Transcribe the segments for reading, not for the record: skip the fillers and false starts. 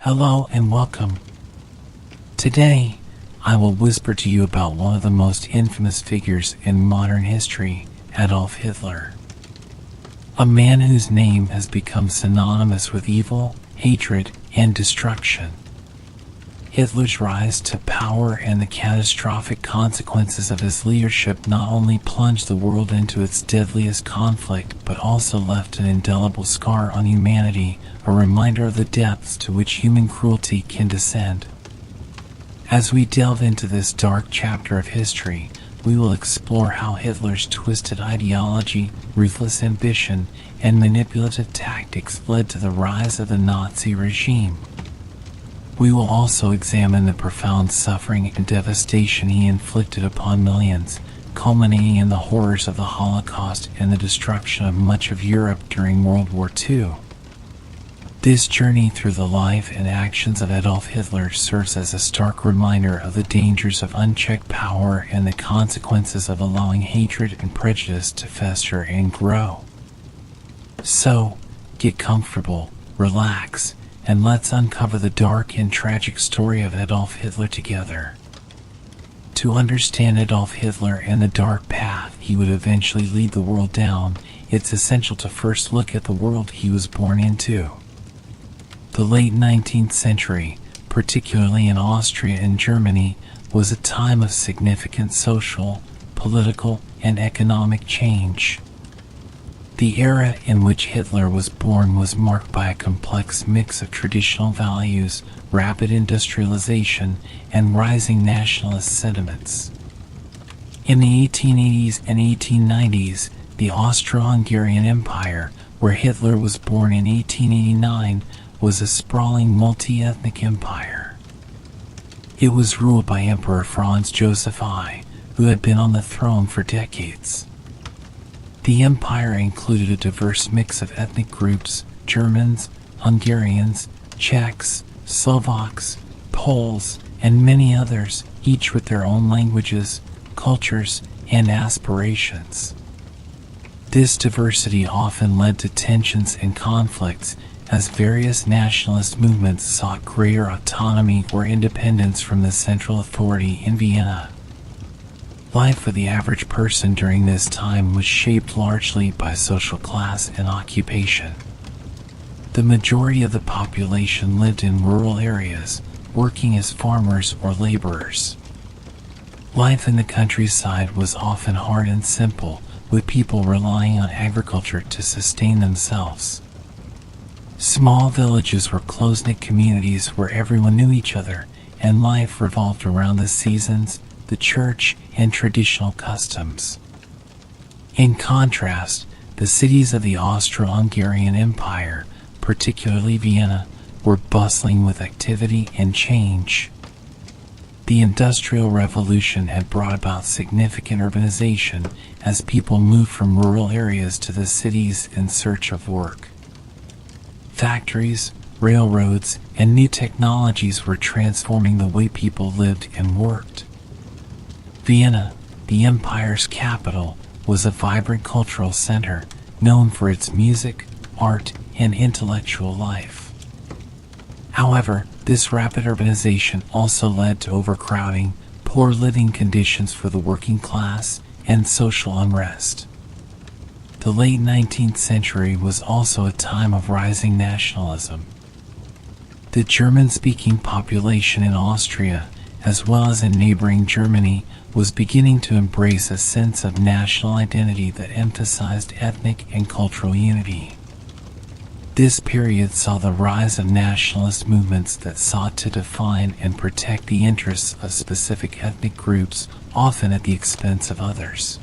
Hello and welcome. Today, I will whisper to you about one of the most infamous figures in modern history, Adolf Hitler. A man whose name has become synonymous with evil, hatred, and destruction. Hitler's rise to power and the catastrophic consequences of his leadership not only plunged the world into its deadliest conflict, but also left an indelible scar on humanity, a reminder of the depths to which human cruelty can descend. As we delve into this dark chapter of history, we will explore how Hitler's twisted ideology, ruthless ambition, and manipulative tactics led to the rise of the Nazi regime. We will also examine the profound suffering and devastation he inflicted upon millions, culminating in the horrors of the Holocaust and the destruction of much of Europe during World War II. This journey through the life and actions of Adolf Hitler serves as a stark reminder of the dangers of unchecked power and the consequences of allowing hatred and prejudice to fester and grow. So, get comfortable, relax, and let's uncover the dark and tragic story of Adolf Hitler together. To understand Adolf Hitler and the dark path he would eventually lead the world down, it's essential to first look at the world he was born into. The late 19th century, particularly in Austria and Germany, was a time of significant social, political, and economic change. The era in which Hitler was born was marked by a complex mix of traditional values, rapid industrialization, and rising nationalist sentiments. In the 1880s and 1890s, the Austro-Hungarian Empire, where Hitler was born in 1889, was a sprawling multi-ethnic empire. It was ruled by Emperor Franz Joseph I, who had been on the throne for decades. The empire included a diverse mix of ethnic groups: Germans, Hungarians, Czechs, Slovaks, Poles, and many others, each with their own languages, cultures, and aspirations. This diversity often led to tensions and conflicts, as various nationalist movements sought greater autonomy or independence from the central authority in Vienna. Life for the average person during this time was shaped largely by social class and occupation. The majority of the population lived in rural areas, working as farmers or laborers. Life in the countryside was often hard and simple, with people relying on agriculture to sustain themselves. Small villages were close-knit communities where everyone knew each other, and life revolved around the seasons, the church, and traditional customs. In contrast, the cities of the Austro-Hungarian Empire, particularly Vienna, were bustling with activity and change. The Industrial Revolution had brought about significant urbanization as people moved from rural areas to the cities in search of work. Factories, railroads, and new technologies were transforming the way people lived and worked. Vienna, the empire's capital, was a vibrant cultural center, known for its music, art, and intellectual life. However, this rapid urbanization also led to overcrowding, poor living conditions for the working class, and social unrest. The late 19th century was also a time of rising nationalism. The German-speaking population in Austria, as well as in neighboring Germany, was beginning to embrace a sense of national identity that emphasized ethnic and cultural unity. This period saw the rise of nationalist movements that sought to define and protect the interests of specific ethnic groups, often at the expense of others.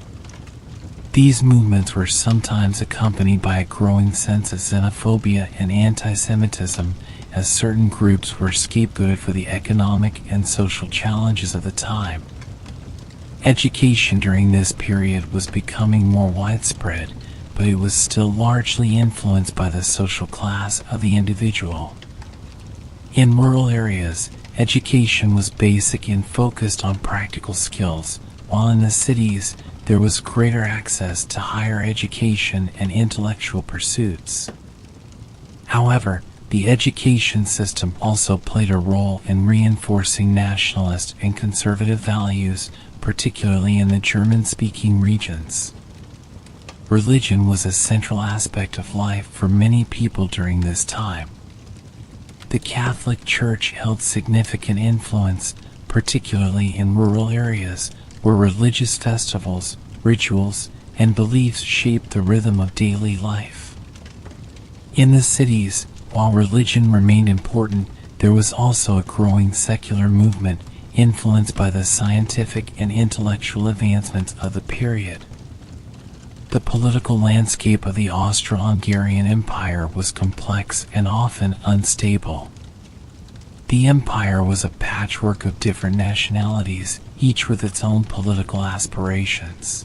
These movements were sometimes accompanied by a growing sense of xenophobia and anti-Semitism, as certain groups were scapegoated for the economic and social challenges of the time. Education during this period was becoming more widespread, but it was still largely influenced by the social class of the individual. In rural areas, education was basic and focused on practical skills, while in the cities, there was greater access to higher education and intellectual pursuits. However, The education system also played a role in reinforcing nationalist and conservative values, particularly in the German-speaking regions. Religion was a central aspect of life for many people during this time. The Catholic Church held significant influence, particularly in rural areas, where religious festivals, rituals, and beliefs shaped the rhythm of daily life. In the cities, while religion remained important, there was also a growing secular movement influenced by the scientific and intellectual advancements of the period. The political landscape of the Austro-Hungarian Empire was complex and often unstable. The empire was a patchwork of different nationalities, each with its own political aspirations.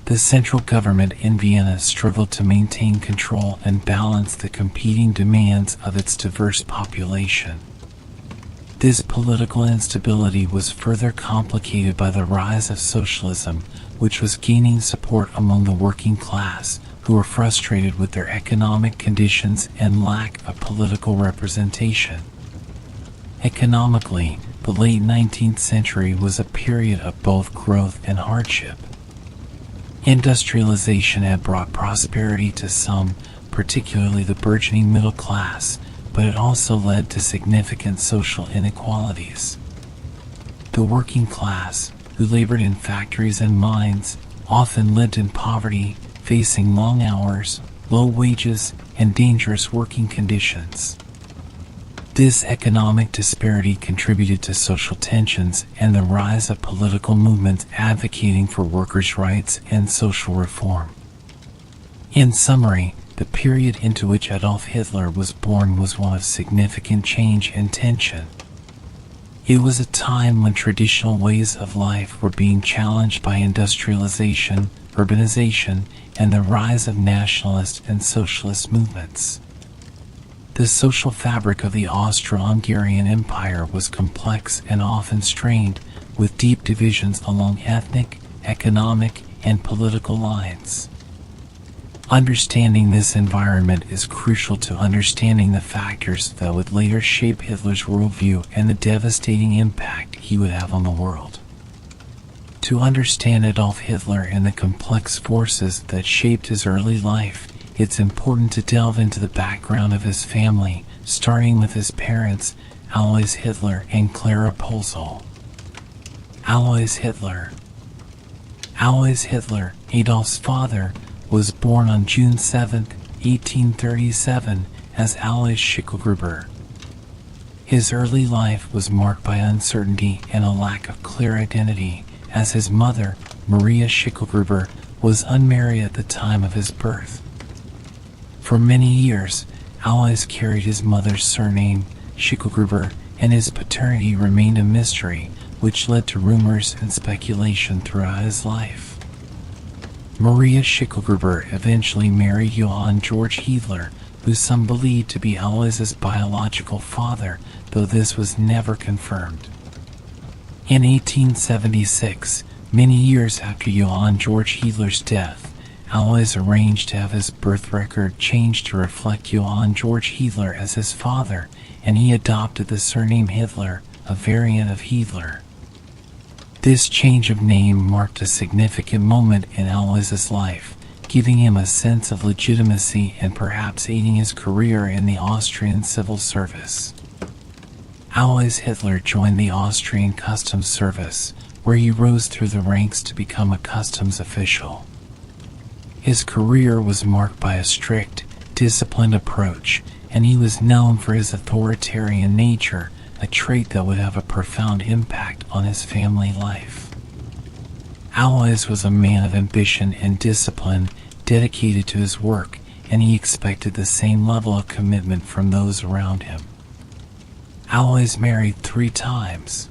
The central government in Vienna struggled to maintain control and balance the competing demands of its diverse population. This political instability was further complicated by the rise of socialism, which was gaining support among the working class, who were frustrated with their economic conditions and lack of political representation. Economically, the late 19th century was a period of both growth and hardship. Industrialization had brought prosperity to some, particularly the burgeoning middle class, but it also led to significant social inequalities. The working class, who labored in factories and mines, often lived in poverty, facing long hours, low wages, and dangerous working conditions. This economic disparity contributed to social tensions and the rise of political movements advocating for workers' rights and social reform. In summary, the period into which Adolf Hitler was born was one of significant change and tension. It was a time when traditional ways of life were being challenged by industrialization, urbanization, and the rise of nationalist and socialist movements. The social fabric of the Austro-Hungarian Empire was complex and often strained, with deep divisions along ethnic, economic, and political lines. Understanding this environment is crucial to understanding the factors that would later shape Hitler's worldview and the devastating impact he would have on the world. To understand Adolf Hitler and the complex forces that shaped his early life, it's important to delve into the background of his family, starting with his parents, Alois Hitler and Clara Polzol. Alois Hitler. Alois Hitler, Adolf's father, was born on June 7, 1837, as Alois Schicklgruber. His early life was marked by uncertainty and a lack of clear identity, as his mother, Maria Schicklgruber, was unmarried at the time of his birth. For many years, Alois carried his mother's surname, Schicklgruber, and his paternity remained a mystery, which led to rumors and speculation throughout his life. Maria Schicklgruber eventually married Johann Georg Hitler, who some believed to be Alois's biological father, though this was never confirmed. In 1876, many years after Johann Georg Hitler's death, Alois arranged to have his birth record changed to reflect Johann Georg Hitler as his father, and he adopted the surname Hitler, a variant of Hitler. This change of name marked a significant moment in Alois's life, giving him a sense of legitimacy and perhaps aiding his career in the Austrian civil service. Alois Hitler joined the Austrian customs service, where he rose through the ranks to become a customs official. His career was marked by a strict, disciplined approach, and he was known for his authoritarian nature, a trait that would have a profound impact on his family life. Alois was a man of ambition and discipline, dedicated to his work, and he expected the same level of commitment from those around him. Alois married 3 times.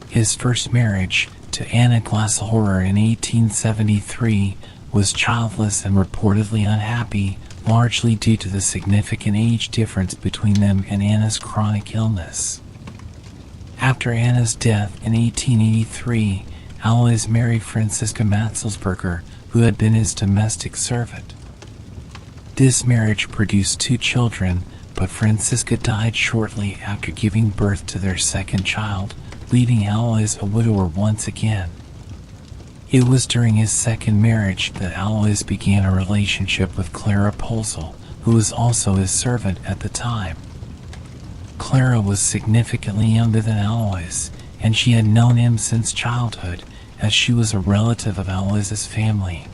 His first marriage, to Anna Glasshörer in 1873, was childless and reportedly unhappy, largely due to the significant age difference between them and Anna's chronic illness. After Anna's death in 1883, Alois married Franziska Matzelsberger, who had been his domestic servant. This marriage produced 2 children, but Franziska died shortly after giving birth to their second child, leaving Alois a widower once again. It was during his second marriage that Alois began a relationship with Clara Pölzl, who was also his servant at the time. Clara was significantly younger than Alois, and she had known him since childhood, as she was a relative of Alois's family.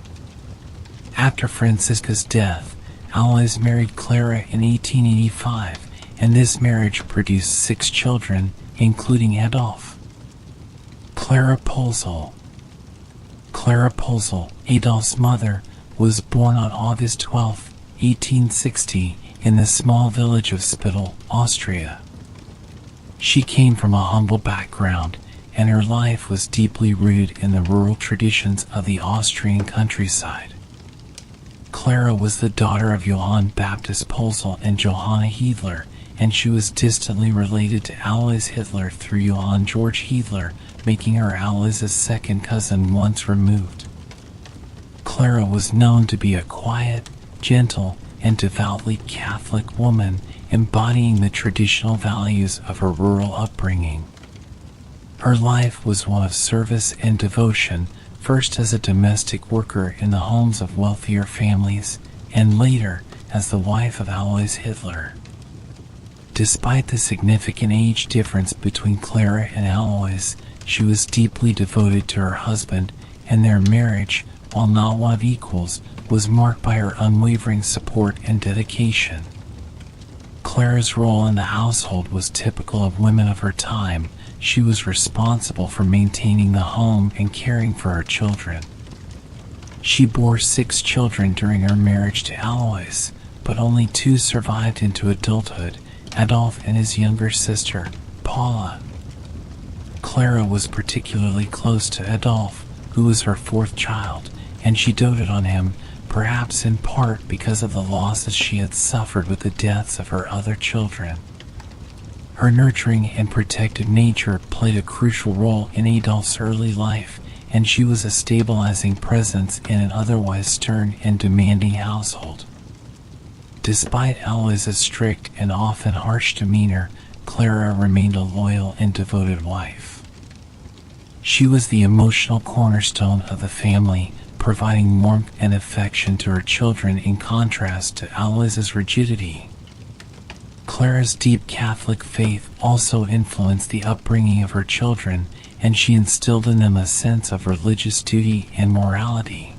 After Franziska's death, Alois married Clara in 1885, and this marriage produced 6 children, including Adolf. Clara Pölzl. Clara Pölzl, Adolf's mother, was born on August 12, 1860, in the small village of Spittal, Austria. She came from a humble background, and her life was deeply rooted in the rural traditions of the Austrian countryside. Clara was the daughter of Johann Baptist Pölzl and Johanna Hiedler, and she was distantly related to Alois Hitler through Johann Georg Hiedler, making her Alois's second cousin once removed. Clara was known to be a quiet, gentle, and devoutly Catholic woman, embodying the traditional values of her rural upbringing. Her life was one of service and devotion, first as a domestic worker in the homes of wealthier families, and later as the wife of Alois Hitler. Despite the significant age difference between Clara and Alois, she was deeply devoted to her husband, and their marriage, while not one of equals, was marked by her unwavering support and dedication. Clara's role in the household was typical of women of her time. She was responsible for maintaining the home and caring for her children. She bore 6 children during her marriage to Alois, but only 2 survived into adulthood, Adolf and his younger sister, Paula. Clara was particularly close to Adolf, who was her 4th child, and she doted on him, perhaps in part because of the losses she had suffered with the deaths of her other children. Her nurturing and protective nature played a crucial role in Adolf's early life, and she was a stabilizing presence in an otherwise stern and demanding household. Despite Alois's strict and often harsh demeanor, Clara remained a loyal and devoted wife. She was the emotional cornerstone of the family, providing warmth and affection to her children in contrast to Alois's rigidity. Clara's deep Catholic faith also influenced the upbringing of her children, and she instilled in them a sense of religious duty and morality.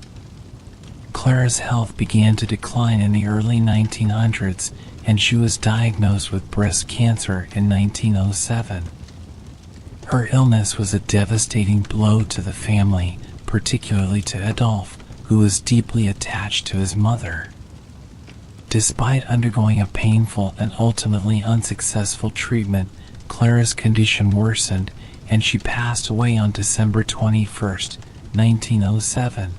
Clara's health began to decline in the early 1900s, and she was diagnosed with breast cancer in 1907. Her illness was a devastating blow to the family, particularly to Adolf, who was deeply attached to his mother. Despite undergoing a painful and ultimately unsuccessful treatment, Clara's condition worsened, and she passed away on December 21, 1907.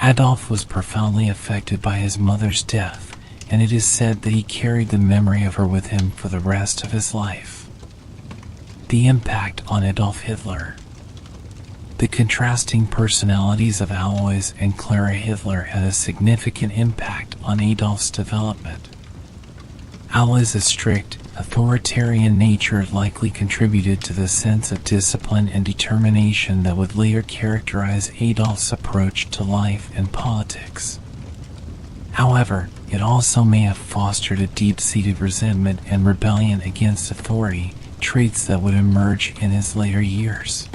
Adolf was profoundly affected by his mother's death, and it is said that he carried the memory of her with him for the rest of his life. The impact on Adolf Hitler. The contrasting personalities of Alois and Clara Hitler had a significant impact on Adolf's development. Alois' strict, authoritarian nature likely contributed to the sense of discipline and determination that would later characterize Adolf's approach to life and politics. However, it also may have fostered a deep-seated resentment and rebellion against authority, traits that would emerge in his later years.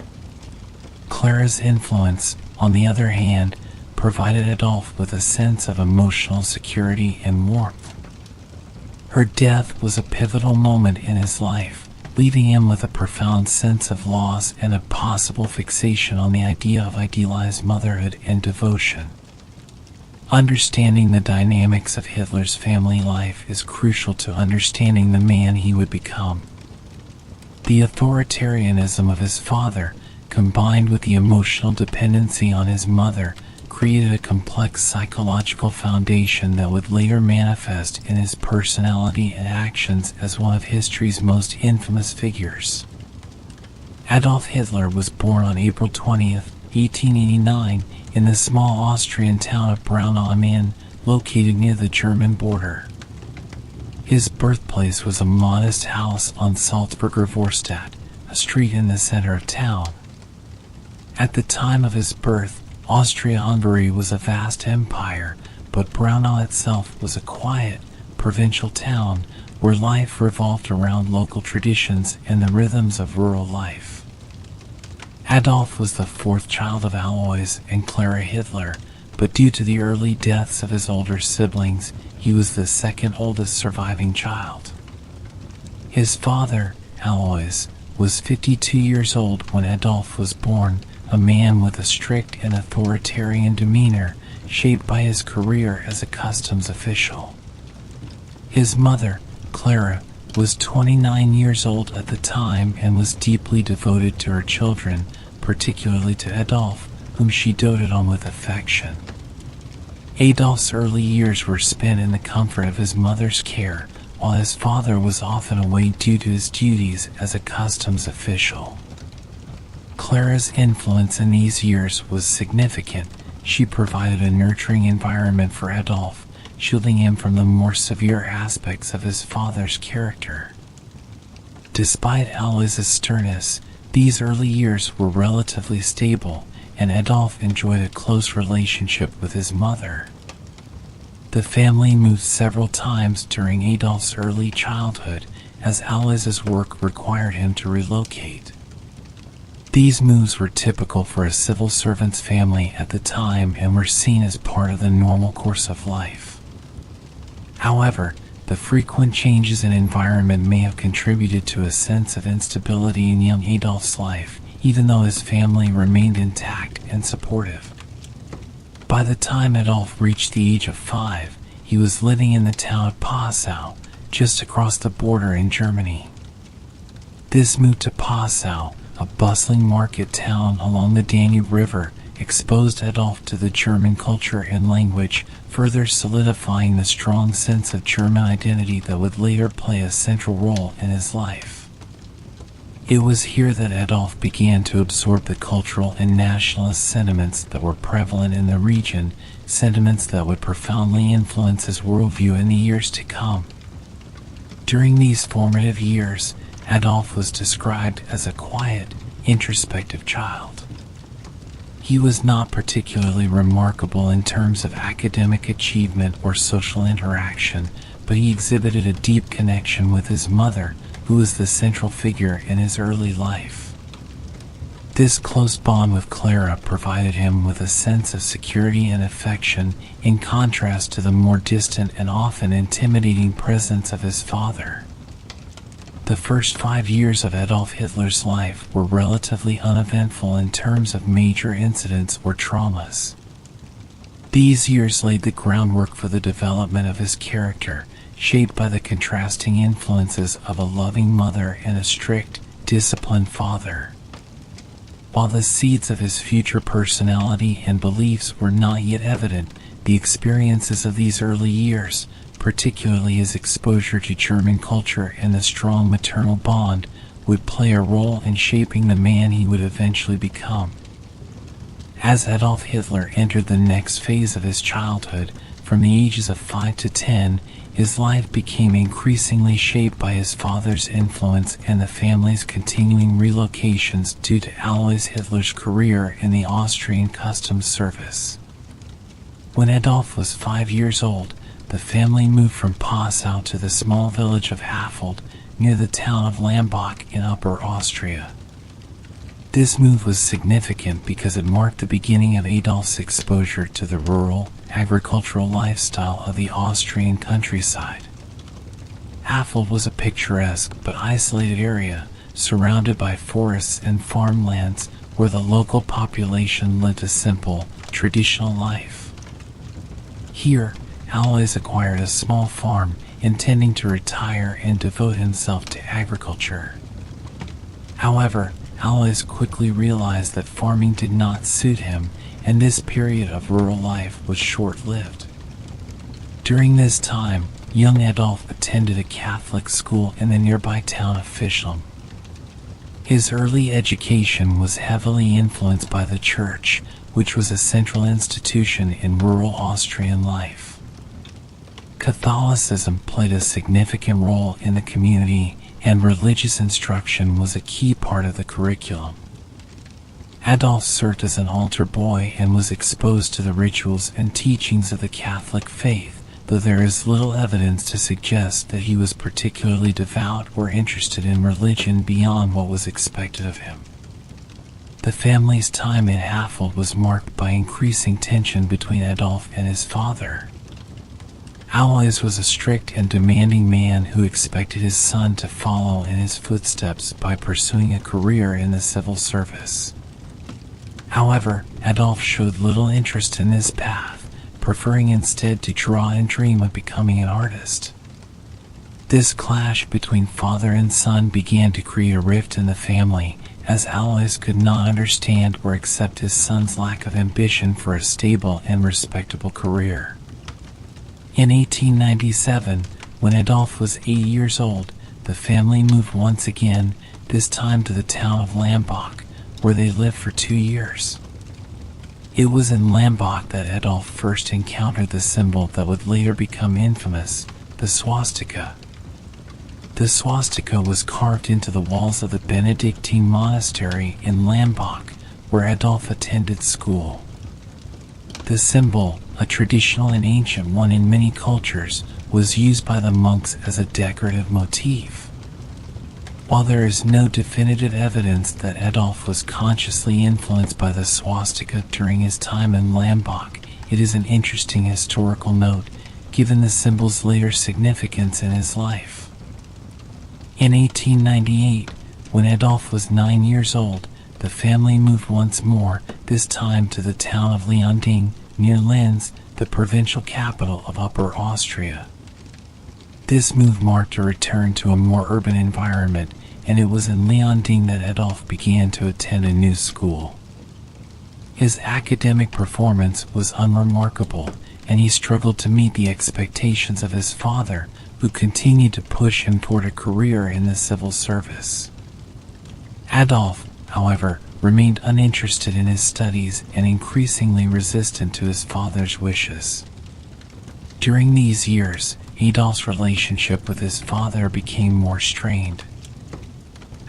Clara's influence, on the other hand, provided Adolf with a sense of emotional security and warmth. Her death was a pivotal moment in his life, leaving him with a profound sense of loss and a possible fixation on the idea of idealized motherhood and devotion. Understanding the dynamics of Hitler's family life is crucial to understanding the man he would become. The authoritarianism of his father, combined with the emotional dependency on his mother, created a complex psychological foundation that would later manifest in his personality and actions as one of history's most infamous figures. Adolf Hitler was born on April 20, 1889, in the small Austrian town of Braunau am Inn, located near the German border. His birthplace was a modest house on Salzburger Vorstadt, a street in the center of town. At the time of his birth, Austria-Hungary was a vast empire, but Braunau itself was a quiet, provincial town where life revolved around local traditions and the rhythms of rural life. Adolf was the fourth child of Alois and Clara Hitler, but due to the early deaths of his older siblings, he was the second oldest surviving child. His father, Alois, was 52 years old when Adolf was born, a man with a strict and authoritarian demeanor shaped by his career as a customs official. His mother, Clara, was 29 years old at the time and was deeply devoted to her children, particularly to Adolf, whom she doted on with affection. Adolf's early years were spent in the comfort of his mother's care, while his father was often away due to his duties as a customs official. Clara's influence in these years was significant. She provided a nurturing environment for Adolf, shielding him from the more severe aspects of his father's character. Despite Alois' sternness, these early years were relatively stable, and Adolf enjoyed a close relationship with his mother. The family moved several times during Adolf's early childhood, as Alois' work required him to relocate. These moves were typical for a civil servant's family at the time and were seen as part of the normal course of life. However, the frequent changes in environment may have contributed to a sense of instability in young Adolf's life, even though his family remained intact and supportive. By the time Adolf reached the age of 5, he was living in the town of Passau, just across the border in Germany. This move to Passau, a bustling market town along the Danube River, exposed Adolf to the German culture and language, further solidifying the strong sense of German identity that would later play a central role in his life. It was here that Adolf began to absorb the cultural and nationalist sentiments that were prevalent in the region, sentiments that would profoundly influence his worldview in the years to come. During these formative years, Adolf was described as a quiet, introspective child. He was not particularly remarkable in terms of academic achievement or social interaction, but he exhibited a deep connection with his mother, who was the central figure in his early life. This close bond with Clara provided him with a sense of security and affection, in contrast to the more distant and often intimidating presence of his father. The first 5 years of Adolf Hitler's life were relatively uneventful in terms of major incidents or traumas. These years laid the groundwork for the development of his character, shaped by the contrasting influences of a loving mother and a strict, disciplined father. While the seeds of his future personality and beliefs were not yet evident, the experiences of these early years, particularly his exposure to German culture and the strong maternal bond, would play a role in shaping the man he would eventually become. As Adolf Hitler entered the next phase of his childhood, from the ages of 5 to 10, his life became increasingly shaped by his father's influence and the family's continuing relocations due to Alois Hitler's career in the Austrian customs service. When Adolf was 5 years old, the family moved from Passau to the small village of Hafeld, near the town of Lambach in Upper Austria. This move was significant because it marked the beginning of Adolf's exposure to the rural, agricultural lifestyle of the Austrian countryside. Hafeld was a picturesque but isolated area, surrounded by forests and farmlands, where the local population lived a simple, traditional life. Here, Alois acquired a small farm, intending to retire and devote himself to agriculture. However, Alois quickly realized that farming did not suit him, and this period of rural life was short-lived. During this time, young Adolf attended a Catholic school in the nearby town of Fischln. His early education was heavily influenced by the church, which was a central institution in rural Austrian life. Catholicism played a significant role in the community, and religious instruction was a key part of the curriculum. Adolf served as an altar boy and was exposed to the rituals and teachings of the Catholic faith, though there is little evidence to suggest that he was particularly devout or interested in religion beyond what was expected of him. The family's time in Hasselt was marked by increasing tension between Adolf and his father. Alois was a strict and demanding man who expected his son to follow in his footsteps by pursuing a career in the civil service. However, Adolf showed little interest in this path, preferring instead to draw and dream of becoming an artist. This clash between father and son began to create a rift in the family, as Alois could not understand or accept his son's lack of ambition for a stable and respectable career. In 1897, when Adolf was 8 years old, the family moved once again, this time to the town of Lambach, where they lived for 2 years. It was in Lambach that Adolf first encountered the symbol that would later become infamous, the swastika. The swastika was carved into the walls of the Benedictine monastery in Lambach, where Adolf attended school. The symbol, a traditional and ancient one in many cultures, was used by the monks as a decorative motif. While there is no definitive evidence that Adolf was consciously influenced by the swastika during his time in Lambach, it is an interesting historical note, given the symbol's later significance in his life. In 1898, when Adolf was 9 years old, the family moved once more, this time to the town of Leonding, near Linz, the provincial capital of Upper Austria. This move marked a return to a more urban environment, and it was in Leonding that Adolf began to attend a new school. His academic performance was unremarkable, and he struggled to meet the expectations of his father, who continued to push him toward a career in the civil service. Adolf, however, remained uninterested in his studies and increasingly resistant to his father's wishes. During these years, Adolf's relationship with his father became more strained.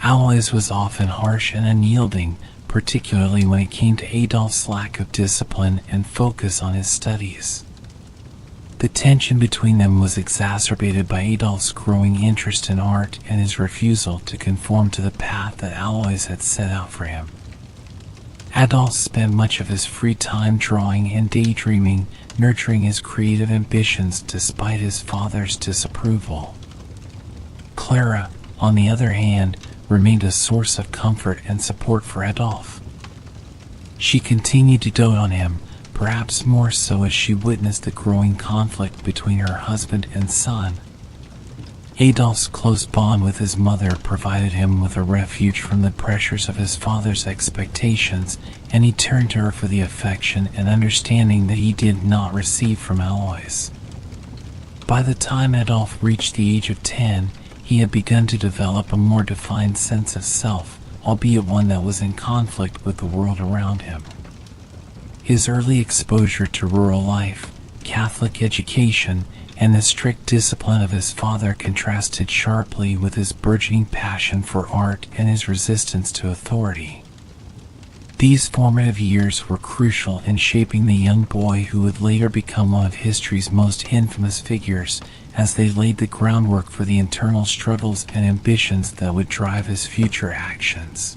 Alois was often harsh and unyielding, particularly when it came to Adolf's lack of discipline and focus on his studies. The tension between them was exacerbated by Adolf's growing interest in art and his refusal to conform to the path that Alois had set out for him. Adolf spent much of his free time drawing and daydreaming, nurturing his creative ambitions despite his father's disapproval. Clara, on the other hand, remained a source of comfort and support for Adolf. She continued to dote on him, perhaps more so as she witnessed the growing conflict between her husband and son. Adolf's close bond with his mother provided him with a refuge from the pressures of his father's expectations, and he turned to her for the affection and understanding that he did not receive from Alois. By the time Adolf reached the age of 10, he had begun to develop a more defined sense of self, albeit one that was in conflict with the world around him. His early exposure to rural life, Catholic education, and the strict discipline of his father contrasted sharply with his burgeoning passion for art and his resistance to authority. These formative years were crucial in shaping the young boy who would later become one of history's most infamous figures, as they laid the groundwork for the internal struggles and ambitions that would drive his future actions.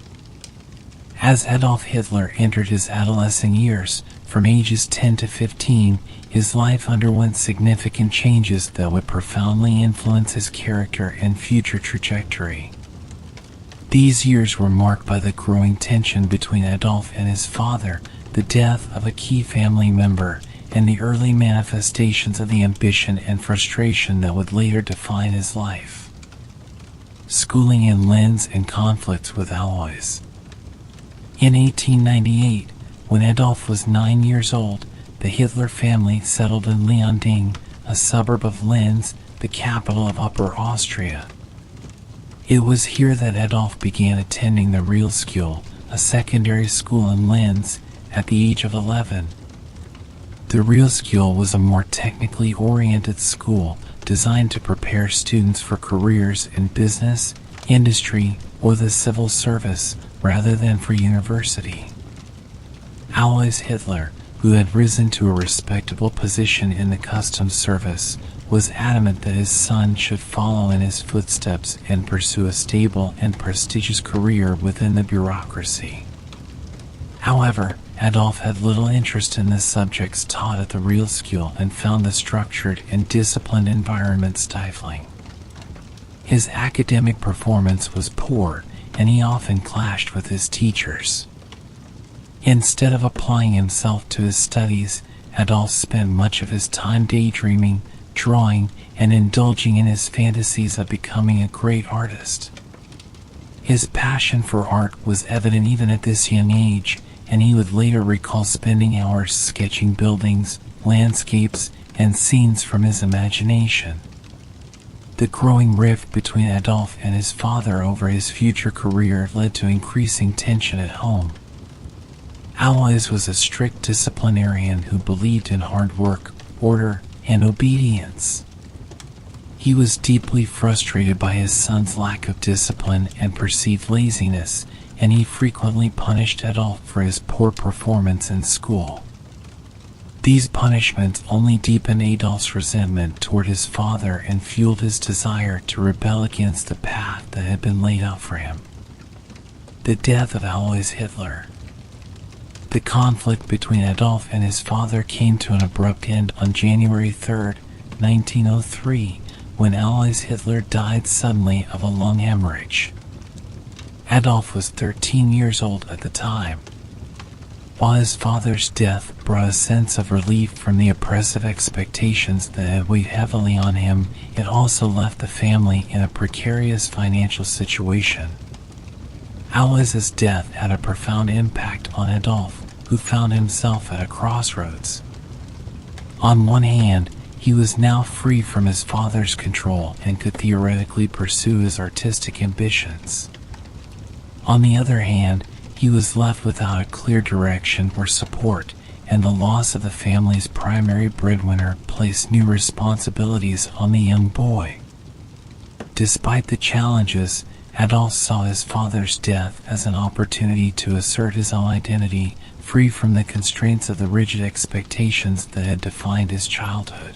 As Adolf Hitler entered his adolescent years, from ages 10 to 15, his life underwent significant changes that would profoundly influence his character and future trajectory. These years were marked by the growing tension between Adolf and his father, the death of a key family member, and the early manifestations of the ambition and frustration that would later define his life. Schooling in Linz and conflicts with Alois. In 1898, when Adolf was 9 years old, the Hitler family settled in Leonding, a suburb of Linz, the capital of Upper Austria. It was here that Adolf began attending the Realschule, a secondary school in Linz, at the age of 11. The Realschule was a more technically oriented school designed to prepare students for careers in business, industry, or the civil service rather than for university. Alois Hitler, who had risen to a respectable position in the customs service, was adamant that his son should follow in his footsteps and pursue a stable and prestigious career within the bureaucracy. However, Adolf had little interest in the subjects taught at the Realschule and found the structured and disciplined environment stifling. His academic performance was poor, and he often clashed with his teachers. Instead of applying himself to his studies, Adolf spent much of his time daydreaming, drawing, and indulging in his fantasies of becoming a great artist. His passion for art was evident even at this young age, and he would later recall spending hours sketching buildings, landscapes, and scenes from his imagination. The growing rift between Adolf and his father over his future career led to increasing tension at home. Alois was a strict disciplinarian who believed in hard work, order, and obedience. He was deeply frustrated by his son's lack of discipline and perceived laziness, and he frequently punished Adolf for his poor performance in school. These punishments only deepened Adolf's resentment toward his father and fueled his desire to rebel against the path that had been laid out for him. The death of Alois Hitler. The conflict between Adolf and his father came to an abrupt end on January 3, 1903, when Alois Hitler died suddenly of a lung hemorrhage. Adolf was 13 years old at the time. While his father's death brought a sense of relief from the oppressive expectations that had weighed heavily on him, it also left the family in a precarious financial situation. Alois's death had a profound impact on Adolf, who found himself at a crossroads. On one hand, he was now free from his father's control and could theoretically pursue his artistic ambitions. On the other hand, he was left without a clear direction or support, and the loss of the family's primary breadwinner placed new responsibilities on the young boy. Despite the challenges, Adolf saw his father's death as an opportunity to assert his own identity, free from the constraints of the rigid expectations that had defined his childhood.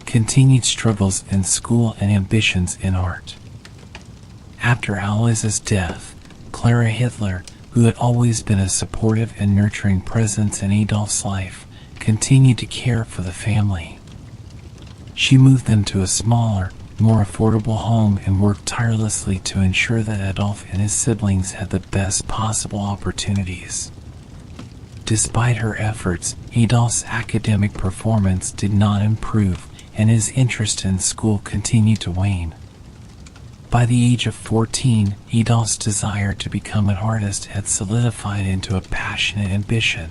Continued struggles in school and ambitions in art. After Alois's death, Clara Hitler, who had always been a supportive and nurturing presence in Adolf's life, continued to care for the family. She moved them to a smaller, more affordable home and worked tirelessly to ensure that Adolf and his siblings had the best possible opportunities. Despite her efforts, Adolf's academic performance did not improve, and his interest in school continued to wane. By the age of 14, Adolf's desire to become an artist had solidified into a passionate ambition.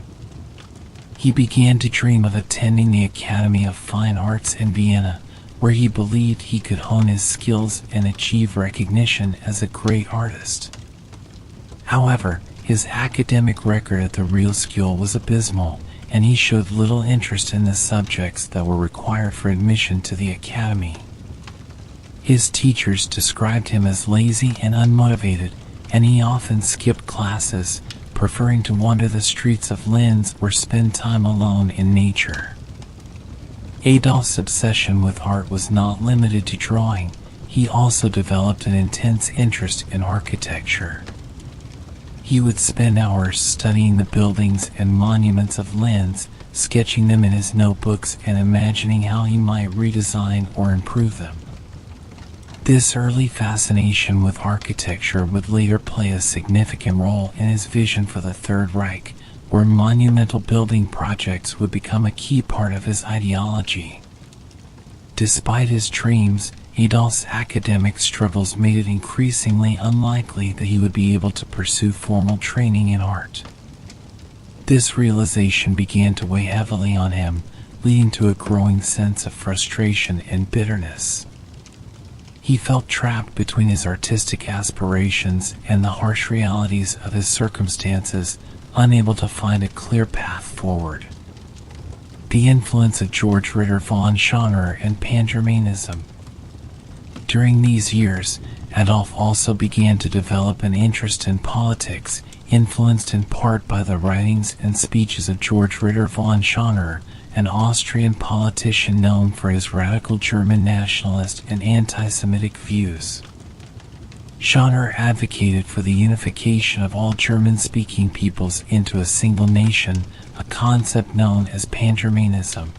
He began to dream of attending the Academy of Fine Arts in Vienna, where he believed he could hone his skills and achieve recognition as a great artist. However, his academic record at the Realschule was abysmal, and he showed little interest in the subjects that were required for admission to the academy. His teachers described him as lazy and unmotivated, and he often skipped classes, preferring to wander the streets of Linz or spend time alone in nature. Adolf's obsession with art was not limited to drawing. He also developed an intense interest in architecture. He would spend hours studying the buildings and monuments of Linz, sketching them in his notebooks and imagining how he might redesign or improve them. This early fascination with architecture would later play a significant role in his vision for the Third Reich, where monumental building projects would become a key part of his ideology. Despite his dreams, Adolf's academic struggles made it increasingly unlikely that he would be able to pursue formal training in art. This realization began to weigh heavily on him, leading to a growing sense of frustration and bitterness. He felt trapped between his artistic aspirations and the harsh realities of his circumstances, unable to find a clear path forward. the influence of George Ritter von Schoner and Pan-Germanism. During these years, Adolf also began to develop an interest in politics, influenced in part by the writings and speeches of George Ritter von Schoner, an Austrian politician known for his radical German nationalist and anti-Semitic views. Schoner advocated for the unification of all German-speaking peoples into a single nation, a concept known as Pan-Germanism.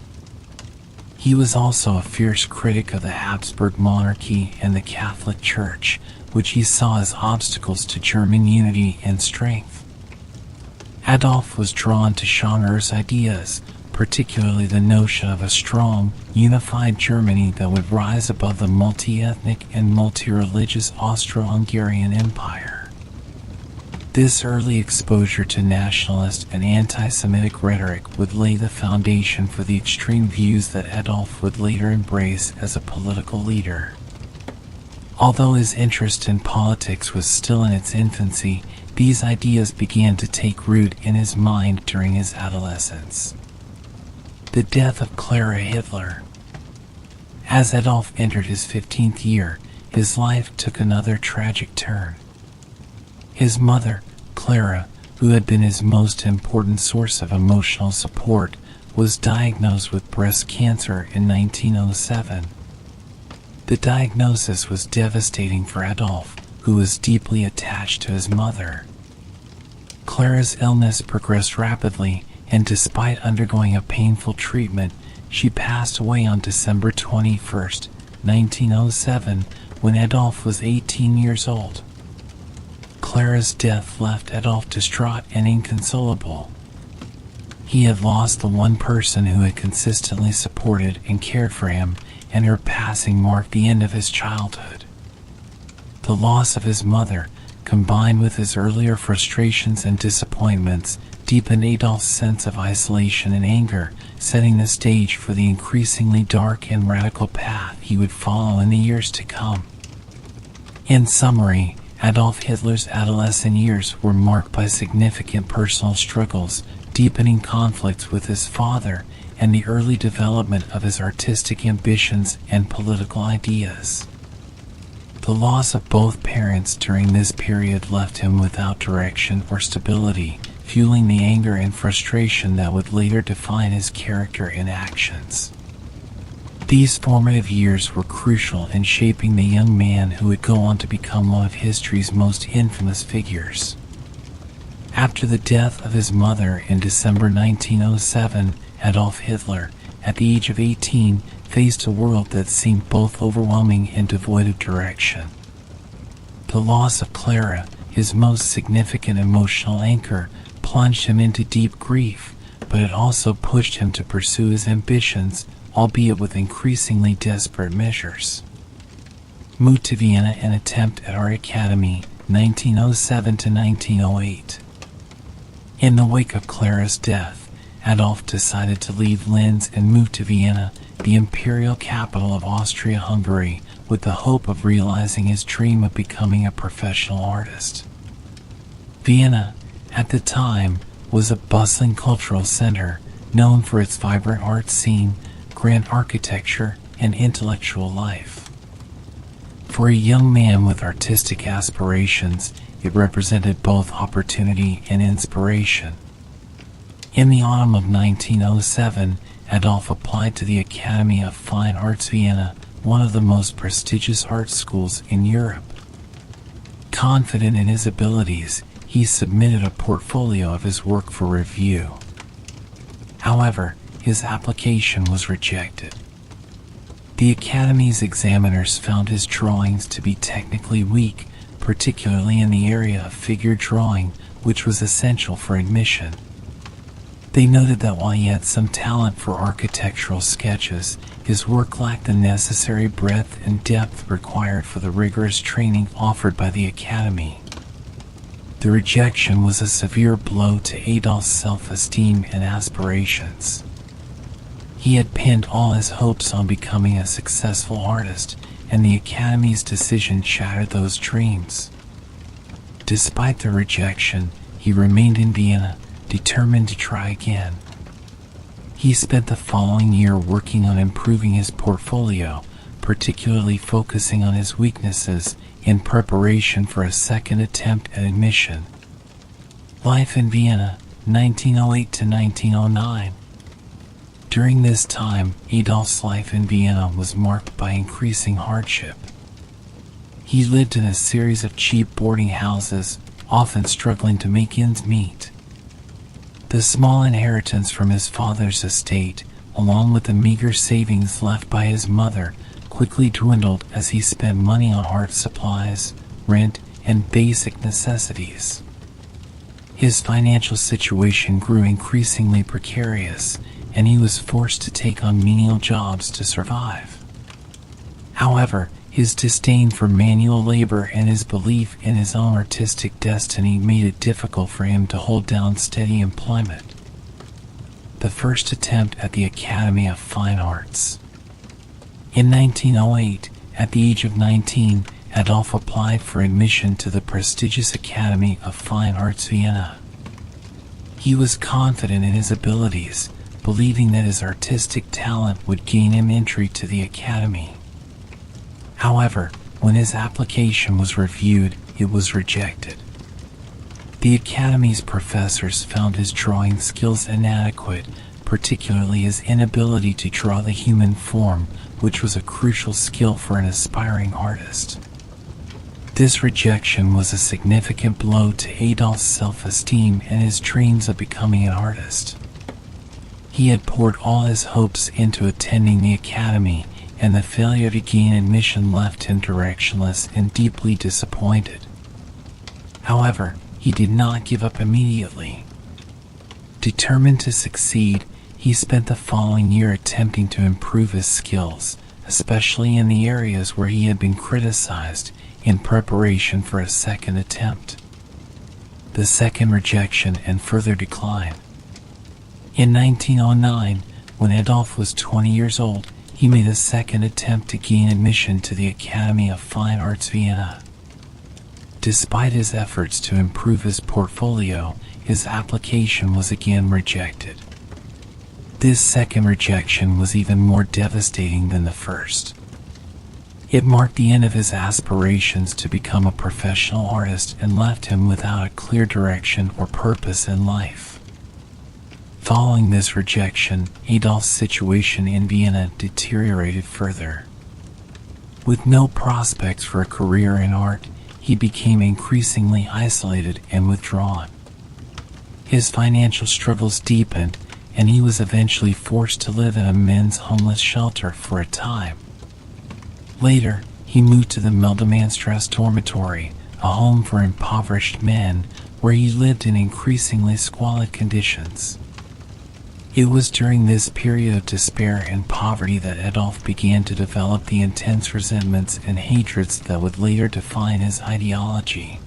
He was also a fierce critic of the Habsburg monarchy and the Catholic Church, which he saw as obstacles to German unity and strength. Adolf was drawn to Schoner's ideas, particularly the notion of a strong, unified Germany that would rise above the multi-ethnic and multi-religious Austro-Hungarian Empire. This early exposure to nationalist and anti-Semitic rhetoric would lay the foundation for the extreme views that Adolf would later embrace as a political leader. Although his interest in politics was still in its infancy, these ideas began to take root in his mind during his adolescence. The death of Clara Hitler. As Adolf entered his 15th year, his life took another tragic turn. His mother, Clara, who had been his most important source of emotional support, was diagnosed with breast cancer in 1907. The diagnosis was devastating for Adolf, who was deeply attached to his mother. Clara's illness progressed rapidly, and despite undergoing a painful treatment, she passed away on December 21, 1907, when Adolf was 18 years old. Clara's death left Adolf distraught and inconsolable. He had lost the one person who had consistently supported and cared for him, and her passing marked the end of his childhood. The loss of his mother, combined with his earlier frustrations and disappointments, deepened Adolf's sense of isolation and anger, setting the stage for the increasingly dark and radical path he would follow in the years to come. In summary, Adolf Hitler's adolescent years were marked by significant personal struggles, deepening conflicts with his father, and the early development of his artistic ambitions and political ideas. The loss of both parents during this period left him without direction or stability, fueling the anger and frustration that would later define his character and actions. These formative years were crucial in shaping the young man who would go on to become one of history's most infamous figures. After the death of his mother in December 1907, Adolf Hitler, at the age of 18, faced a world that seemed both overwhelming and devoid of direction. The loss of Clara, his most significant emotional anchor, plunged him into deep grief, but it also pushed him to pursue his ambitions, albeit with increasingly desperate measures. Moved to Vienna and attempt at art academy, 1907 to 1908. In the wake of Clara's death, Adolf decided to leave Linz and move to Vienna, the imperial capital of Austria-Hungary, with the hope of realizing his dream of becoming a professional artist. Vienna, at the time, was a bustling cultural center, known for its vibrant art scene, grand architecture, and intellectual life. For a young man with artistic aspirations, it represented both opportunity and inspiration. In the autumn of 1907, Adolf applied to the Academy of Fine Arts Vienna, one of the most prestigious art schools in Europe. Confident in his abilities, he submitted a portfolio of his work for review. However, his application was rejected. The Academy's examiners found his drawings to be technically weak, particularly in the area of figure drawing, which was essential for admission. They noted that while he had some talent for architectural sketches, his work lacked the necessary breadth and depth required for the rigorous training offered by the Academy. The rejection was a severe blow to Adolf's self-esteem and aspirations. He had pinned all his hopes on becoming a successful artist, and the Academy's decision shattered those dreams. Despite the rejection, he remained in Vienna, determined to try again. He spent the following year working on improving his portfolio, particularly focusing on his weaknesses in preparation for a second attempt at admission. Life in Vienna, 1908 to 1909. During this time, Adolf's life in Vienna was marked by increasing hardship. He lived in a series of cheap boarding houses, often struggling to make ends meet. The small inheritance from his father's estate, along with the meager savings left by his mother, quickly dwindled as he spent money on art supplies, rent, and basic necessities. His financial situation grew increasingly precarious, and he was forced to take on menial jobs to survive. However, his disdain for manual labor and his belief in his own artistic destiny made it difficult for him to hold down steady employment. The first attempt at the Academy of Fine Arts. In 1908, at the age of 19, Adolf applied for admission to the prestigious Academy of Fine Arts Vienna. He was confident in his abilities, believing that his artistic talent would gain him entry to the academy. However, when his application was reviewed, it was rejected. The academy's professors found his drawing skills inadequate, particularly his inability to draw the human form, which was a crucial skill for an aspiring artist. This rejection was a significant blow to Adolf's self-esteem and his dreams of becoming an artist. He had poured all his hopes into attending the academy, and the failure to gain admission left him directionless and deeply disappointed. However, he did not give up immediately. Determined to succeed, he spent the following year attempting to improve his skills, especially in the areas where he had been criticized, in preparation for a second attempt. The second rejection and further decline. In 1909, when Adolf was 20 years old, he made a second attempt to gain admission to the Academy of Fine Arts Vienna. Despite his efforts to improve his portfolio, his application was again rejected. This second rejection was even more devastating than the first. It marked the end of his aspirations to become a professional artist and left him without a clear direction or purpose in life. Following this rejection, Adolf's situation in Vienna deteriorated further. With no prospects for a career in art, he became increasingly isolated and withdrawn. His financial struggles deepened, and he was eventually forced to live in a men's homeless shelter for a time. Later, he moved to the Meldemannstrasse dormitory, a home for impoverished men, where he lived in increasingly squalid conditions. It was during this period of despair and poverty that Adolf began to develop the intense resentments and hatreds that would later define his ideology.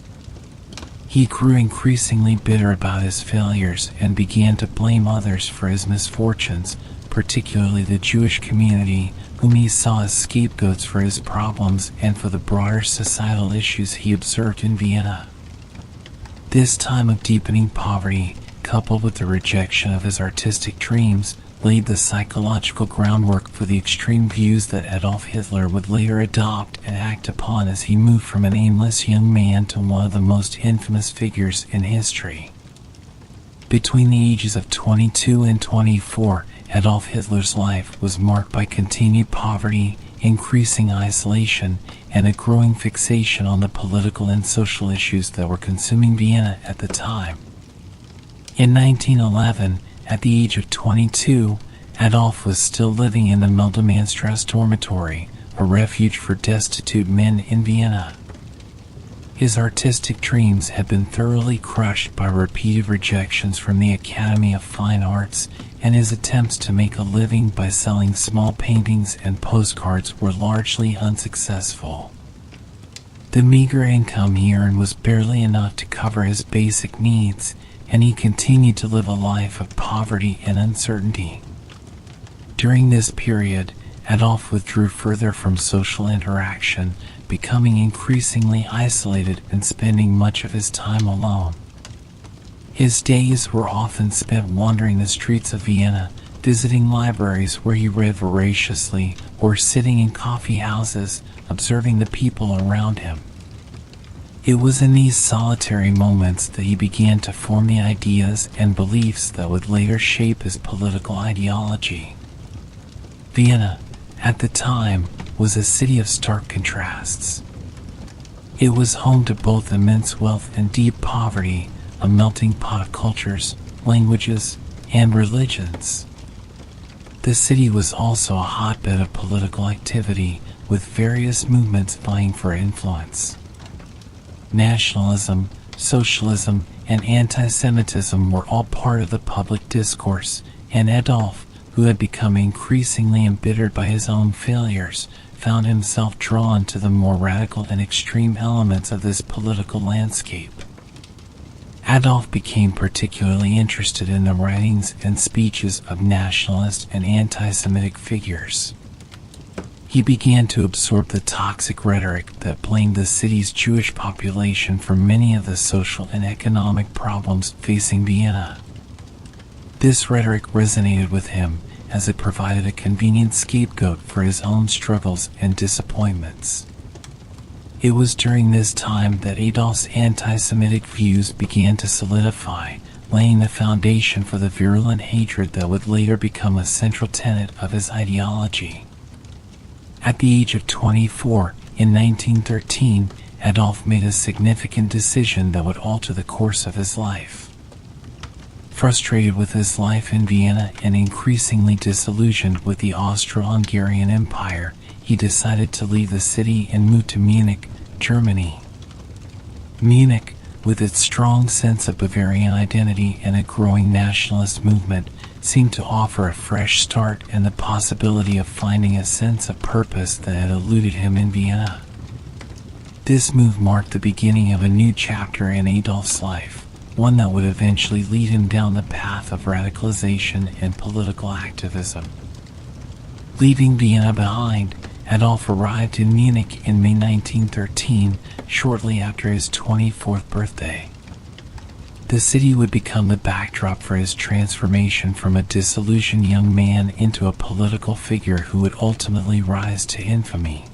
He grew increasingly bitter about his failures and began to blame others for his misfortunes, particularly the Jewish community, whom he saw as scapegoats for his problems and for the broader societal issues he observed in Vienna. This time of deepening poverty, coupled with the rejection of his artistic dreams, laid the psychological groundwork for the extreme views that Adolf Hitler would later adopt and act upon as he moved from an aimless young man to one of the most infamous figures in history. Between the ages of 22 and 24, Adolf Hitler's life was marked by continued poverty, increasing isolation, and a growing fixation on the political and social issues that were consuming Vienna at the time. In 1911, at the age of 22, Adolf was still living in the Meldemannstrasse dormitory, a refuge for destitute men in Vienna. His artistic dreams had been thoroughly crushed by repeated rejections from the Academy of Fine Arts, and his attempts to make a living by selling small paintings and postcards were largely unsuccessful. The meager income he earned was barely enough to cover his basic needs, and he continued to live a life of poverty and uncertainty. During this period, Adolf withdrew further from social interaction, becoming increasingly isolated and spending much of his time alone. His days were often spent wandering the streets of Vienna, visiting libraries where he read voraciously, or sitting in coffee houses, observing the people around him. It was in these solitary moments that he began to form the ideas and beliefs that would later shape his political ideology. Vienna, at the time, was a city of stark contrasts. It was home to both immense wealth and deep poverty, a melting pot of cultures, languages, and religions. The city was also a hotbed of political activity, with various movements vying for influence. Nationalism, socialism, and anti-Semitism were all part of the public discourse, and Adolf, who had become increasingly embittered by his own failures, found himself drawn to the more radical and extreme elements of this political landscape. Adolf became particularly interested in the writings and speeches of nationalist and anti-Semitic figures. He began to absorb the toxic rhetoric that blamed the city's Jewish population for many of the social and economic problems facing Vienna. This rhetoric resonated with him, as it provided a convenient scapegoat for his own struggles and disappointments. It was during this time that Adolf's anti-Semitic views began to solidify, laying the foundation for the virulent hatred that would later become a central tenet of his ideology. At the age of 24, in 1913, Adolf made a significant decision that would alter the course of his life. Frustrated with his life in Vienna and increasingly disillusioned with the Austro-Hungarian Empire, he decided to leave the city and move to Munich, Germany. Munich, with its strong sense of Bavarian identity and a growing nationalist movement, seemed to offer a fresh start and the possibility of finding a sense of purpose that had eluded him in Vienna. This move marked the beginning of a new chapter in Adolf's life, one that would eventually lead him down the path of radicalization and political activism. Leaving Vienna behind, Adolf arrived in Munich in May 1913, shortly after his 24th birthday. The city would become the backdrop for his transformation from a disillusioned young man into a political figure who would ultimately rise to infamy.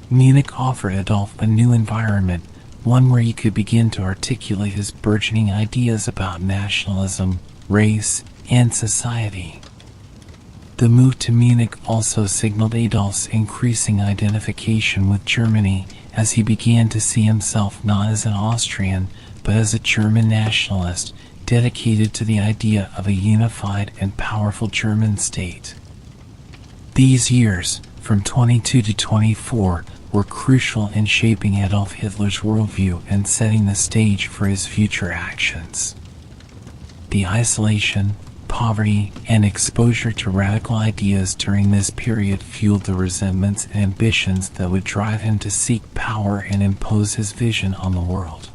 Munich offered Adolf a new environment, one where he could begin to articulate his burgeoning ideas about nationalism, race, and society. The move to Munich also signaled Adolf's increasing identification with Germany, as he began to see himself not as an Austrian, but as a German nationalist, dedicated to the idea of a unified and powerful German state. These years, from 22 to 24, were crucial in shaping Adolf Hitler's worldview and setting the stage for his future actions. The isolation, poverty, and exposure to radical ideas during this period fueled the resentments and ambitions that would drive him to seek power and impose his vision on the world.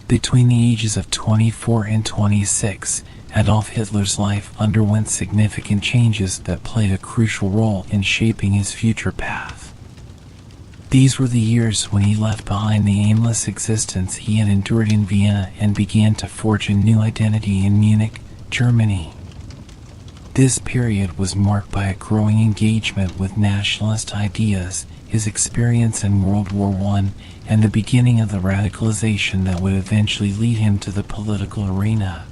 Between the ages of 24 and 26, Adolf Hitler's life underwent significant changes that played a crucial role in shaping his future path. These were the years when he left behind the aimless existence he had endured in Vienna and began to forge a new identity in Munich, Germany. This period was marked by a growing engagement with nationalist ideas, his experience in World War I, and the beginning of the radicalization that would eventually lead him to the political arena.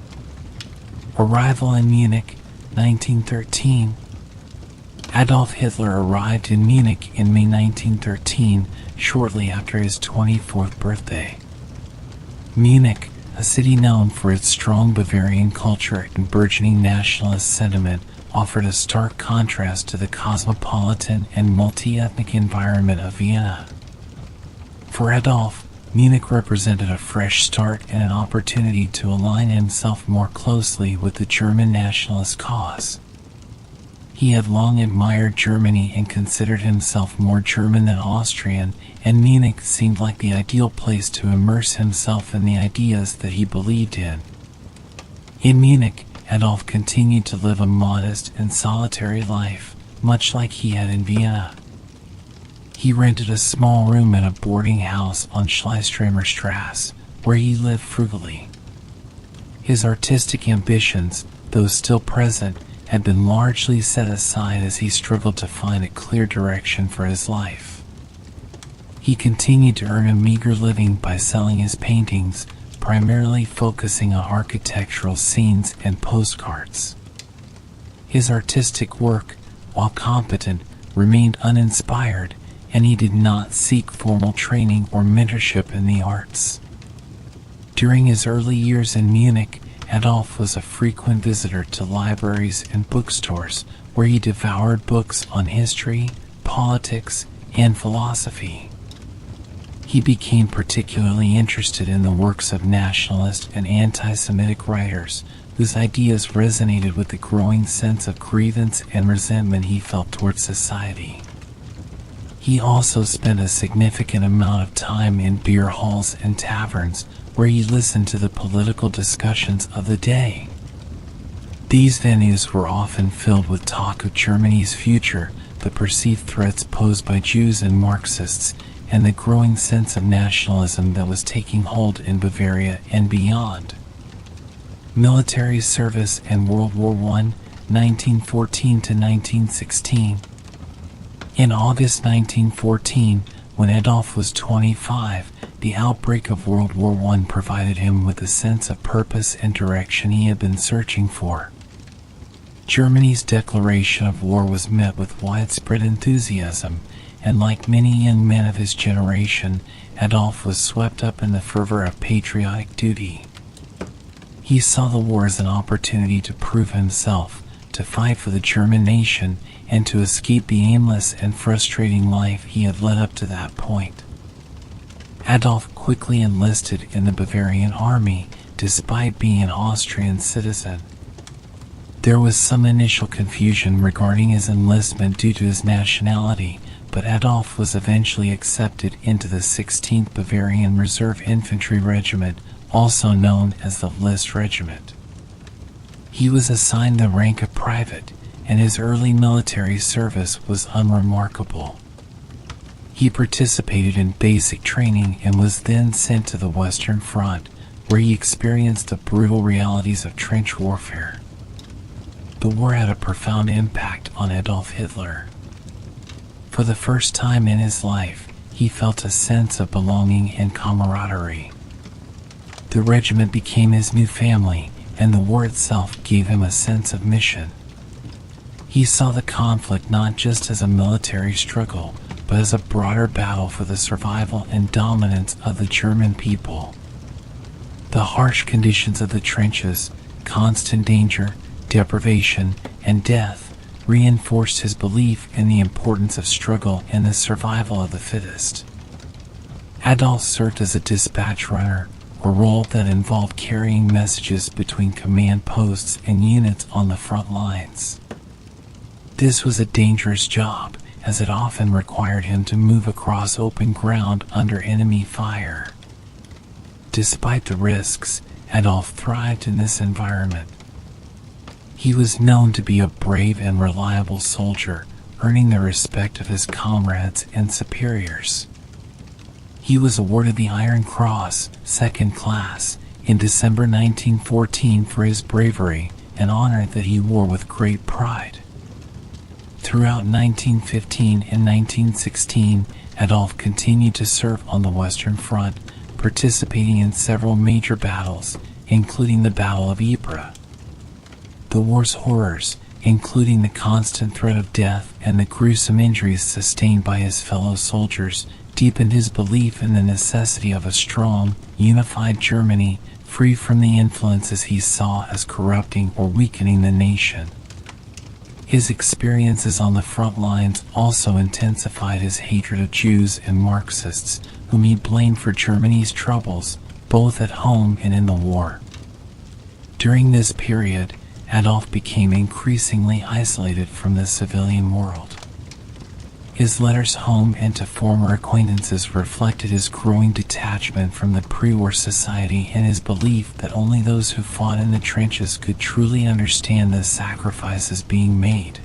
Arrival in Munich, 1913. Adolf Hitler arrived in Munich in May 1913, shortly after his 24th birthday. Munich, a city known for its strong Bavarian culture and burgeoning nationalist sentiment, offered a stark contrast to the cosmopolitan and multi-ethnic environment of Vienna. For Adolf, Munich represented a fresh start and an opportunity to align himself more closely with the German nationalist cause. He had long admired Germany and considered himself more German than Austrian, and Munich seemed like the ideal place to immerse himself in the ideas that he believed in. In Munich, Adolf continued to live a modest and solitary life, much like he had in Vienna. He rented a small room in a boarding house on Schleiströmer Strasse, where he lived frugally. His artistic ambitions, though still present, had been largely set aside as he struggled to find a clear direction for his life. He continued to earn a meager living by selling his paintings, primarily focusing on architectural scenes and postcards. His artistic work, while competent, remained uninspired, and he did not seek formal training or mentorship in the arts. During his early years in Munich, Adolf was a frequent visitor to libraries and bookstores where he devoured books on history, politics, and philosophy. He became particularly interested in the works of nationalist and anti-Semitic writers whose ideas resonated with the growing sense of grievance and resentment he felt towards society. He also spent a significant amount of time in beer halls and taverns where he listened to the political discussions of the day. These venues were often filled with talk of Germany's future, the perceived threats posed by Jews and Marxists, and the growing sense of nationalism that was taking hold in Bavaria and beyond. Military service and World War I, 1914 to 1916. In August 1914, when Adolf was 25, the outbreak of World War I provided him with a sense of purpose and direction he had been searching for. Germany's declaration of war was met with widespread enthusiasm, and like many young men of his generation, Adolf was swept up in the fervor of patriotic duty. He saw the war as an opportunity to prove himself, to fight for the German nation, and to escape the aimless and frustrating life he had led up to that point. Adolf quickly enlisted in the Bavarian army, despite being an Austrian citizen. There was some initial confusion regarding his enlistment due to his nationality, but Adolf was eventually accepted into the 16th Bavarian Reserve Infantry Regiment, also known as the List Regiment. He was assigned the rank of private, and his early military service was unremarkable. He participated in basic training and was then sent to the Western Front, where he experienced the brutal realities of trench warfare. The war had a profound impact on Adolf Hitler. For the first time in his life, he felt a sense of belonging and camaraderie. The regiment became his new family, and the war itself gave him a sense of mission. He saw the conflict not just as a military struggle, but as a broader battle for the survival and dominance of the German people. The harsh conditions of the trenches, constant danger, deprivation, and death reinforced his belief in the importance of struggle and the survival of the fittest. Adolf served as a dispatch runner, a role that involved carrying messages between command posts and units on the front lines. This was a dangerous job, as it often required him to move across open ground under enemy fire. Despite the risks, Adolf thrived in this environment. He was known to be a brave and reliable soldier, earning the respect of his comrades and superiors. He was awarded the Iron Cross, Second Class, in December 1914 for his bravery, an honor that he wore with great pride. Throughout 1915 and 1916, Adolf continued to serve on the Western Front, participating in several major battles, including the Battle of Ypres. The war's horrors, including the constant threat of death and the gruesome injuries sustained by his fellow soldiers, deepened his belief in the necessity of a strong, unified Germany, free from the influences he saw as corrupting or weakening the nation. His experiences on the front lines also intensified his hatred of Jews and Marxists, whom he blamed for Germany's troubles, both at home and in the war. During this period, Adolf became increasingly isolated from the civilian world. His letters home and to former acquaintances reflected his growing detachment from the pre-war society and his belief that only those who fought in the trenches could truly understand the sacrifices being made.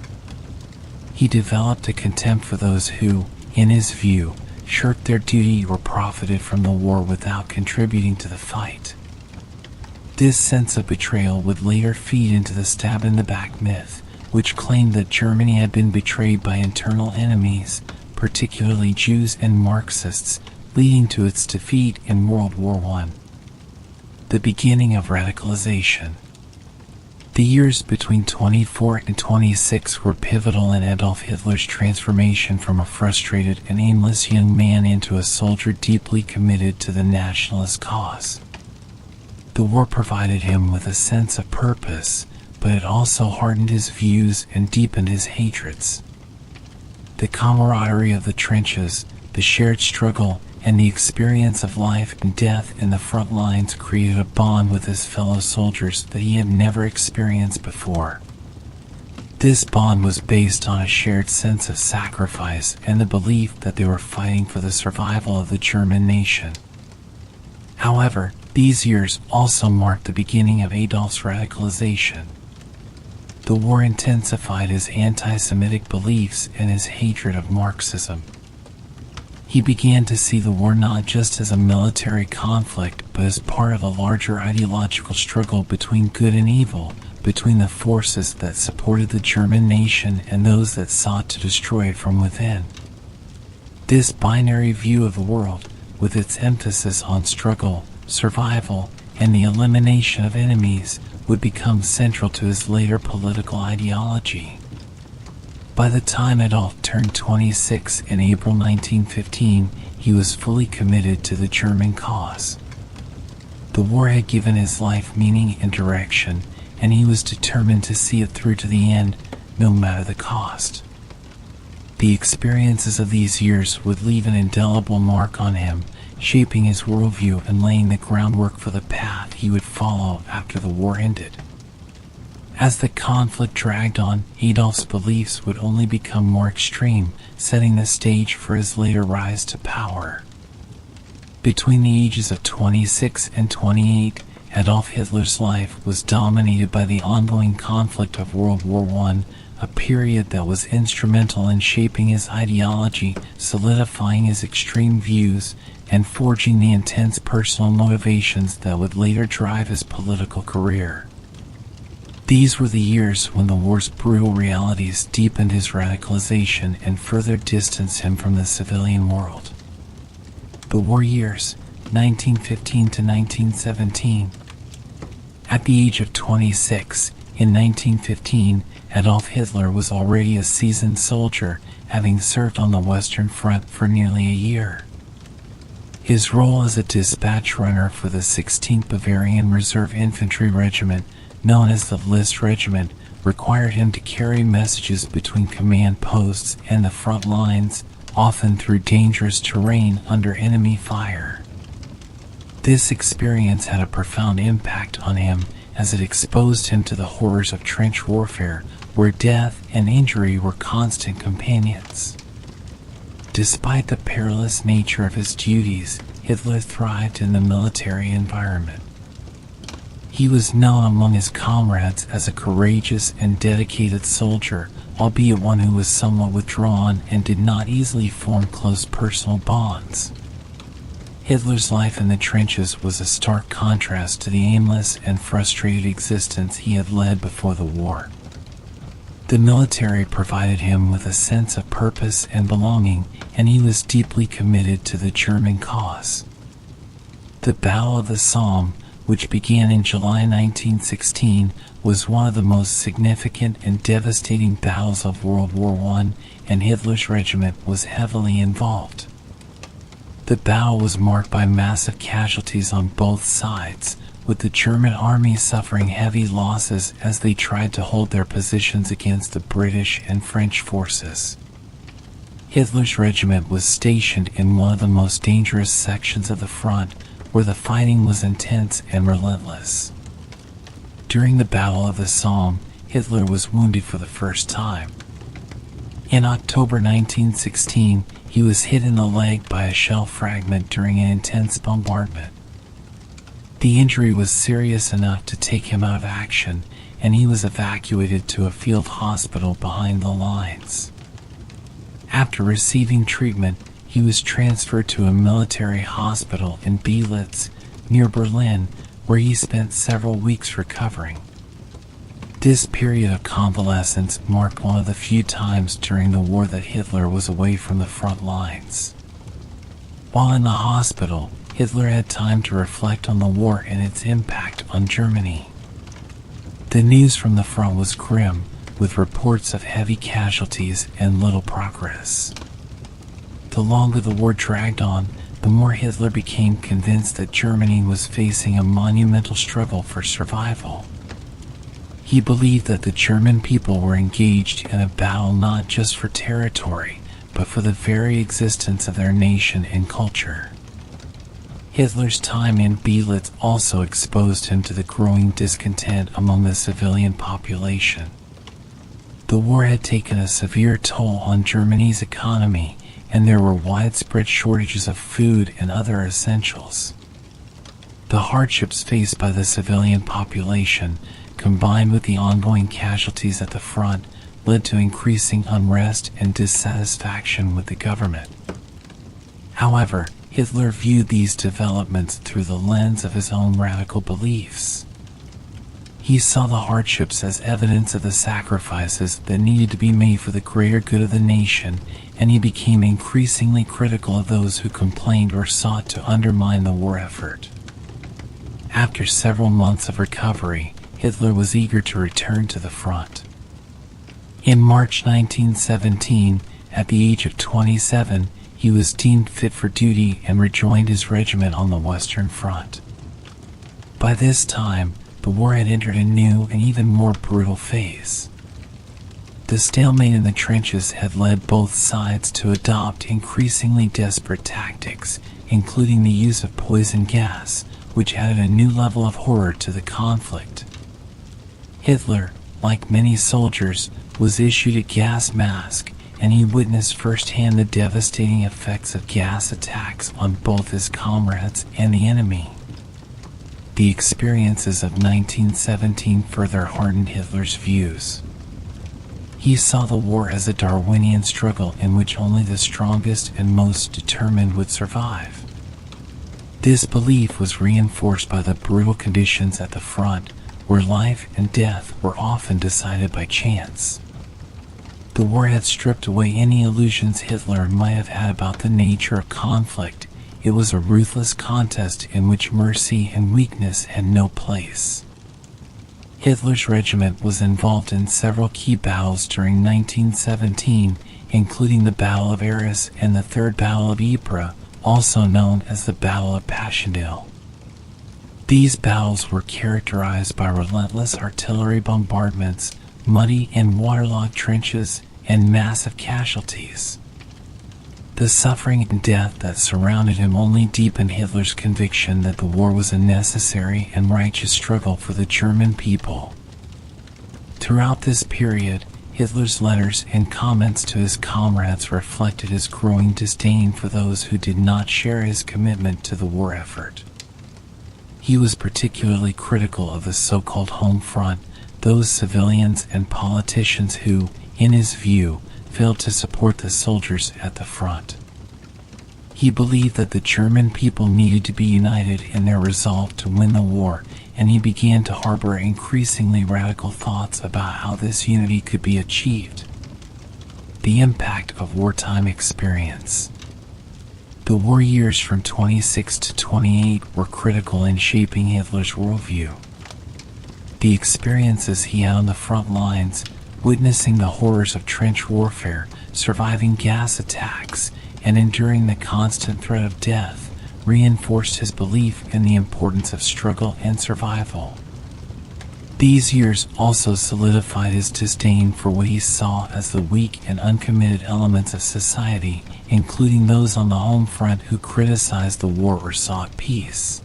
He developed a contempt for those who, in his view, shirked their duty or profited from the war without contributing to the fight. This sense of betrayal would later feed into the stab-in-the-back myth, which claimed that Germany had been betrayed by internal enemies, particularly Jews and Marxists, leading to its defeat in World War I. The beginning of radicalization. The years between 24 and 26 were pivotal in Adolf Hitler's transformation from a frustrated and aimless young man into a soldier deeply committed to the nationalist cause. The war provided him with a sense of purpose, but it also hardened his views and deepened his hatreds. The camaraderie of the trenches, the shared struggle, and the experience of life and death in the front lines created a bond with his fellow soldiers that he had never experienced before. This bond was based on a shared sense of sacrifice and the belief that they were fighting for the survival of the German nation. However, these years also marked the beginning of Adolf's radicalization. The war intensified his anti-Semitic beliefs and his hatred of Marxism. He began to see the war not just as a military conflict, but as part of a larger ideological struggle between good and evil, between the forces that supported the German nation and those that sought to destroy it from within. This binary view of the world, with its emphasis on struggle, survival, and the elimination of enemies, would become central to his later political ideology. By the time Adolf turned 26 in April 1915, he was fully committed to the German cause. The war had given his life meaning and direction, and he was determined to see it through to the end, no matter the cost. The experiences of these years would leave an indelible mark on him, shaping his worldview and laying the groundwork for the path he would follow after the war ended. As the conflict dragged on, Adolf's beliefs would only become more extreme, setting the stage for his later rise to power. Between the ages of 26 and 28, Adolf Hitler's life was dominated by the ongoing conflict of World War I, a period that was instrumental in shaping his ideology, solidifying his extreme views, and forging the intense personal motivations that would later drive his political career. These were the years when the war's brutal realities deepened his radicalization and further distanced him from the civilian world. The war years, 1915 to 1917. At the age of 26, in 1915, Adolf Hitler was already a seasoned soldier, having served on the Western Front for nearly a year. His role as a dispatch runner for the 16th Bavarian Reserve Infantry Regiment, known as the List Regiment, required him to carry messages between command posts and the front lines, often through dangerous terrain under enemy fire. This experience had a profound impact on him, as it exposed him to the horrors of trench warfare, where death and injury were constant companions. Despite the perilous nature of his duties, Hitler thrived in the military environment. He was known among his comrades as a courageous and dedicated soldier, albeit one who was somewhat withdrawn and did not easily form close personal bonds. Hitler's life in the trenches was a stark contrast to the aimless and frustrated existence he had led before the war. The military provided him with a sense of purpose and belonging, and he was deeply committed to the German cause. The Battle of the Somme, which began in July 1916, was one of the most significant and devastating battles of World War I, and Hitler's regiment was heavily involved. The battle was marked by massive casualties on both sides, with the German army suffering heavy losses as they tried to hold their positions against the British and French forces. Hitler's regiment was stationed in one of the most dangerous sections of the front, where the fighting was intense and relentless. During the Battle of the Somme, Hitler was wounded for the first time. In October 1916, he was hit in the leg by a shell fragment during an intense bombardment. The injury was serious enough to take him out of action, and he was evacuated to a field hospital behind the lines. After receiving treatment, he was transferred to a military hospital in Belitz, near Berlin, where he spent several weeks recovering. This period of convalescence marked one of the few times during the war that Hitler was away from the front lines. While in the hospital, Hitler had time to reflect on the war and its impact on Germany. The news from the front was grim, with reports of heavy casualties and little progress. The longer the war dragged on, the more Hitler became convinced that Germany was facing a monumental struggle for survival. He believed that the German people were engaged in a battle not just for territory, but for the very existence of their nation and culture. Hitler's time in Belitz also exposed him to the growing discontent among the civilian population. The war had taken a severe toll on Germany's economy, and there were widespread shortages of food and other essentials. The hardships faced by the civilian population, combined with the ongoing casualties at the front, led to increasing unrest and dissatisfaction with the government. However, Hitler viewed these developments through the lens of his own radical beliefs. He saw the hardships as evidence of the sacrifices that needed to be made for the greater good of the nation, and he became increasingly critical of those who complained or sought to undermine the war effort. After several months of recovery, Hitler was eager to return to the front. In March 1917, at the age of 27, he was deemed fit for duty and rejoined his regiment on the Western Front. By this time, the war had entered a new and even more brutal phase. The stalemate in the trenches had led both sides to adopt increasingly desperate tactics, including the use of poison gas, which added a new level of horror to the conflict. Hitler, like many soldiers, was issued a gas mask, and he witnessed firsthand the devastating effects of gas attacks on both his comrades and the enemy. The experiences of 1917 further hardened Hitler's views. He saw the war as a Darwinian struggle in which only the strongest and most determined would survive. This belief was reinforced by the brutal conditions at the front, where life and death were often decided by chance. The war had stripped away any illusions Hitler might have had about the nature of conflict. It was a ruthless contest in which mercy and weakness had no place. Hitler's regiment was involved in several key battles during 1917, including the Battle of Arras and the Third Battle of Ypres, also known as the Battle of Passchendaele. These battles were characterized by relentless artillery bombardments, muddy and waterlogged trenches, and massive casualties. The suffering and death that surrounded him only deepened Hitler's conviction that the war was a necessary and righteous struggle for the German people. Throughout this period, Hitler's letters and comments to his comrades reflected his growing disdain for those who did not share his commitment to the war effort. He was particularly critical of the so-called home front, those civilians and politicians who, in his view, failed to support the soldiers at the front. He believed that the German people needed to be united in their resolve to win the war, and he began to harbor increasingly radical thoughts about how this unity could be achieved. The impact of wartime experience. The war years from 26 to 28 were critical in shaping Hitler's worldview. The experiences he had on the front lines, witnessing the horrors of trench warfare, surviving gas attacks, and enduring the constant threat of death, reinforced his belief in the importance of struggle and survival. These years also solidified his disdain for what he saw as the weak and uncommitted elements of society, including those on the home front who criticized the war or sought peace.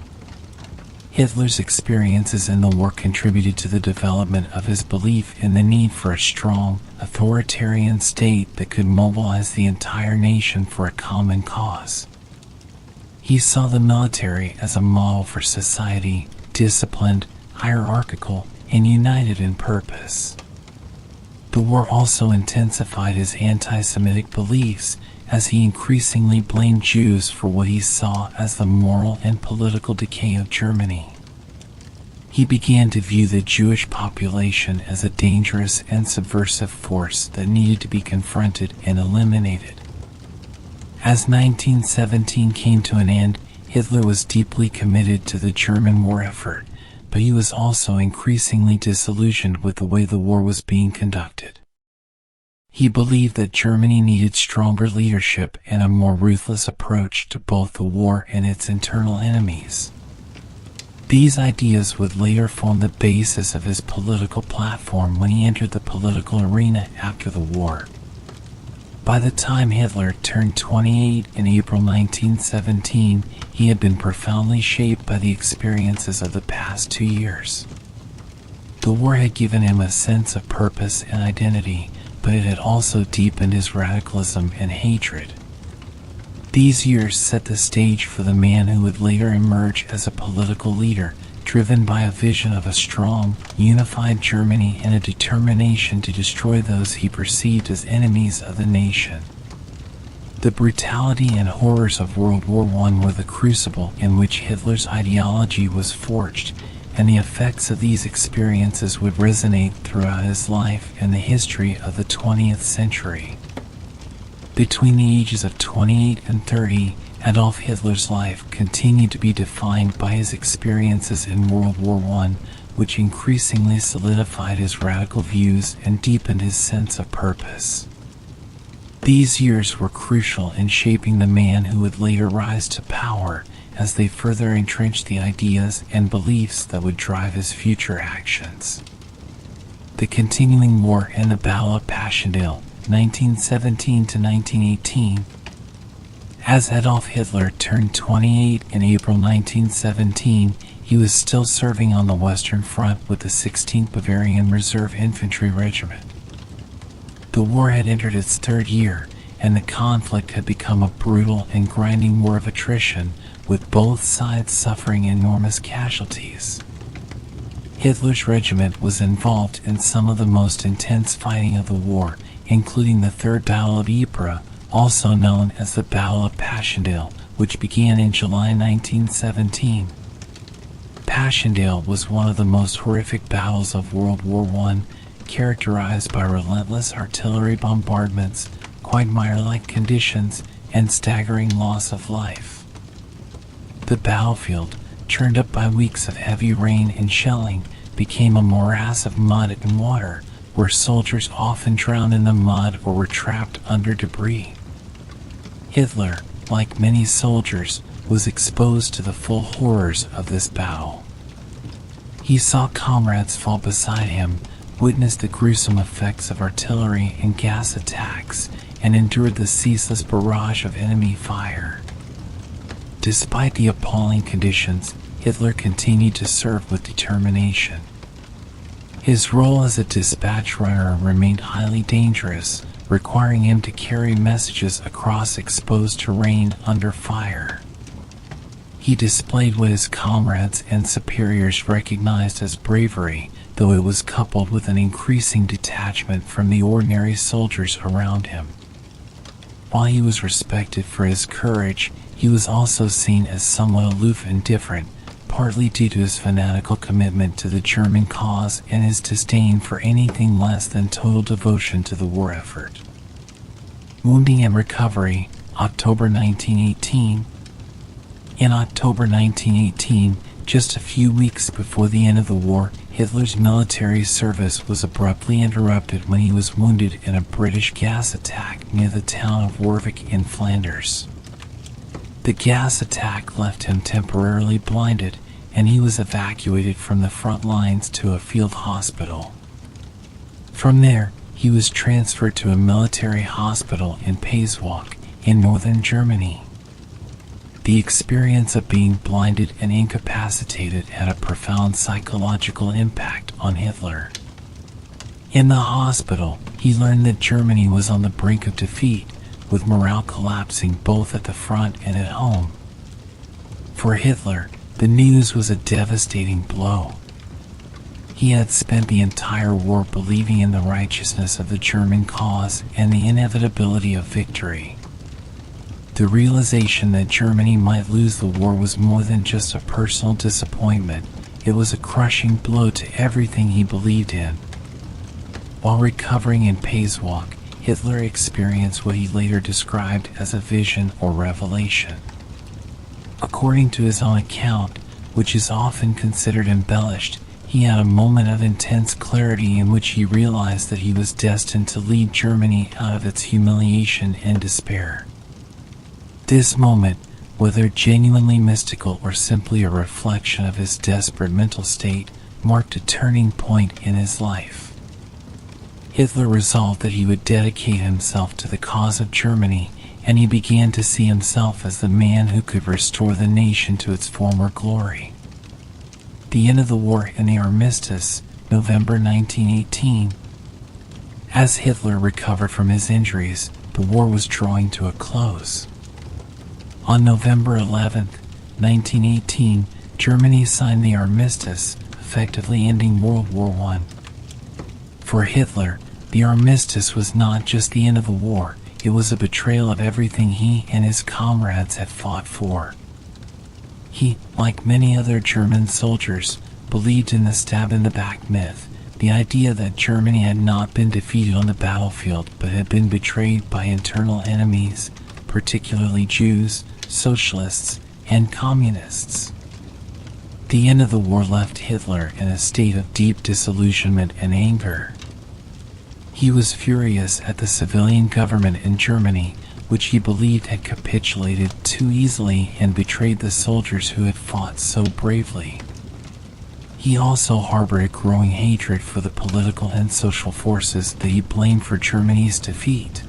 Hitler's experiences in the war contributed to the development of his belief in the need for a strong, authoritarian state that could mobilize the entire nation for a common cause. He saw the military as a model for society, disciplined, hierarchical, and united in purpose. The war also intensified his anti-Semitic beliefs, as he increasingly blamed Jews for what he saw as the moral and political decay of Germany. He began to view the Jewish population as a dangerous and subversive force that needed to be confronted and eliminated. As 1917 came to an end, Hitler was deeply committed to the German war effort, but he was also increasingly disillusioned with the way the war was being conducted. He believed that Germany needed stronger leadership and a more ruthless approach to both the war and its internal enemies. These ideas would later form the basis of his political platform when he entered the political arena after the war. By the time Hitler turned 28 in April 1917, he had been profoundly shaped by the experiences of the past 2 years. The war had given him a sense of purpose and identity, but it had also deepened his radicalism and hatred. These years set the stage for the man who would later emerge as a political leader, driven by a vision of a strong, unified Germany and a determination to destroy those he perceived as enemies of the nation. The brutality and horrors of World War I were the crucible in which Hitler's ideology was forged, and the effects of these experiences would resonate throughout his life and the history of the 20th century. Between the ages of 28 and 30, Adolf Hitler's life continued to be defined by his experiences in World War I, which increasingly solidified his radical views and deepened his sense of purpose. These years were crucial in shaping the man who would later rise to power, as they further entrenched the ideas and beliefs that would drive his future actions. The continuing war and the Battle of Passchendaele, 1917 to 1918. As Adolf Hitler turned 28 in April 1917, he was still serving on the Western Front with the 16th Bavarian Reserve Infantry Regiment. The war had entered its third year, and the conflict had become a brutal and grinding war of attrition, with both sides suffering enormous casualties. Hitler's regiment was involved in some of the most intense fighting of the war, including the Third Battle of Ypres, also known as the Battle of Passchendaele, which began in July 1917. Passchendaele was one of the most horrific battles of World War I, characterized by relentless artillery bombardments, quagmire-like conditions, and staggering loss of life. The battlefield, churned up by weeks of heavy rain and shelling, became a morass of mud and water, where soldiers often drowned in the mud or were trapped under debris. Hitler, like many soldiers, was exposed to the full horrors of this battle. He saw comrades fall beside him, witnessed the gruesome effects of artillery and gas attacks, and endured the ceaseless barrage of enemy fire. Despite the appalling conditions, Hitler continued to serve with determination. His role as a dispatch runner remained highly dangerous, requiring him to carry messages across exposed terrain under fire. He displayed what his comrades and superiors recognized as bravery, though it was coupled with an increasing detachment from the ordinary soldiers around him. While he was respected for his courage, he was also seen as somewhat aloof and different, partly due to his fanatical commitment to the German cause and his disdain for anything less than total devotion to the war effort. Wounding and recovery, October 1918. In October 1918, just a few weeks before the end of the war, Hitler's military service was abruptly interrupted when he was wounded in a British gas attack near the town of Warwick in Flanders. The gas attack left him temporarily blinded, and he was evacuated from the front lines to a field hospital. From there, he was transferred to a military hospital in Pasewalk in northern Germany. The experience of being blinded and incapacitated had a profound psychological impact on Hitler. In the hospital, he learned that Germany was on the brink of defeat, with morale collapsing both at the front and at home. For Hitler, the news was a devastating blow. He had spent the entire war believing in the righteousness of the German cause and the inevitability of victory. The realization that Germany might lose the war was more than just a personal disappointment. it was a crushing blow to everything he believed in. While recovering in Pasewalk, Hitler experienced what he later described as a vision or revelation. According to his own account, which is often considered embellished, he had a moment of intense clarity in which he realized that he was destined to lead Germany out of its humiliation and despair. This moment, whether genuinely mystical or simply a reflection of his desperate mental state, marked a turning point in his life. Hitler resolved that he would dedicate himself to the cause of Germany, and he began to see himself as the man who could restore the nation to its former glory. The end of the war and the armistice, November 1918. As Hitler recovered from his injuries, the war was drawing to a close. On November 11, 1918, Germany signed the armistice, effectively ending World War I. For Hitler, the armistice was not just the end of the war, it was a betrayal of everything he and his comrades had fought for. He, like many other German soldiers, believed in the stab-in-the-back myth, the idea that Germany had not been defeated on the battlefield but had been betrayed by internal enemies, particularly Jews, socialists, and communists. The end of the war left Hitler in a state of deep disillusionment and anger. He was furious at the civilian government in Germany, which he believed had capitulated too easily and betrayed the soldiers who had fought so bravely. He also harbored a growing hatred for the political and social forces that he blamed for Germany's defeat.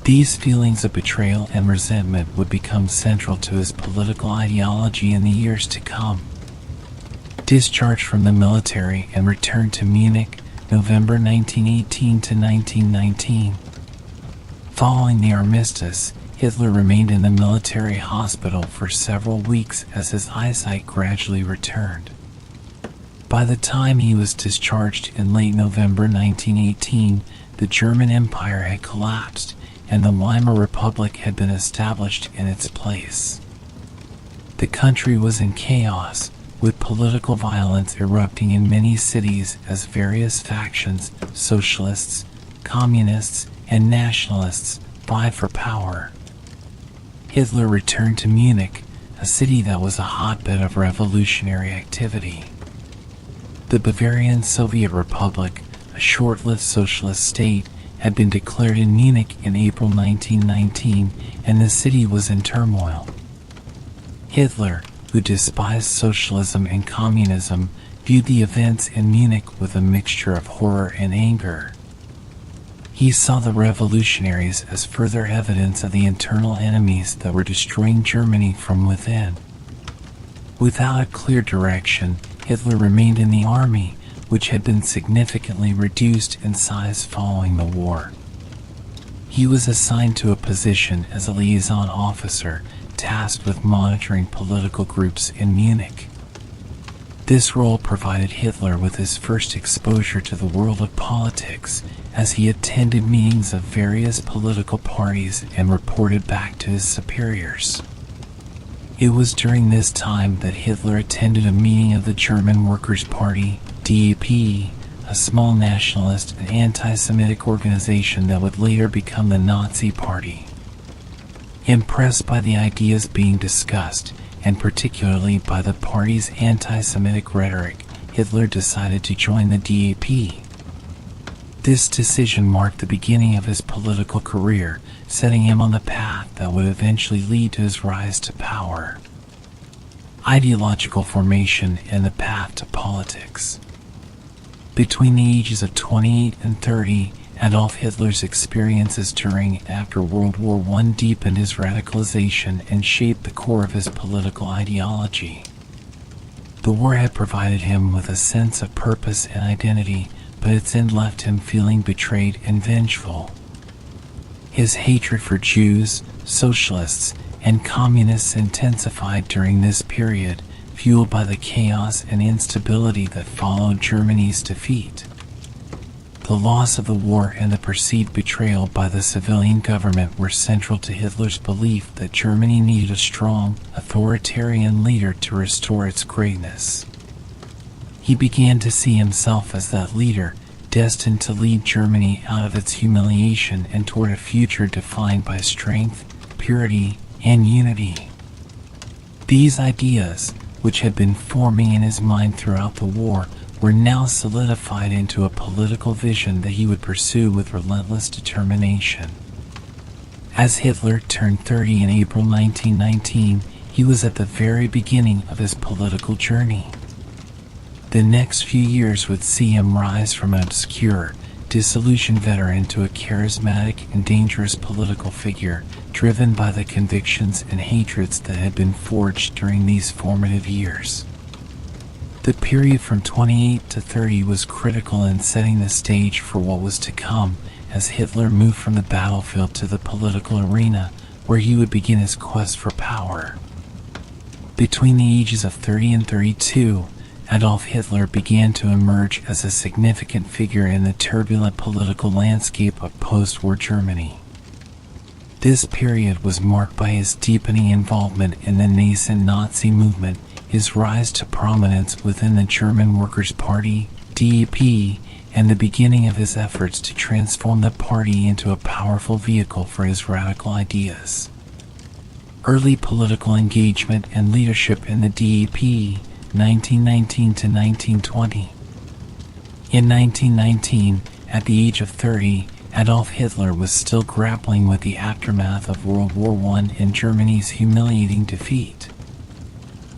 These feelings of betrayal and resentment would become central to his political ideology in the years to come. Discharged from the military and returned to Munich, November 1918 to 1919. Following the armistice, Hitler remained in the military hospital for several weeks as his eyesight gradually returned. By the time he was discharged in late November 1918, the German Empire had collapsed, and the Weimar Republic had been established in its place. The country was in chaos, with political violence erupting in many cities as various factions, socialists, communists, and nationalists, vied for power. Hitler returned to Munich, a city that was a hotbed of revolutionary activity. The Bavarian Soviet Republic, a short-lived socialist state, had been declared in Munich in April 1919, and the city was in turmoil. Hitler, who despised socialism and communism, viewed the events in Munich with a mixture of horror and anger. He saw the revolutionaries as further evidence of the internal enemies that were destroying Germany from within. Without a clear direction, Hitler remained in the army, which had been significantly reduced in size following the war. He was assigned to a position as a liaison officer, tasked with monitoring political groups in Munich. This role provided Hitler with his first exposure to the world of politics, as he attended meetings of various political parties and reported back to his superiors. It was during this time that Hitler attended a meeting of the German Workers' Party, DAP, a small nationalist and anti-Semitic organization that would later become the Nazi Party. Impressed by the ideas being discussed, and particularly by the party's anti-Semitic rhetoric, Hitler decided to join the DAP. This decision marked the beginning of his political career, setting him on the path that would eventually lead to his rise to power. Ideological formation and the path to politics. Between the ages of 28 and 30, Adolf Hitler's experiences during and after World War I deepened his radicalization and shaped the core of his political ideology. The war had provided him with a sense of purpose and identity, but its end left him feeling betrayed and vengeful. His hatred for Jews, socialists, and communists intensified during this period, fueled by the chaos and instability that followed Germany's defeat. The loss of the war and the perceived betrayal by the civilian government were central to Hitler's belief that Germany needed a strong, authoritarian leader to restore its greatness. He began to see himself as that leader, destined to lead Germany out of its humiliation and toward a future defined by strength, purity, and unity. These ideas, which had been forming in his mind throughout the war, were now solidified into a political vision that he would pursue with relentless determination. As Hitler turned 30 in April 1919, he was at the very beginning of his political journey. The next few years would see him rise from an obscure, disillusioned veteran to a charismatic and dangerous political figure, driven by the convictions and hatreds that had been forged during these formative years. The period from 28 to 30 was critical in setting the stage for what was to come, as Hitler moved from the battlefield to the political arena, where he would begin his quest for power. Between the ages of 30 and 32, Adolf Hitler began to emerge as a significant figure in the turbulent political landscape of post-war Germany. This period was marked by his deepening involvement in the nascent Nazi movement, his rise to prominence within the German Workers' Party, DEP, and the beginning of his efforts to transform the party into a powerful vehicle for his radical ideas. Early political engagement and leadership in the DEP, 1919 to 1920. In 1919, at the age of 30, Adolf Hitler was still grappling with the aftermath of World War I and Germany's humiliating defeat.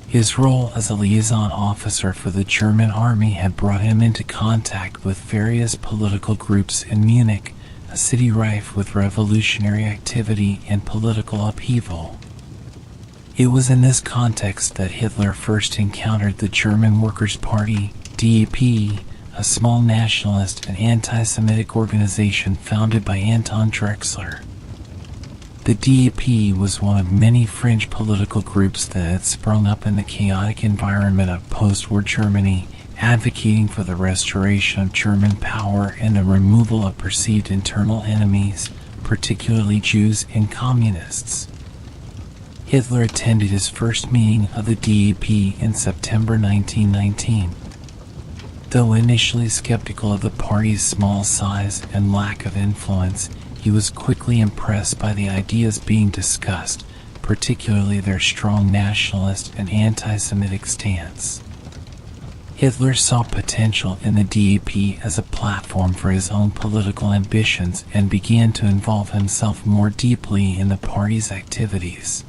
His role as a liaison officer for the German army had brought him into contact with various political groups in Munich, a city rife with revolutionary activity and political upheaval. It was in this context that Hitler first encountered the German Workers' Party, DEP, a small nationalist and anti-Semitic organization founded by Anton Drexler. The DEP was one of many fringe political groups that had sprung up in the chaotic environment of post-war Germany, advocating for the restoration of German power and the removal of perceived internal enemies, particularly Jews and communists. Hitler attended his first meeting of the DEP in September 1919. Though initially skeptical of the party's small size and lack of influence, he was quickly impressed by the ideas being discussed, particularly their strong nationalist and anti-Semitic stance. Hitler saw potential in the DEP as a platform for his own political ambitions and began to involve himself more deeply in the party's activities.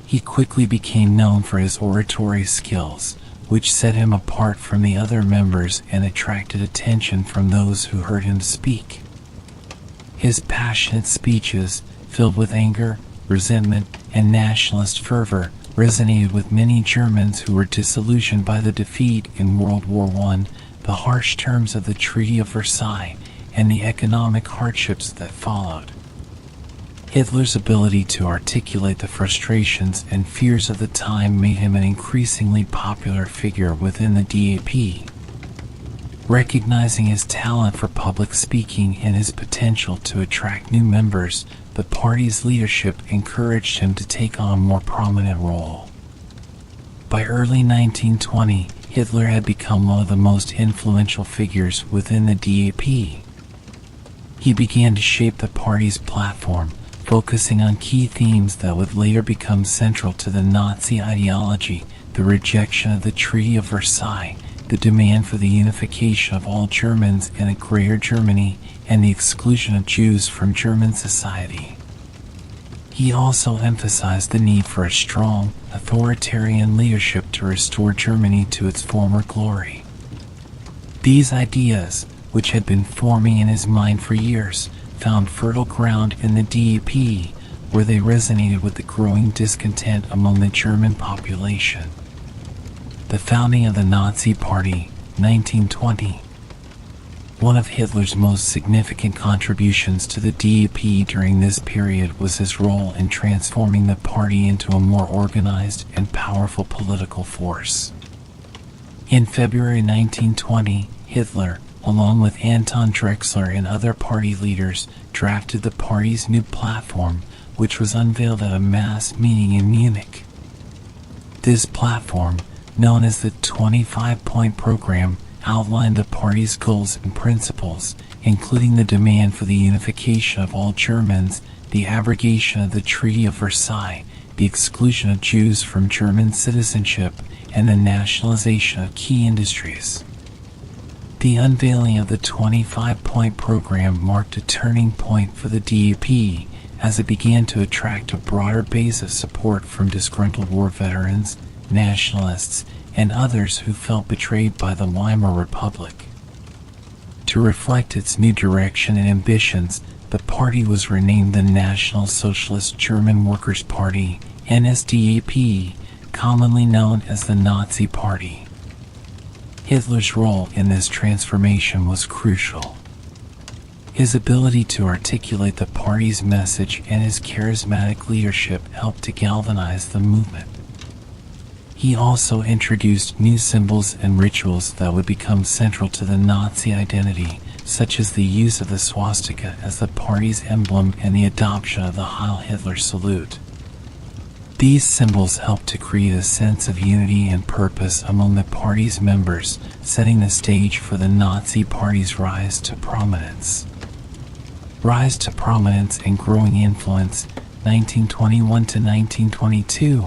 He quickly became known for his oratory skills, which set him apart from the other members and attracted attention from those who heard him speak. His passionate speeches, filled with anger, resentment, and nationalist fervor, resonated with many Germans who were disillusioned by the defeat in World War I, the harsh terms of the Treaty of Versailles, and the economic hardships that followed. Hitler's ability to articulate the frustrations and fears of the time made him an increasingly popular figure within the DEP. Recognizing his talent for public speaking and his potential to attract new members, the party's leadership encouraged him to take on a more prominent role. By early 1920, Hitler had become one of the most influential figures within the DEP. He began to shape the party's platform, focusing on key themes that would later become central to the Nazi ideology: the rejection of the Treaty of Versailles, the demand for the unification of all Germans in a greater Germany, and the exclusion of Jews from German society. He also emphasized the need for a strong, authoritarian leadership to restore Germany to its former glory. These ideas, which had been forming in his mind for years, found fertile ground in the DEP, where they resonated with the growing discontent among the German population. The founding of the Nazi Party, 1920. One of Hitler's most significant contributions to the DEP during this period was his role in transforming the party into a more organized and powerful political force. In February 1920, Hitler, along with Anton Drexler and other party leaders, drafted the party's new platform, which was unveiled at a mass meeting in Munich. This platform, known as the 25-point program, outlined the party's goals and principles, including the demand for the unification of all Germans, the abrogation of the Treaty of Versailles, the exclusion of Jews from German citizenship, and the nationalization of key industries. The unveiling of the 25-point program marked a turning point for the DAP as it began to attract a broader base of support from disgruntled war veterans, nationalists, and others who felt betrayed by the Weimar Republic. To reflect its new direction and ambitions, the party was renamed the National Socialist German Workers' Party, NSDAP, commonly known as the Nazi Party. Hitler's role in this transformation was crucial. His ability to articulate the party's message and his charismatic leadership helped to galvanize the movement. He also introduced new symbols and rituals that would become central to the Nazi identity, such as the use of the swastika as the party's emblem and the adoption of the Heil Hitler salute. These symbols helped to create a sense of unity and purpose among the party's members, setting the stage for the Nazi Party's rise to prominence. Rise to prominence and growing influence, 1921 to 1922.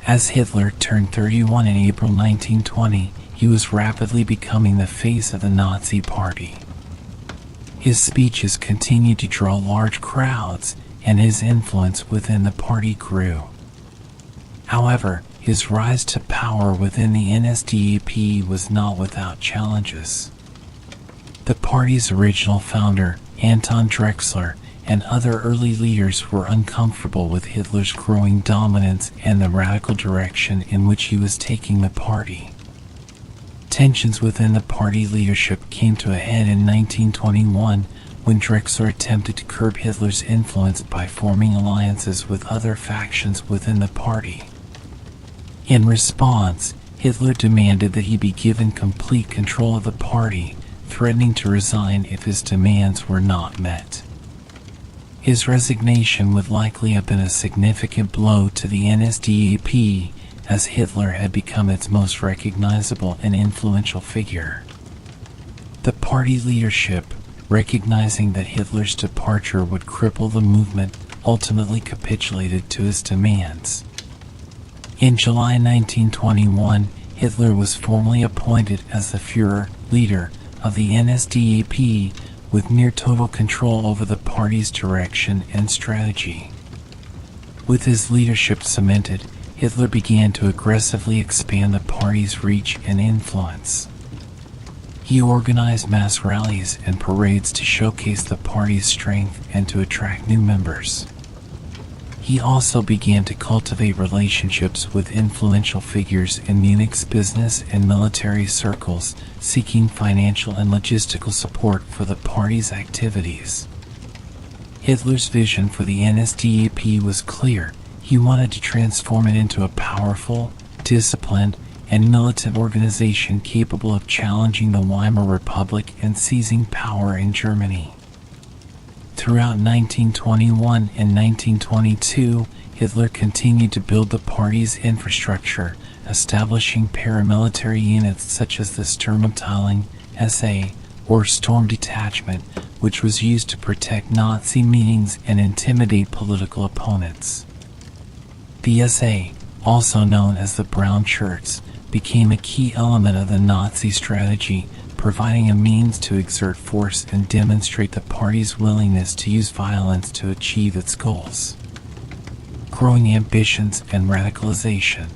As Hitler turned 31 in April 1920, he was rapidly becoming the face of the Nazi Party. His speeches continued to draw large crowds, and his influence within the party grew. However, his rise to power within the NSDAP was not without challenges. The party's original founder, Anton Drexler, and other early leaders were uncomfortable with Hitler's growing dominance and the radical direction in which he was taking the party. Tensions within the party leadership came to a head in 1921 when Drexler attempted to curb Hitler's influence by forming alliances with other factions within the party. In response, Hitler demanded that he be given complete control of the party, threatening to resign if his demands were not met. His resignation would likely have been a significant blow to the NSDAP, as Hitler had become its most recognizable and influential figure. The party leadership, recognizing that Hitler's departure would cripple the movement, ultimately capitulated to his demands. In July 1921, Hitler was formally appointed as the Führer, leader of the NSDAP, with near total control over the party's direction and strategy. With his leadership cemented, Hitler began to aggressively expand the party's reach and influence. He organized mass rallies and parades to showcase the party's strength and to attract new members. He also began to cultivate relationships with influential figures in Munich's business and military circles, seeking financial and logistical support for the party's activities. Hitler's vision for the NSDAP was clear. He wanted to transform it into a powerful, disciplined, and militant organization capable of challenging the Weimar Republic and seizing power in Germany. Throughout 1921 and 1922, Hitler continued to build the party's infrastructure, establishing paramilitary units such as the Sturmabteilung, SA, or Storm Detachment, which was used to protect Nazi meetings and intimidate political opponents. The SA, also known as the Brown Shirts, became a key element of the Nazi strategy, providing a means to exert force and demonstrate the party's willingness to use violence to achieve its goals. Growing ambitions and radicalization.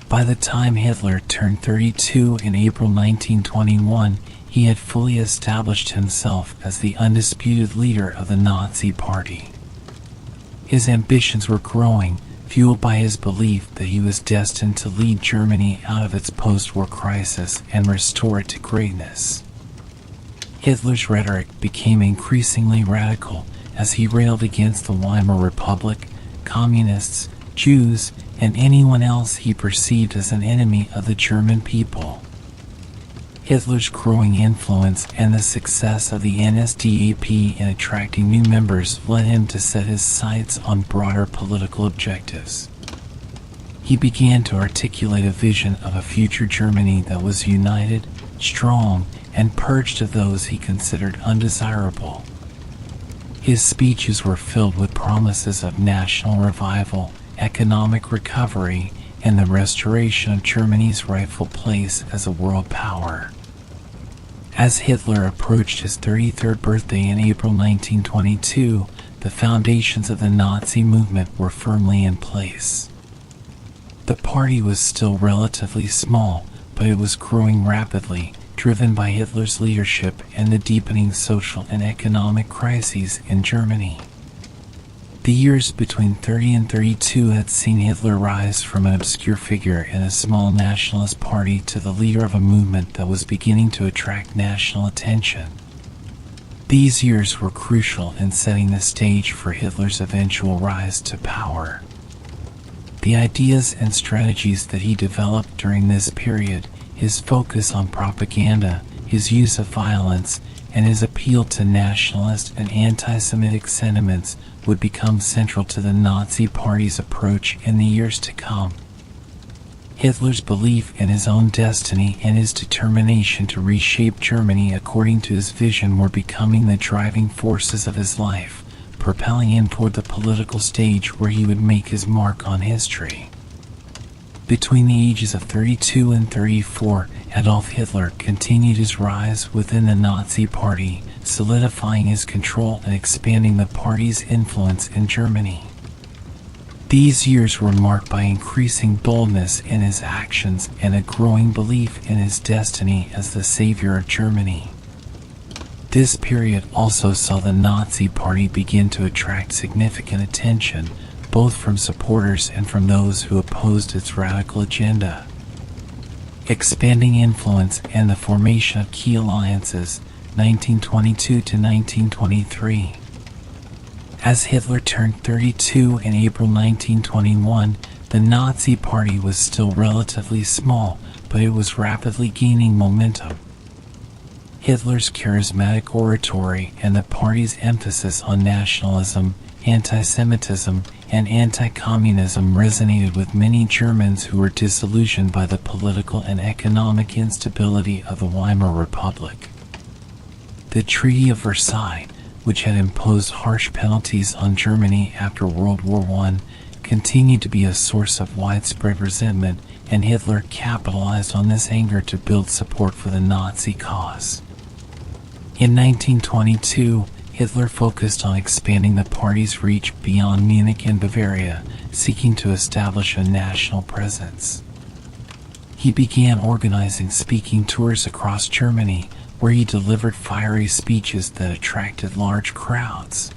By the time Hitler turned 32 in April 1921, he had fully established himself as the undisputed leader of the Nazi Party. His ambitions were growing, fueled by his belief that he was destined to lead Germany out of its post-war crisis and restore it to greatness. Hitler's rhetoric became increasingly radical as he railed against the Weimar Republic, communists, Jews, and anyone else he perceived as an enemy of the German people. Hitler's growing influence and the success of the NSDAP in attracting new members led him to set his sights on broader political objectives. He began to articulate a vision of a future Germany that was united, strong, and purged of those he considered undesirable. His speeches were filled with promises of national revival, economic recovery, and the restoration of Germany's rightful place as a world power. As Hitler approached his 33rd birthday in April 1922, the foundations of the Nazi movement were firmly in place. The party was still relatively small, but it was growing rapidly, driven by Hitler's leadership and the deepening social and economic crises in Germany. The years between 30 and 32 had seen Hitler rise from an obscure figure in a small nationalist party to the leader of a movement that was beginning to attract national attention. These years were crucial in setting the stage for Hitler's eventual rise to power. The ideas and strategies that he developed during this period, his focus on propaganda, his use of violence, and his appeal to nationalist and anti-Semitic sentiments would become central to the Nazi Party's approach in the years to come. Hitler's belief in his own destiny and his determination to reshape Germany according to his vision were becoming the driving forces of his life, propelling him toward the political stage where he would make his mark on history. Between the ages of 32 and 34, Adolf Hitler continued his rise within the Nazi Party, solidifying his control and expanding the party's influence in Germany. These years were marked by increasing boldness in his actions and a growing belief in his destiny as the savior of Germany. This period also saw the Nazi Party begin to attract significant attention, both from supporters and from those who opposed its radical agenda. Expanding influence and the formation of key alliances, 1922 to 1923. As Hitler turned 32 in April 1921, the Nazi Party was still relatively small, but it was rapidly gaining momentum. Hitler's charismatic oratory and the party's emphasis on nationalism, anti-Semitism, and anti-communism resonated with many Germans who were disillusioned by the political and economic instability of the Weimar Republic. The Treaty of Versailles, which had imposed harsh penalties on Germany after World War I, continued to be a source of widespread resentment, and Hitler capitalized on this anger to build support for the Nazi cause. In 1922, Hitler focused on expanding the party's reach beyond Munich and Bavaria, seeking to establish a national presence. He began organizing speaking tours across Germany, where he delivered fiery speeches that attracted large crowds.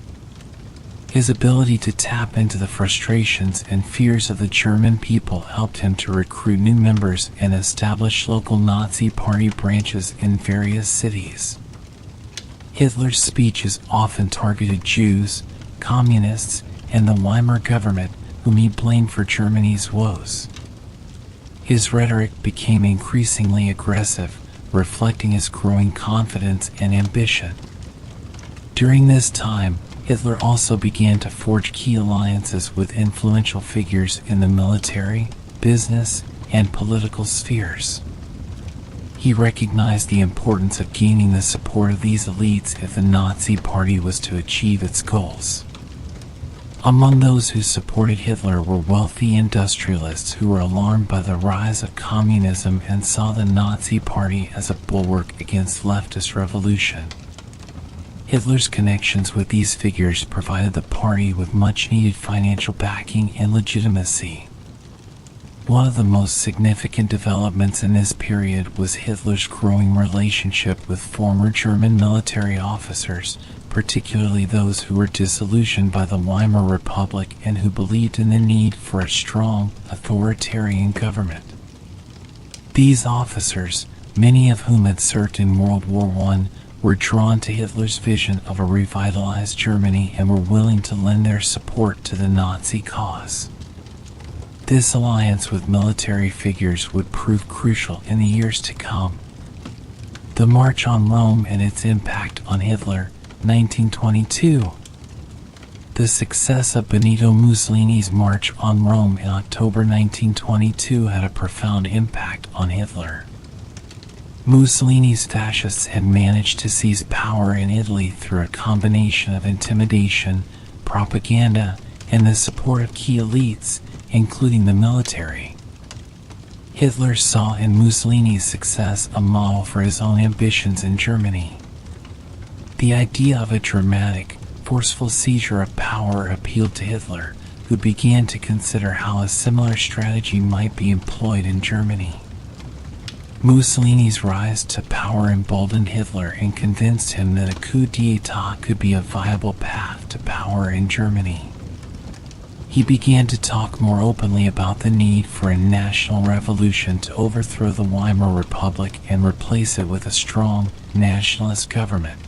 His ability to tap into the frustrations and fears of the German people helped him to recruit new members and establish local Nazi Party branches in various cities. Hitler's speeches often targeted Jews, communists, and the Weimar government, whom he blamed for Germany's woes. His rhetoric became increasingly aggressive, reflecting his growing confidence and ambition. During this time, Hitler also began to forge key alliances with influential figures in the military, business, and political spheres. He recognized the importance of gaining the support of these elites if the Nazi Party was to achieve its goals. Among those who supported Hitler were wealthy industrialists who were alarmed by the rise of communism and saw the Nazi Party as a bulwark against leftist revolution. Hitler's connections with these figures provided the party with much-needed financial backing and legitimacy. One of the most significant developments in this period was Hitler's growing relationship with former German military officers, particularly those who were disillusioned by the Weimar Republic and who believed in the need for a strong, authoritarian government. These officers, many of whom had served in World War I, were drawn to Hitler's vision of a revitalized Germany and were willing to lend their support to the Nazi cause. This alliance with military figures would prove crucial in the years to come. The March on Rome and its impact on Hitler, 1922. The success of Benito Mussolini's March on Rome in October 1922 had a profound impact on Hitler. Mussolini's fascists had managed to seize power in Italy through a combination of intimidation, propaganda, and the support of key elites, including the military. Hitler saw in Mussolini's success a model for his own ambitions in Germany. The idea of a dramatic, forceful seizure of power appealed to Hitler, who began to consider how a similar strategy might be employed in Germany. Mussolini's rise to power emboldened Hitler and convinced him that a coup d'etat could be a viable path to power in Germany. He began to talk more openly about the need for a national revolution to overthrow the Weimar Republic and replace it with a strong, nationalist government.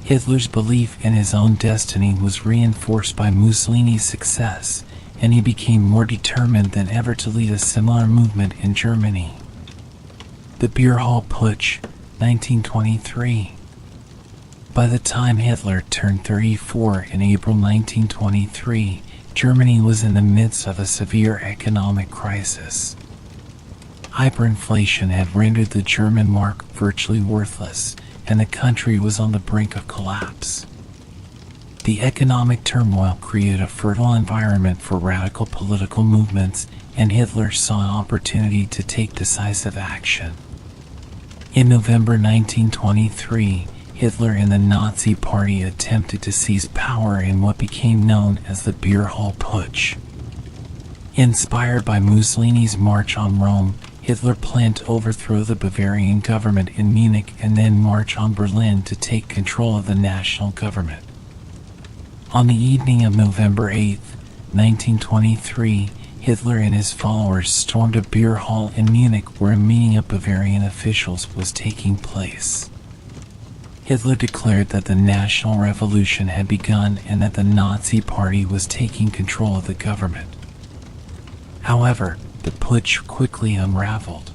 Hitler's belief in his own destiny was reinforced by Mussolini's success, and he became more determined than ever to lead a similar movement in Germany. The Hall Putsch, 1923. By the time Hitler turned 34 in April 1923, Germany was in the midst of a severe economic crisis. Hyperinflation had rendered the German mark virtually worthless, and the country was on the brink of collapse. The economic turmoil created a fertile environment for radical political movements, and Hitler saw an opportunity to take decisive action. In November 1923, Hitler and the Nazi Party attempted to seize power in what became known as the Hall Putsch. Inspired by Mussolini's March on Rome, Hitler planned to overthrow the Bavarian government in Munich and then march on Berlin to take control of the national government. On the evening of November 8, 1923, Hitler and his followers stormed a beer hall in Munich where a meeting of Bavarian officials was taking place. Hitler declared that the national revolution had begun and that the Nazi Party was taking control of the government. However, the putsch quickly unraveled.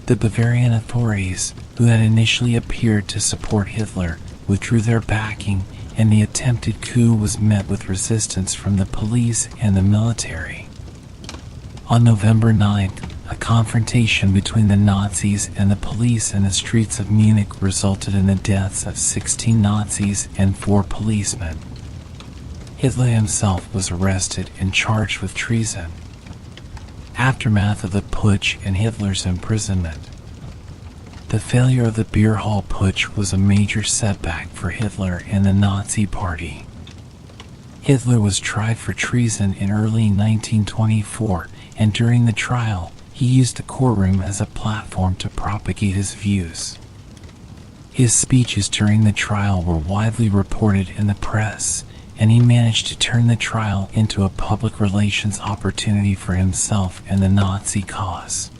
The Bavarian authorities, who had initially appeared to support Hitler, withdrew their backing, and the attempted coup was met with resistance from the police and the military. On November 9th, a confrontation between the Nazis and the police in the streets of Munich resulted in the deaths of 16 Nazis and 4 policemen. Hitler himself was arrested and charged with treason. Aftermath of the putsch and Hitler's imprisonment. The failure of the Hall Putsch was a major setback for Hitler and the Nazi Party. Hitler was tried for treason in early 1924, and during the trial, he used the courtroom as a platform to propagate his views. His speeches during the trial were widely reported in the press, and he managed to turn the trial into a public relations opportunity for himself and the Nazi cause.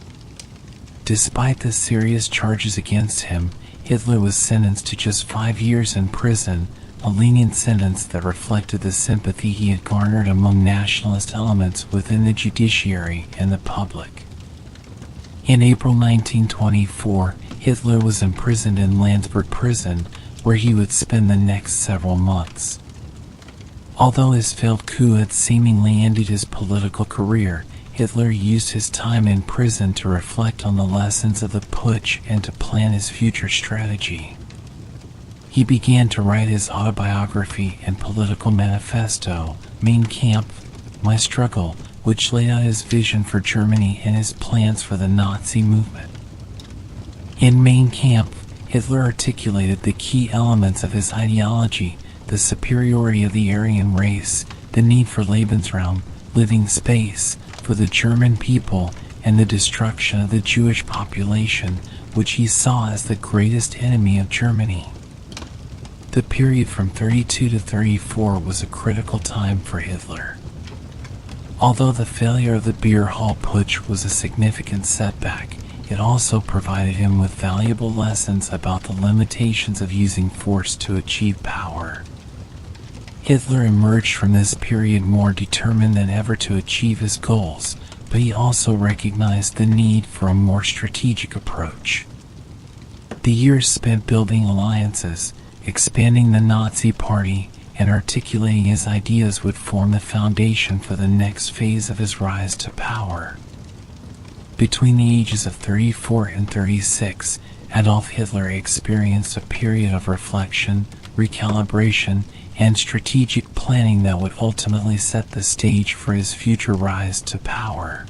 Despite the serious charges against him, Hitler was sentenced to just 5 years in prison, a lenient sentence that reflected the sympathy he had garnered among nationalist elements within the judiciary and the public. In April 1924, Hitler was imprisoned in Landsberg prison, where he would spend the next several months. Although his failed coup had seemingly ended his political career, Hitler used his time in prison to reflect on the lessons of the putsch and to plan his future strategy. He began to write his autobiography and political manifesto, Mein Kampf, My Struggle, which laid out his vision for Germany and his plans for the Nazi movement. In Mein Kampf, Hitler articulated the key elements of his ideology: the superiority of the Aryan race, the need for Lebensraum, living space, for the German people, and the destruction of the Jewish population, which he saw as the greatest enemy of Germany. The period from 32 to 34 was a critical time for Hitler. Although the failure of the Hall Putsch was a significant setback, it also provided him with valuable lessons about the limitations of using force to achieve power. Hitler emerged from this period more determined than ever to achieve his goals, but he also recognized the need for a more strategic approach. The years spent building alliances, expanding the Nazi Party, and articulating his ideas would form the foundation for the next phase of his rise to power. Between the ages of 34 and 36, Adolf Hitler experienced a period of reflection, recalibration, and strategic planning that would ultimately set the stage for his future rise to power.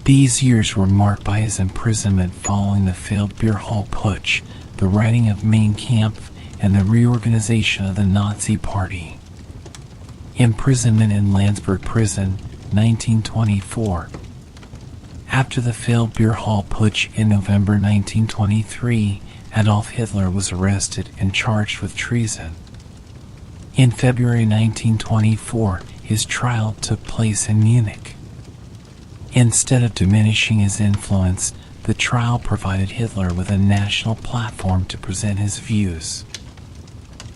These years were marked by his imprisonment following the failed Hall Putsch, the writing of Mein Kampf, and the reorganization of the Nazi Party. Imprisonment in Landsberg Prison, 1924. After the failed Hall Putsch in November 1923, Adolf Hitler was arrested and charged with treason. In February 1924, his trial took place in Munich. Instead of diminishing his influence, the trial provided Hitler with a national platform to present his views.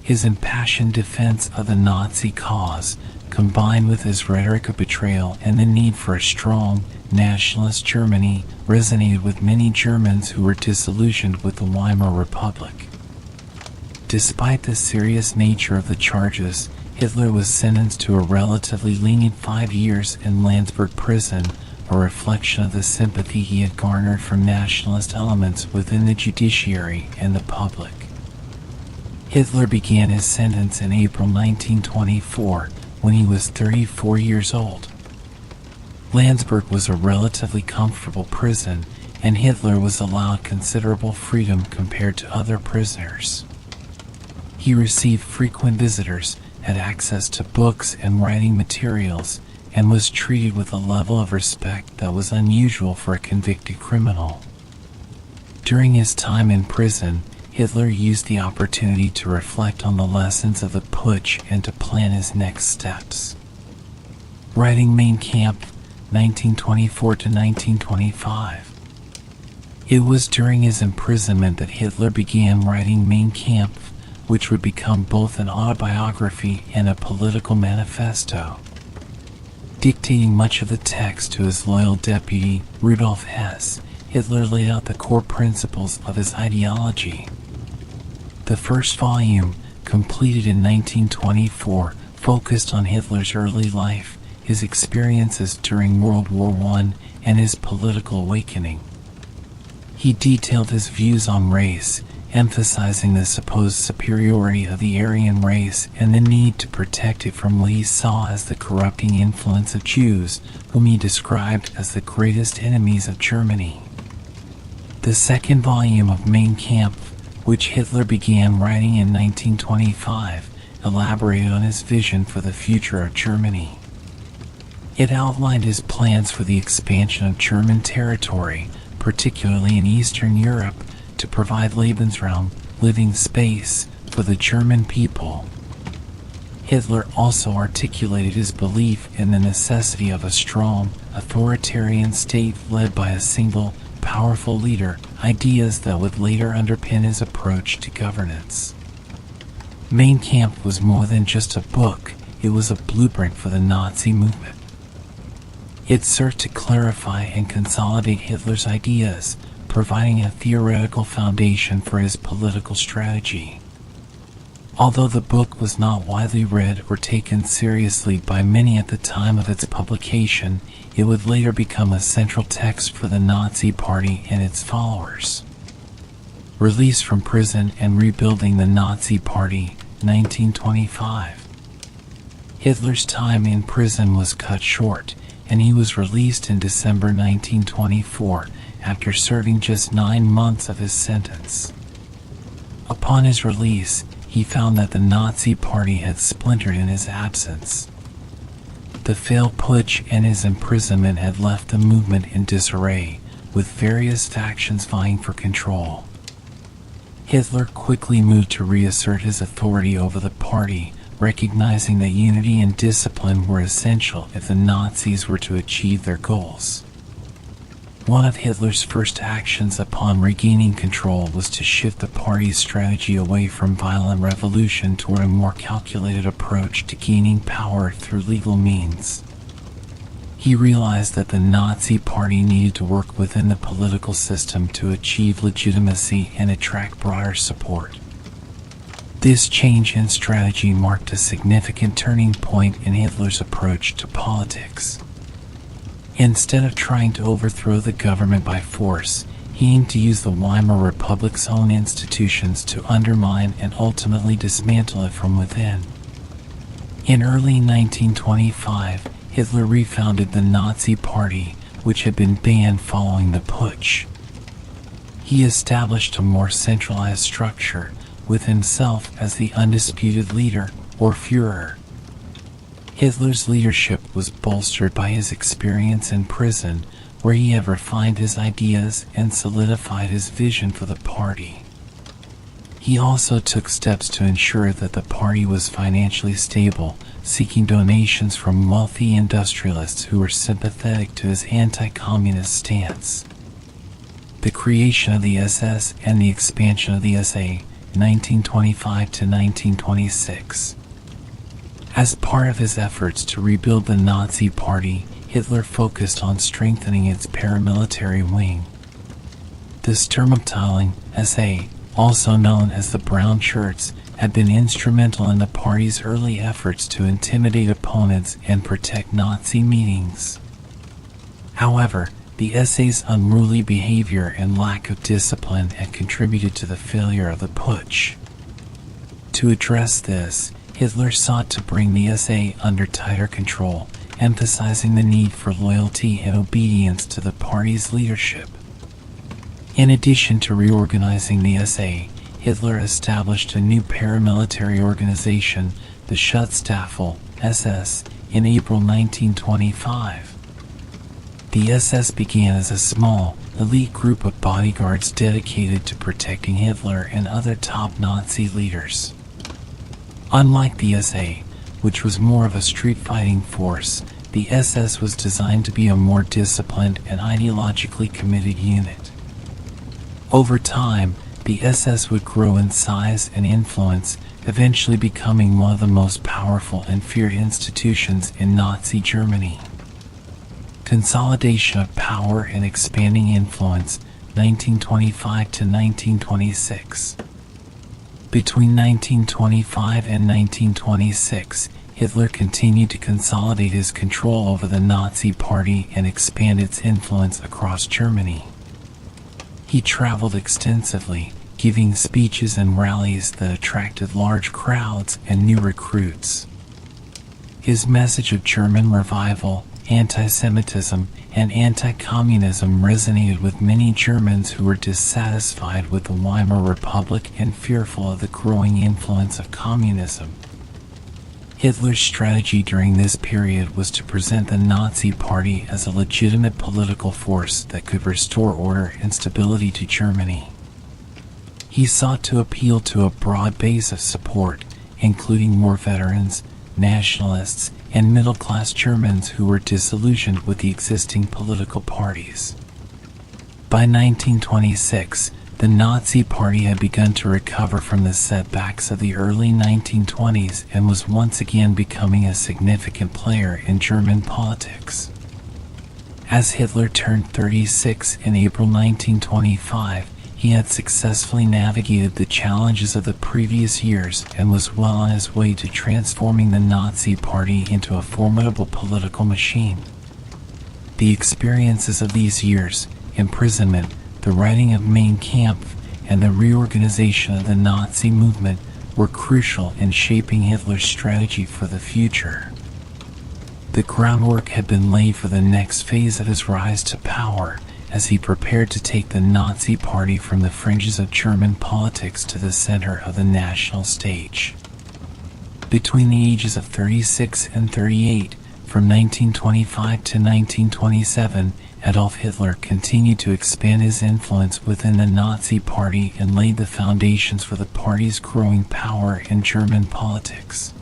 His impassioned defense of the Nazi cause, combined with his rhetoric of betrayal and the need for a strong, nationalist Germany, resonated with many Germans who were disillusioned with the Weimar Republic. Despite the serious nature of the charges, Hitler was sentenced to a relatively lenient 5 years in Landsberg prison, a reflection of the sympathy he had garnered from nationalist elements within the judiciary and the public. Hitler began his sentence in April 1924, when he was 34 years old. Landsberg was a relatively comfortable prison, and Hitler was allowed considerable freedom compared to other prisoners. He received frequent visitors, had access to books and writing materials, and was treated with a level of respect that was unusual for a convicted criminal. During his time in prison, Hitler used the opportunity to reflect on the lessons of the Putsch and to plan his next steps. Writing Mein Kampf, 1924 to 1925. It was during his imprisonment that Hitler began writing Mein Kampf, which would become both an autobiography and a political manifesto. Dictating much of the text to his loyal deputy, Rudolf Hess, Hitler laid out the core principles of his ideology. The first volume, completed in 1924, focused on Hitler's early life, his experiences during World War I, and his political awakening. He detailed his views on race, emphasizing the supposed superiority of the Aryan race and the need to protect it from what he saw as the corrupting influence of Jews, whom he described as the greatest enemies of Germany. The second volume of Mein Kampf, which Hitler began writing in 1925, elaborated on his vision for the future of Germany. It outlined his plans for the expansion of German territory, particularly in Eastern Europe, to provide Lebensraum, living space, for the German people. Hitler also articulated his belief in the necessity of a strong, authoritarian state led by a single, powerful leader, ideas that would later underpin his approach to governance. Mein Kampf was more than just a book, it was a blueprint for the Nazi movement. It served to clarify and consolidate Hitler's ideas, providing a theoretical foundation for his political strategy. Although the book was not widely read or taken seriously by many at the time of its publication, it would later become a central text for the Nazi Party and its followers. Released from prison and rebuilding the Nazi Party, 1925. Hitler's time in prison was cut short, and he was released in December 1924 after serving just 9 months of his sentence. Upon his release, he found that the Nazi Party had splintered in his absence. The failed putsch and his imprisonment had left the movement in disarray, with various factions vying for control. Hitler quickly moved to reassert his authority over the party, recognizing that unity and discipline were essential if the Nazis were to achieve their goals. One of Hitler's first actions upon regaining control was to shift the party's strategy away from violent revolution toward a more calculated approach to gaining power through legal means. He realized that the Nazi Party needed to work within the political system to achieve legitimacy and attract broader support. This change in strategy marked a significant turning point in Hitler's approach to politics. Instead of trying to overthrow the government by force, he aimed to use the Weimar Republic's own institutions to undermine and ultimately dismantle it from within. In early 1925, Hitler refounded the Nazi Party, which had been banned following the Putsch. He established a more centralized structure, with himself as the undisputed leader, or Führer. Hitler's leadership was bolstered by his experience in prison, where he had refined his ideas and solidified his vision for the party. He also took steps to ensure that the party was financially stable, seeking donations from wealthy industrialists who were sympathetic to his anti-communist stance. The creation of the SS and the expansion of the SA, 1925 to 1926. As part of his efforts to rebuild the Nazi Party, Hitler focused on strengthening its paramilitary wing. The Sturmabteilung, SA, also known as the Brown Shirts, had been instrumental in the party's early efforts to intimidate opponents and protect Nazi meetings. However, the SA's unruly behavior and lack of discipline had contributed to the failure of the Putsch. To address this, Hitler sought to bring the SA under tighter control, emphasizing the need for loyalty and obedience to the party's leadership. In addition to reorganizing the SA, Hitler established a new paramilitary organization, the Schutzstaffel, SS, in April 1925. The SS began as a small, elite group of bodyguards dedicated to protecting Hitler and other top Nazi leaders. Unlike the SA, which was more of a street-fighting force, the SS was designed to be a more disciplined and ideologically committed unit. Over time, the SS would grow in size and influence, eventually becoming one of the most powerful and feared institutions in Nazi Germany. Consolidation of power and expanding influence, 1925 to 1926. Between 1925 and 1926, Hitler continued to consolidate his control over the Nazi Party and expand its influence across Germany. He traveled extensively, giving speeches and rallies that attracted large crowds and new recruits. His message of German revival, anti-Semitism, and anti-communism resonated with many Germans who were dissatisfied with the Weimar Republic and fearful of the growing influence of communism. Hitler's strategy during this period was to present the Nazi Party as a legitimate political force that could restore order and stability to Germany. He sought to appeal to a broad base of support, including war veterans, nationalists, and middle-class Germans who were disillusioned with the existing political parties. By 1926, the Nazi Party had begun to recover from the setbacks of the early 1920s and was once again becoming a significant player in German politics. As Hitler turned 36 in April 1925, he had successfully navigated the challenges of the previous years and was well on his way to transforming the Nazi Party into a formidable political machine. The experiences of these years, imprisonment, the writing of Mein Kampf, and the reorganization of the Nazi movement were crucial in shaping Hitler's strategy for the future. The groundwork had been laid for the next phase of his rise to power, as he prepared to take the Nazi Party from the fringes of German politics to the center of the national stage. Between the ages of 36 and 38, from 1925 to 1927, Adolf Hitler continued to expand his influence within the Nazi Party and laid the foundations for the party's growing power in German politics.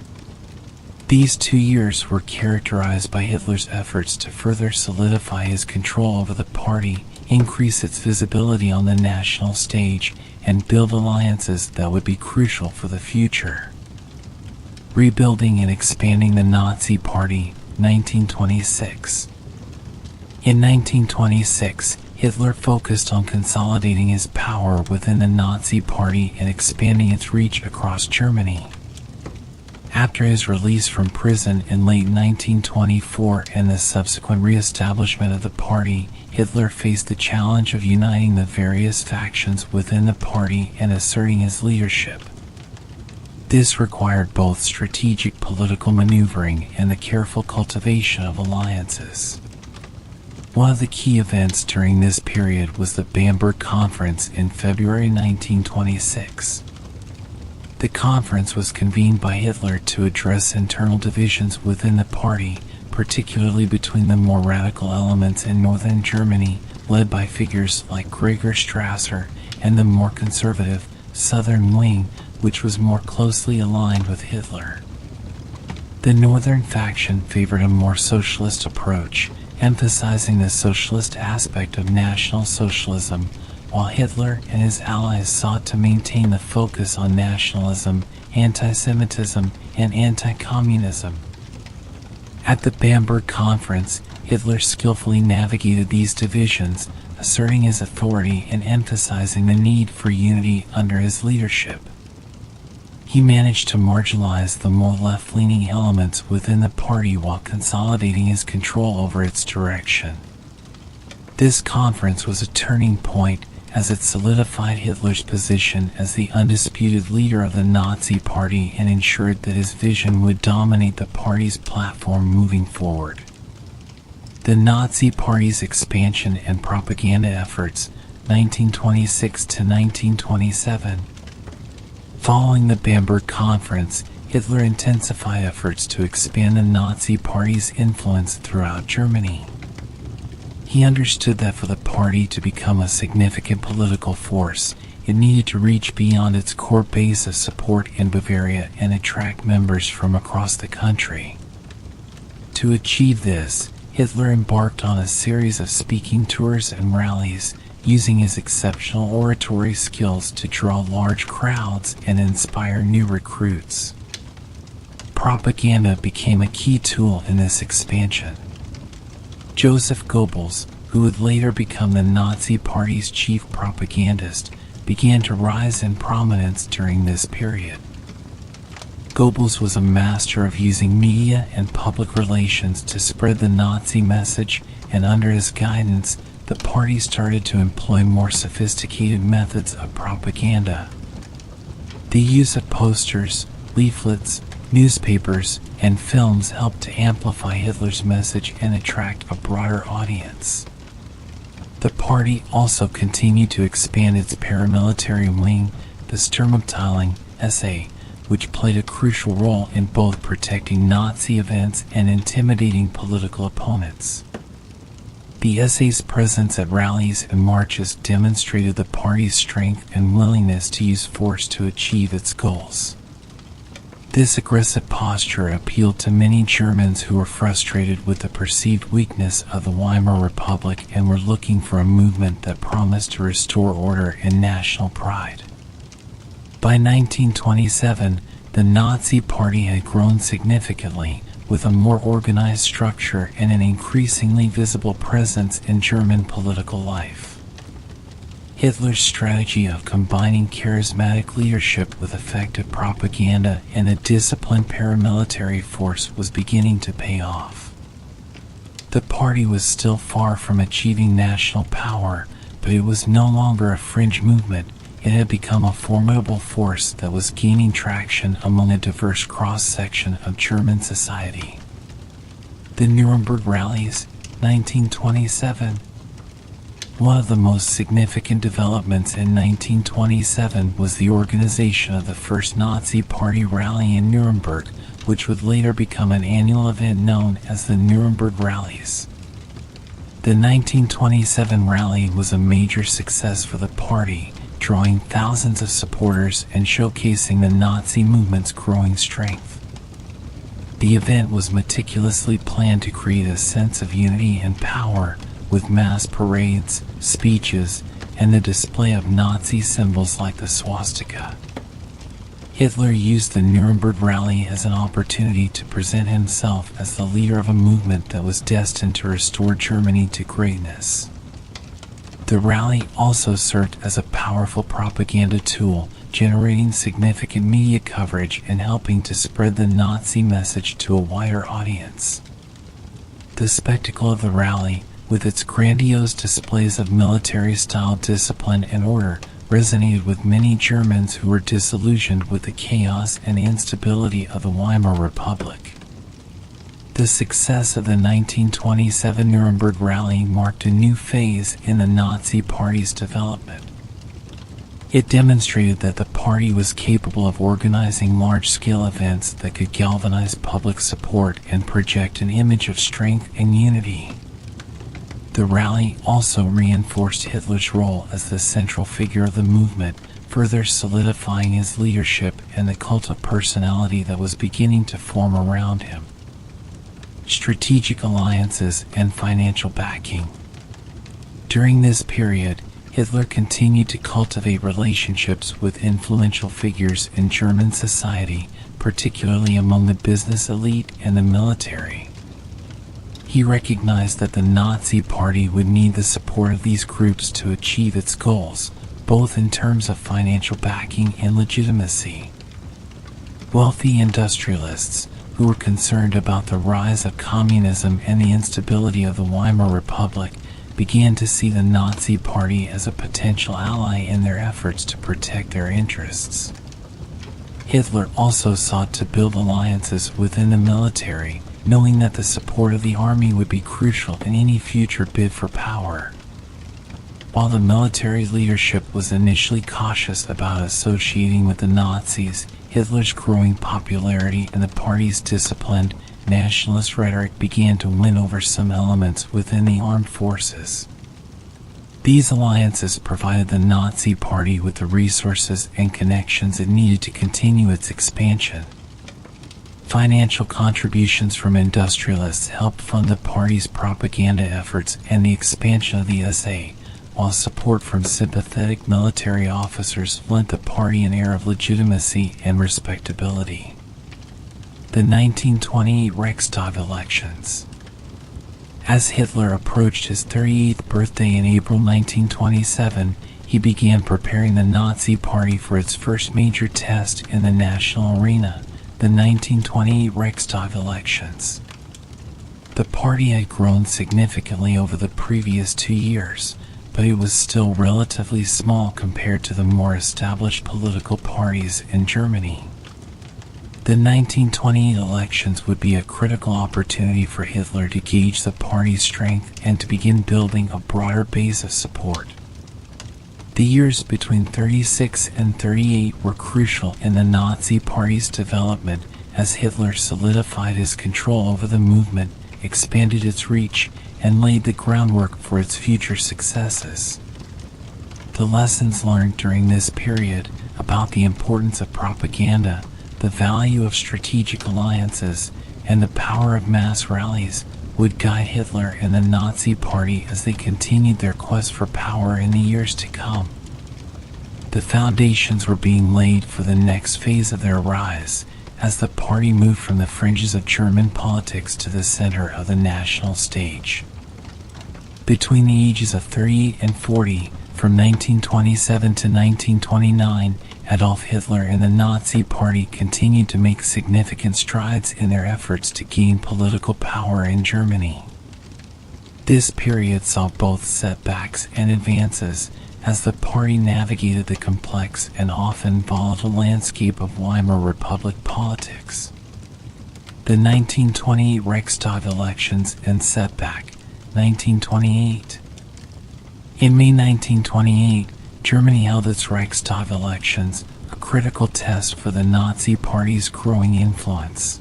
These 2 years were characterized by Hitler's efforts to further solidify his control over the party, increase its visibility on the national stage, and build alliances that would be crucial for the future. Rebuilding and expanding the Nazi Party, 1926. In 1926, Hitler focused on consolidating his power within the Nazi Party and expanding its reach across Germany. After his release from prison in late 1924 and the subsequent re-establishment of the party, Hitler faced the challenge of uniting the various factions within the party and asserting his leadership. This required both strategic political maneuvering and the careful cultivation of alliances. One of the key events during this period was the Bamberg Conference in February 1926. The conference was convened by Hitler to address internal divisions within the party, particularly between the more radical elements in northern Germany, led by figures like Gregor Strasser, and the more conservative southern wing, which was more closely aligned with Hitler. The northern faction favored a more socialist approach, emphasizing the socialist aspect of National Socialism, while Hitler and his allies sought to maintain the focus on nationalism, anti-Semitism, and anti-communism. At the Bamberg Conference, Hitler skillfully navigated these divisions, asserting his authority and emphasizing the need for unity under his leadership. He managed to marginalize the more left-leaning elements within the party while consolidating his control over its direction. This conference was a turning point as it solidified Hitler's position as the undisputed leader of the Nazi Party and ensured that his vision would dominate the party's platform moving forward. The Nazi Party's expansion and propaganda efforts, 1926 to 1927. Following the Bamberg Conference, Hitler intensified efforts to expand the Nazi Party's influence throughout Germany. He understood that for the party to become a significant political force, it needed to reach beyond its core base of support in Bavaria and attract members from across the country. To achieve this, Hitler embarked on a series of speaking tours and rallies, using his exceptional oratory skills to draw large crowds and inspire new recruits. Propaganda became a key tool in this expansion. Joseph Goebbels, who would later become the Nazi Party's chief propagandist, began to rise in prominence during this period. Goebbels was a master of using media and public relations to spread the Nazi message, and under his guidance, the party started to employ more sophisticated methods of propaganda. The use of posters, leaflets, newspapers, and films helped to amplify Hitler's message and attract a broader audience. The party also continued to expand its paramilitary wing, the Sturmabteilung SA, which played a crucial role in both protecting Nazi events and intimidating political opponents. The SA's presence at rallies and marches demonstrated the party's strength and willingness to use force to achieve its goals. This aggressive posture appealed to many Germans who were frustrated with the perceived weakness of the Weimar Republic and were looking for a movement that promised to restore order and national pride. By 1927, the Nazi Party had grown significantly, with a more organized structure and an increasingly visible presence in German political life. Hitler's strategy of combining charismatic leadership with effective propaganda and a disciplined paramilitary force was beginning to pay off. The party was still far from achieving national power, but it was no longer a fringe movement. It had become a formidable force that was gaining traction among a diverse cross-section of German society. The Nuremberg rallies, 1927. One of the most significant developments in 1927 was the organization of the first Nazi Party rally in Nuremberg, which would later become an annual event known as the Nuremberg Rallies. The 1927 rally was a major success for the party, drawing thousands of supporters and showcasing the Nazi movement's growing strength. The event was meticulously planned to create a sense of unity and power, with mass parades, speeches, and the display of Nazi symbols like the swastika. Hitler used the Nuremberg rally as an opportunity to present himself as the leader of a movement that was destined to restore Germany to greatness. The rally also served as a powerful propaganda tool, generating significant media coverage and helping to spread the Nazi message to a wider audience. The spectacle of the rally, with its grandiose displays of military-style discipline and order, resonated with many Germans who were disillusioned with the chaos and instability of the Weimar Republic. The success of the 1927 Nuremberg Rally marked a new phase in the Nazi Party's development. It demonstrated that the party was capable of organizing large-scale events that could galvanize public support and project an image of strength and unity. The rally also reinforced Hitler's role as the central figure of the movement, further solidifying his leadership and the cult of personality that was beginning to form around him. Strategic alliances and financial backing. During this period, Hitler continued to cultivate relationships with influential figures in German society, particularly among the business elite and the military. He recognized that the Nazi Party would need the support of these groups to achieve its goals, both in terms of financial backing and legitimacy. Wealthy industrialists, who were concerned about the rise of communism and the instability of the Weimar Republic, began to see the Nazi Party as a potential ally in their efforts to protect their interests. Hitler also sought to build alliances within the military, knowing that the support of the army would be crucial in any future bid for power. While the military leadership was initially cautious about associating with the Nazis, Hitler's growing popularity and the party's disciplined, nationalist rhetoric began to win over some elements within the armed forces. These alliances provided the Nazi Party with the resources and connections it needed to continue its expansion. Financial contributions from industrialists helped fund the party's propaganda efforts and the expansion of the SA, while support from sympathetic military officers lent the party an air of legitimacy and respectability. The 1928 Reichstag elections. As Hitler approached his 38th birthday in April 1927, he began preparing the Nazi Party for its first major test in the national arena, the 1928 Reichstag elections. The party had grown significantly over the previous 2 years, but it was still relatively small compared to the more established political parties in Germany. The 1928 elections would be a critical opportunity for Hitler to gauge the party's strength and to begin building a broader base of support. The years between 36 and 38 were crucial in the Nazi Party's development as Hitler solidified his control over the movement, expanded its reach, and laid the groundwork for its future successes. The lessons learned during this period about the importance of propaganda, the value of strategic alliances, and the power of mass rallies would guide Hitler and the Nazi Party as they continued their quest for power in the years to come. The foundations were being laid for the next phase of their rise, as the party moved from the fringes of German politics to the center of the national stage. Between the ages of 38 and 40, from 1927 to 1929, Adolf Hitler and the Nazi Party continued to make significant strides in their efforts to gain political power in Germany. This period saw both setbacks and advances, as the party navigated the complex and often volatile landscape of Weimar Republic politics. The 1928 Reichstag elections and setback, 1928. In May 1928, Germany held its Reichstag elections, a critical test for the Nazi Party's growing influence.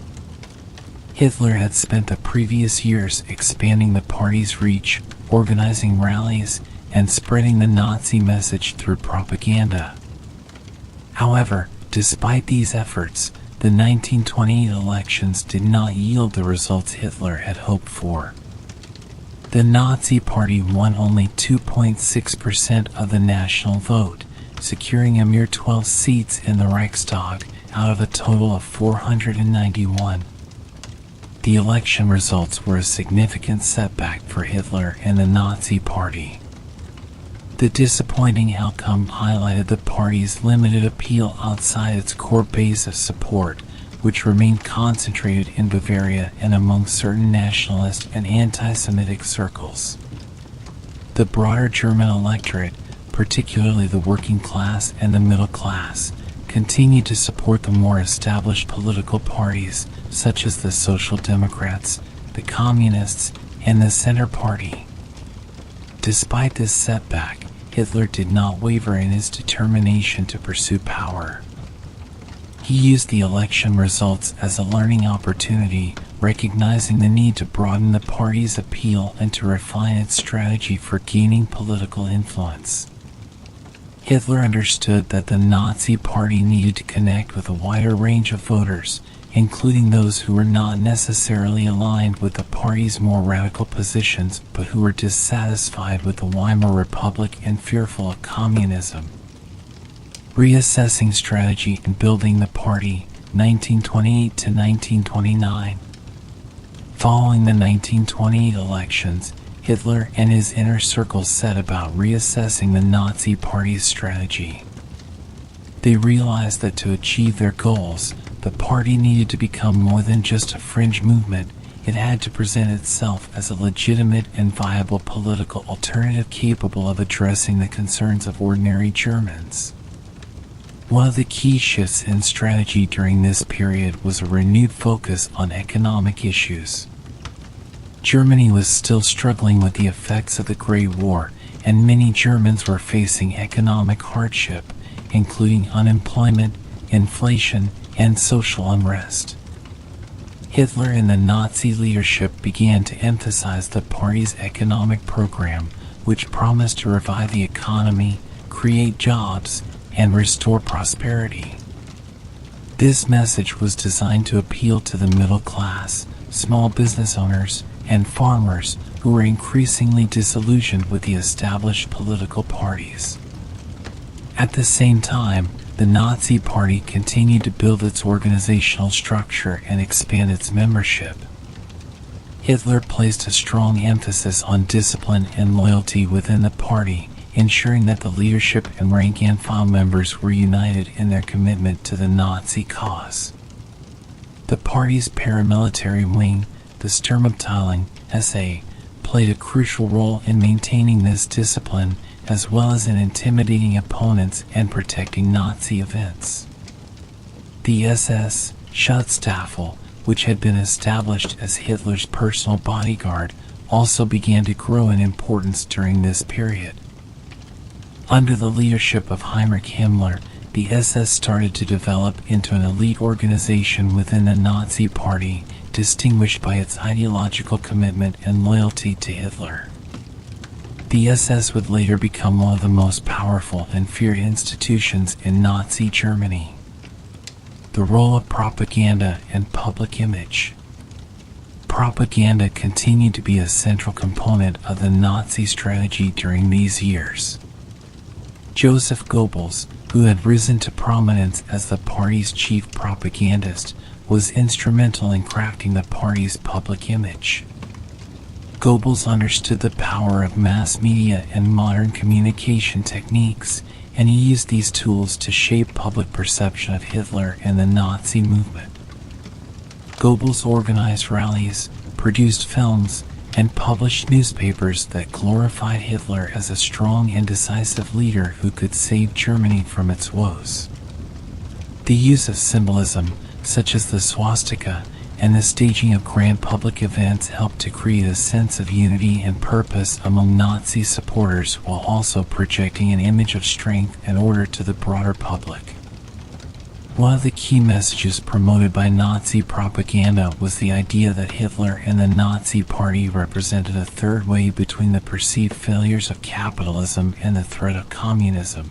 Hitler had spent the previous years expanding the party's reach, organizing rallies, and spreading the Nazi message through propaganda. However, despite these efforts, the 1928 elections did not yield the results Hitler had hoped for. The Nazi Party won only 2.6% of the national vote, securing a mere 12 seats in the Reichstag out of a total of 491. The election results were a significant setback for Hitler and the Nazi Party. The disappointing outcome highlighted the party's limited appeal outside its core base of support, which remained concentrated in Bavaria and among certain nationalist and anti-Semitic circles. The broader German electorate, particularly the working class and the middle class, continued to support the more established political parties such as the Social Democrats, the Communists, and the Center Party. Despite this setback, Hitler did not waver in his determination to pursue power. He used the election results as a learning opportunity, recognizing the need to broaden the party's appeal and to refine its strategy for gaining political influence. Hitler understood that the Nazi Party needed to connect with a wider range of voters, including those who were not necessarily aligned with the party's more radical positions but who were dissatisfied with the Weimar Republic and fearful of communism. Reassessing strategy and building the party, 1928 to 1929. Following the 1928 elections, Hitler and his inner circle set about reassessing the Nazi Party's strategy. They realized that to achieve their goals, the party needed to become more than just a fringe movement. It had to present itself as a legitimate and viable political alternative capable of addressing the concerns of ordinary Germans. One of the key shifts in strategy during this period was a renewed focus on economic issues. Germany was still struggling with the effects of the Great War, and many Germans were facing economic hardship, including unemployment, inflation, and social unrest. Hitler and the Nazi leadership began to emphasize the party's economic program, which promised to revive the economy, create jobs, and restore prosperity. This message was designed to appeal to the middle class, small business owners, and farmers who were increasingly disillusioned with the established political parties. At the same time, the Nazi Party continued to build its organizational structure and expand its membership. Hitler placed a strong emphasis on discipline and loyalty within the party, ensuring that the leadership and rank-and-file members were united in their commitment to the Nazi cause. The party's paramilitary wing, the Sturmabteilung SA, played a crucial role in maintaining this discipline, as well as in intimidating opponents and protecting Nazi events. The SS Schutzstaffel, which had been established as Hitler's personal bodyguard, also began to grow in importance during this period. Under the leadership of Heinrich Himmler, the SS started to develop into an elite organization within the Nazi Party, distinguished by its ideological commitment and loyalty to Hitler. The SS would later become one of the most powerful and feared institutions in Nazi Germany. The role of propaganda and public image. Propaganda continued to be a central component of the Nazi strategy during these years. Joseph Goebbels, who had risen to prominence as the party's chief propagandist, was instrumental in crafting the party's public image. Goebbels understood the power of mass media and modern communication techniques, and he used these tools to shape public perception of Hitler and the Nazi movement. Goebbels organized rallies, produced films, and published newspapers that glorified Hitler as a strong and decisive leader who could save Germany from its woes. The use of symbolism, such as the swastika, and the staging of grand public events helped to create a sense of unity and purpose among Nazi supporters while also projecting an image of strength and order to the broader public. One of the key messages promoted by Nazi propaganda was the idea that Hitler and the Nazi Party represented a third way between the perceived failures of capitalism and the threat of communism.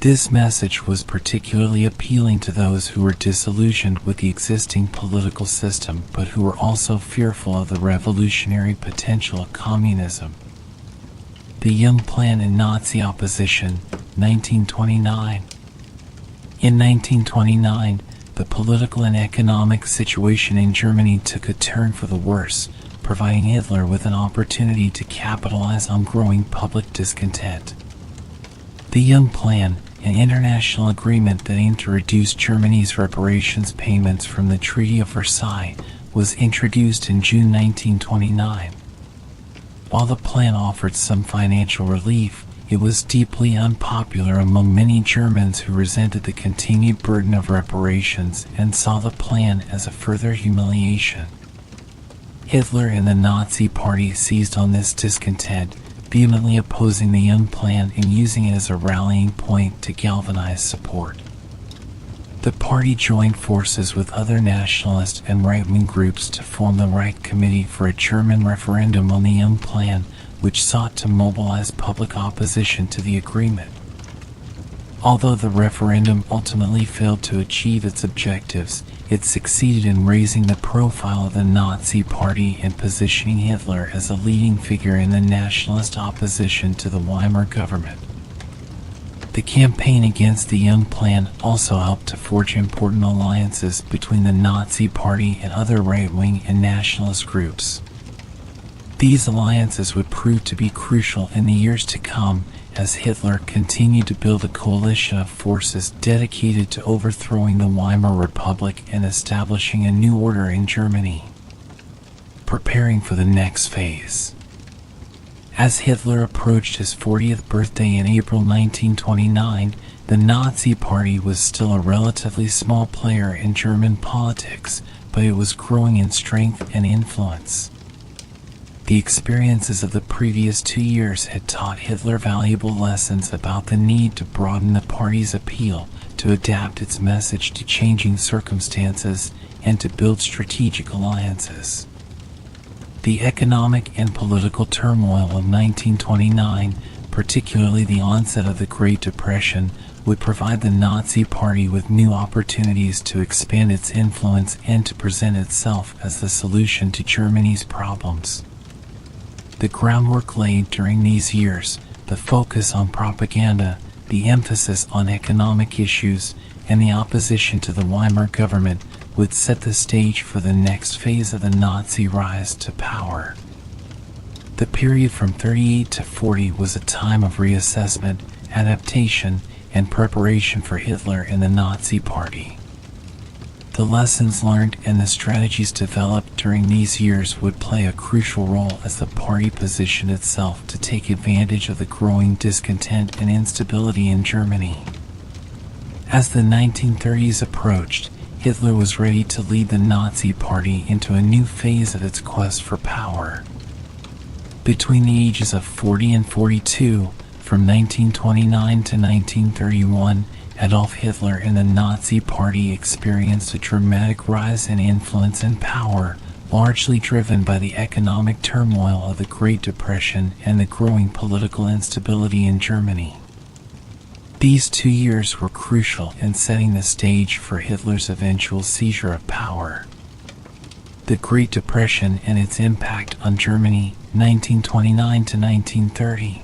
This message was particularly appealing to those who were disillusioned with the existing political system but who were also fearful of the revolutionary potential of communism. The Young Plan in Nazi Opposition, 1929. In 1929, the political and economic situation in Germany took a turn for the worse, providing Hitler with an opportunity to capitalize on growing public discontent. The Young Plan, an international agreement that aimed to reduce Germany's reparations payments from the Treaty of Versailles, was introduced in June 1929. While the plan offered some financial relief, it was deeply unpopular among many Germans who resented the continued burden of reparations and saw the plan as a further humiliation. Hitler and the Nazi Party seized on this discontent, vehemently opposing the Young Plan and using it as a rallying point to galvanize support. The party joined forces with other nationalist and right-wing groups to form the Reich Committee for a German referendum on the Young Plan, which sought to mobilize public opposition to the agreement. Although the referendum ultimately failed to achieve its objectives, it succeeded in raising the profile of the Nazi Party and positioning Hitler as a leading figure in the nationalist opposition to the Weimar government. The campaign against the Young Plan also helped to forge important alliances between the Nazi Party and other right-wing and nationalist groups. These alliances would prove to be crucial in the years to come as Hitler continued to build a coalition of forces dedicated to overthrowing the Weimar Republic and establishing a new order in Germany, preparing for the next phase. As Hitler approached his 40th birthday in April 1929, the Nazi Party was still a relatively small player in German politics, but it was growing in strength and influence. The experiences of the previous 2 years had taught Hitler valuable lessons about the need to broaden the party's appeal, to adapt its message to changing circumstances, and to build strategic alliances. The economic and political turmoil of 1929, particularly the onset of the Great Depression, would provide the Nazi Party with new opportunities to expand its influence and to present itself as the solution to Germany's problems. The groundwork laid during these years, the focus on propaganda, the emphasis on economic issues, and the opposition to the Weimar government would set the stage for the next phase of the Nazi rise to power. The period from 38 to 40 was a time of reassessment, adaptation, and preparation for Hitler and the Nazi Party. The lessons learned and the strategies developed during these years would play a crucial role as the party positioned itself to take advantage of the growing discontent and instability in Germany. As the 1930s approached, Hitler was ready to lead the Nazi Party into a new phase of its quest for power. Between the ages of 40 and 42, from 1929 to 1931, Adolf Hitler and the Nazi Party experienced a dramatic rise in influence and power, largely driven by the economic turmoil of the Great Depression and the growing political instability in Germany. These 2 years were crucial in setting the stage for Hitler's eventual seizure of power. The Great Depression and its impact on Germany, 1929 to 1930.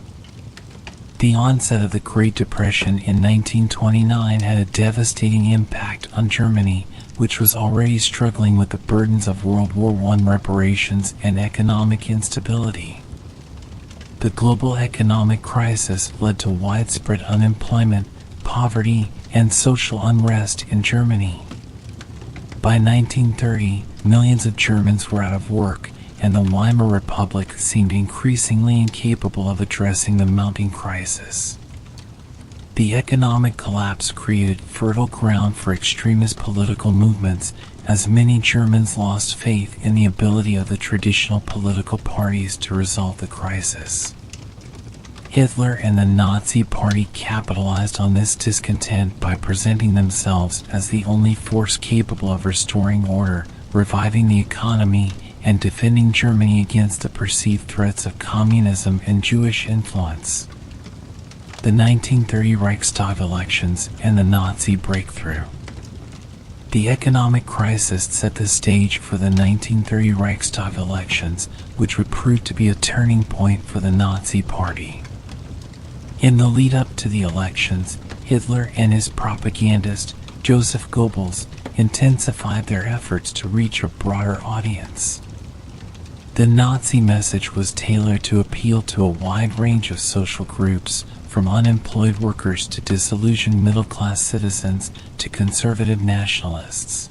The onset of the Great Depression in 1929 had a devastating impact on Germany, which was already struggling with the burdens of World War I reparations and economic instability. The global economic crisis led to widespread unemployment, poverty, and social unrest in Germany. By 1930, millions of Germans were out of work, and the Weimar Republic seemed increasingly incapable of addressing the mounting crisis. The economic collapse created fertile ground for extremist political movements, as many Germans lost faith in the ability of the traditional political parties to resolve the crisis. Hitler and the Nazi Party capitalized on this discontent by presenting themselves as the only force capable of restoring order, reviving the economy, and defending Germany against the perceived threats of communism and Jewish influence. The 1930 Reichstag elections and the Nazi breakthrough. The economic crisis set the stage for the 1930 Reichstag elections, which would prove to be a turning point for the Nazi Party. In the lead-up to the elections, Hitler and his propagandist, Joseph Goebbels, intensified their efforts to reach a broader audience. The Nazi message was tailored to appeal to a wide range of social groups, from unemployed workers to disillusioned middle-class citizens to conservative nationalists.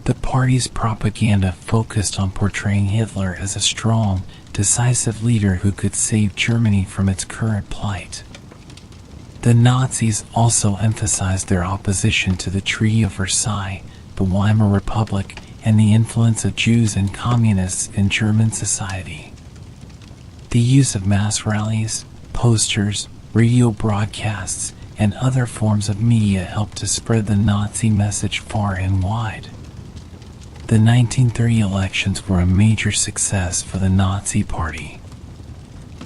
The party's propaganda focused on portraying Hitler as a strong, decisive leader who could save Germany from its current plight. The Nazis also emphasized their opposition to the Treaty of Versailles, the Weimar Republic, and the influence of Jews and communists in German society. The use of mass rallies, posters, radio broadcasts, and other forms of media helped to spread the Nazi message far and wide. The 1930 elections were a major success for the Nazi Party.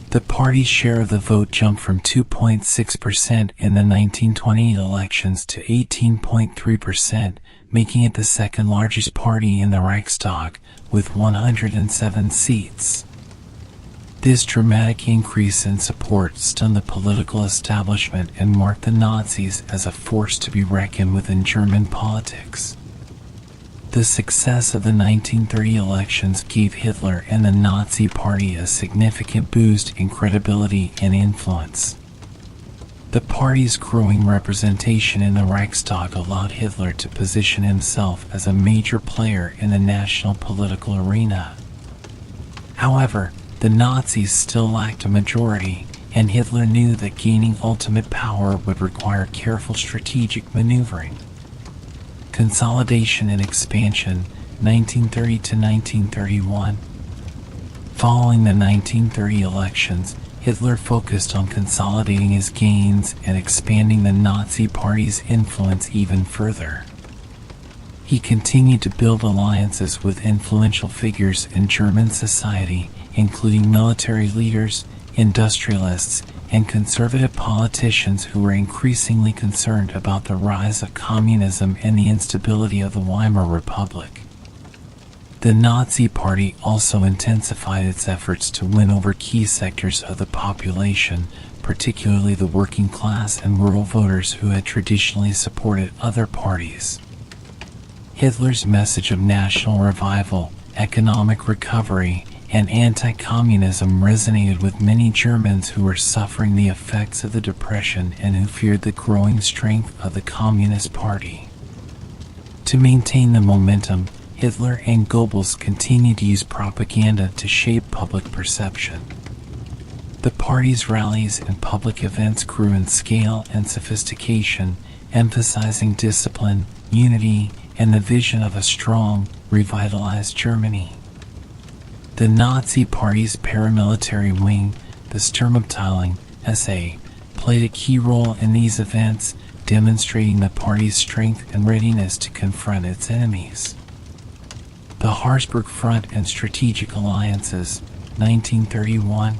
The party's share of the vote jumped from 2.6% in the 1920 elections to 18.3%, making it the second largest party in the Reichstag, with 107 seats. This dramatic increase in support stunned the political establishment and marked the Nazis as a force to be reckoned with in German politics. The success of the 1930 elections gave Hitler and the Nazi Party a significant boost in credibility and influence. The party's growing representation in the Reichstag allowed Hitler to position himself as a major player in the national political arena. However, the Nazis still lacked a majority, and Hitler knew that gaining ultimate power would require careful strategic maneuvering. Consolidation and Expansion, 1930 to 1931. Following the 1930 elections, Hitler focused on consolidating his gains and expanding the Nazi Party's influence even further. He continued to build alliances with influential figures in German society, including military leaders, industrialists, and conservative politicians who were increasingly concerned about the rise of communism and the instability of the Weimar Republic. The Nazi Party also intensified its efforts to win over key sectors of the population, particularly the working class and rural voters who had traditionally supported other parties. Hitler's message of national revival, economic recovery, and anti-communism resonated with many Germans who were suffering the effects of the Depression and who feared the growing strength of the Communist Party. To maintain the momentum, Hitler and Goebbels continued to use propaganda to shape public perception. The party's rallies and public events grew in scale and sophistication, emphasizing discipline, unity, and the vision of a strong, revitalized Germany. The Nazi Party's paramilitary wing, the Sturmabteilung SA, played a key role in these events, demonstrating the party's strength and readiness to confront its enemies. The Habsburg Front and Strategic Alliances, 1931.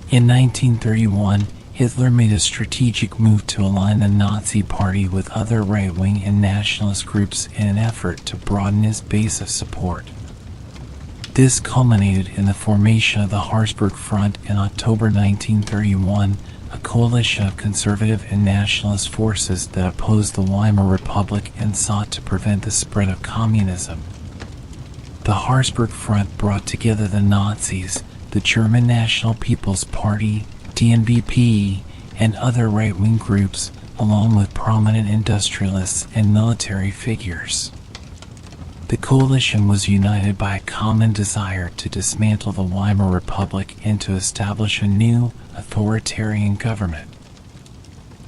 In 1931, Hitler made a strategic move to align the Nazi Party with other right-wing and nationalist groups in an effort to broaden his base of support. This culminated in the formation of the Habsburg Front in October 1931, a coalition of conservative and nationalist forces that opposed the Weimar Republic and sought to prevent the spread of communism. The Habsburg Front brought together the Nazis, the German National People's Party, DNVP, and other right-wing groups, along with prominent industrialists and military figures. The coalition was united by a common desire to dismantle the Weimar Republic and to establish a new, authoritarian government.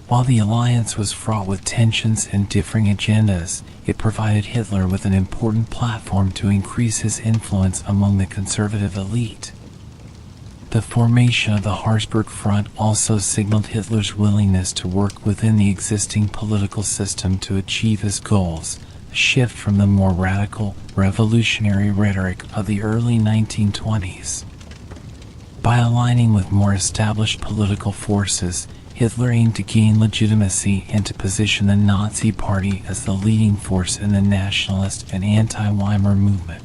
While the alliance was fraught with tensions and differing agendas, it provided Hitler with an important platform to increase his influence among the conservative elite. The formation of the Habsburg Front also signaled Hitler's willingness to work within the existing political system to achieve his goals, a shift from the more radical, revolutionary rhetoric of the early 1920s. By aligning with more established political forces, Hitler aimed to gain legitimacy and to position the Nazi Party as the leading force in the nationalist and anti-Weimar movement.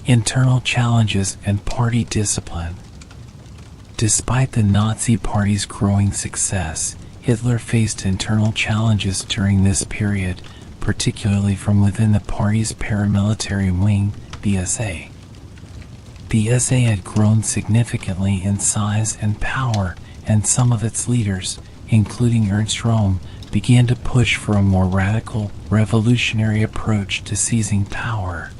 Internal challenges and party discipline. Despite the Nazi Party's growing success, Hitler faced internal challenges during this period, particularly from within the party's paramilitary wing, the SA. The SA had grown significantly in size and power, and some of its leaders, including Ernst Röhm, began to push for a more radical, revolutionary approach to seizing power.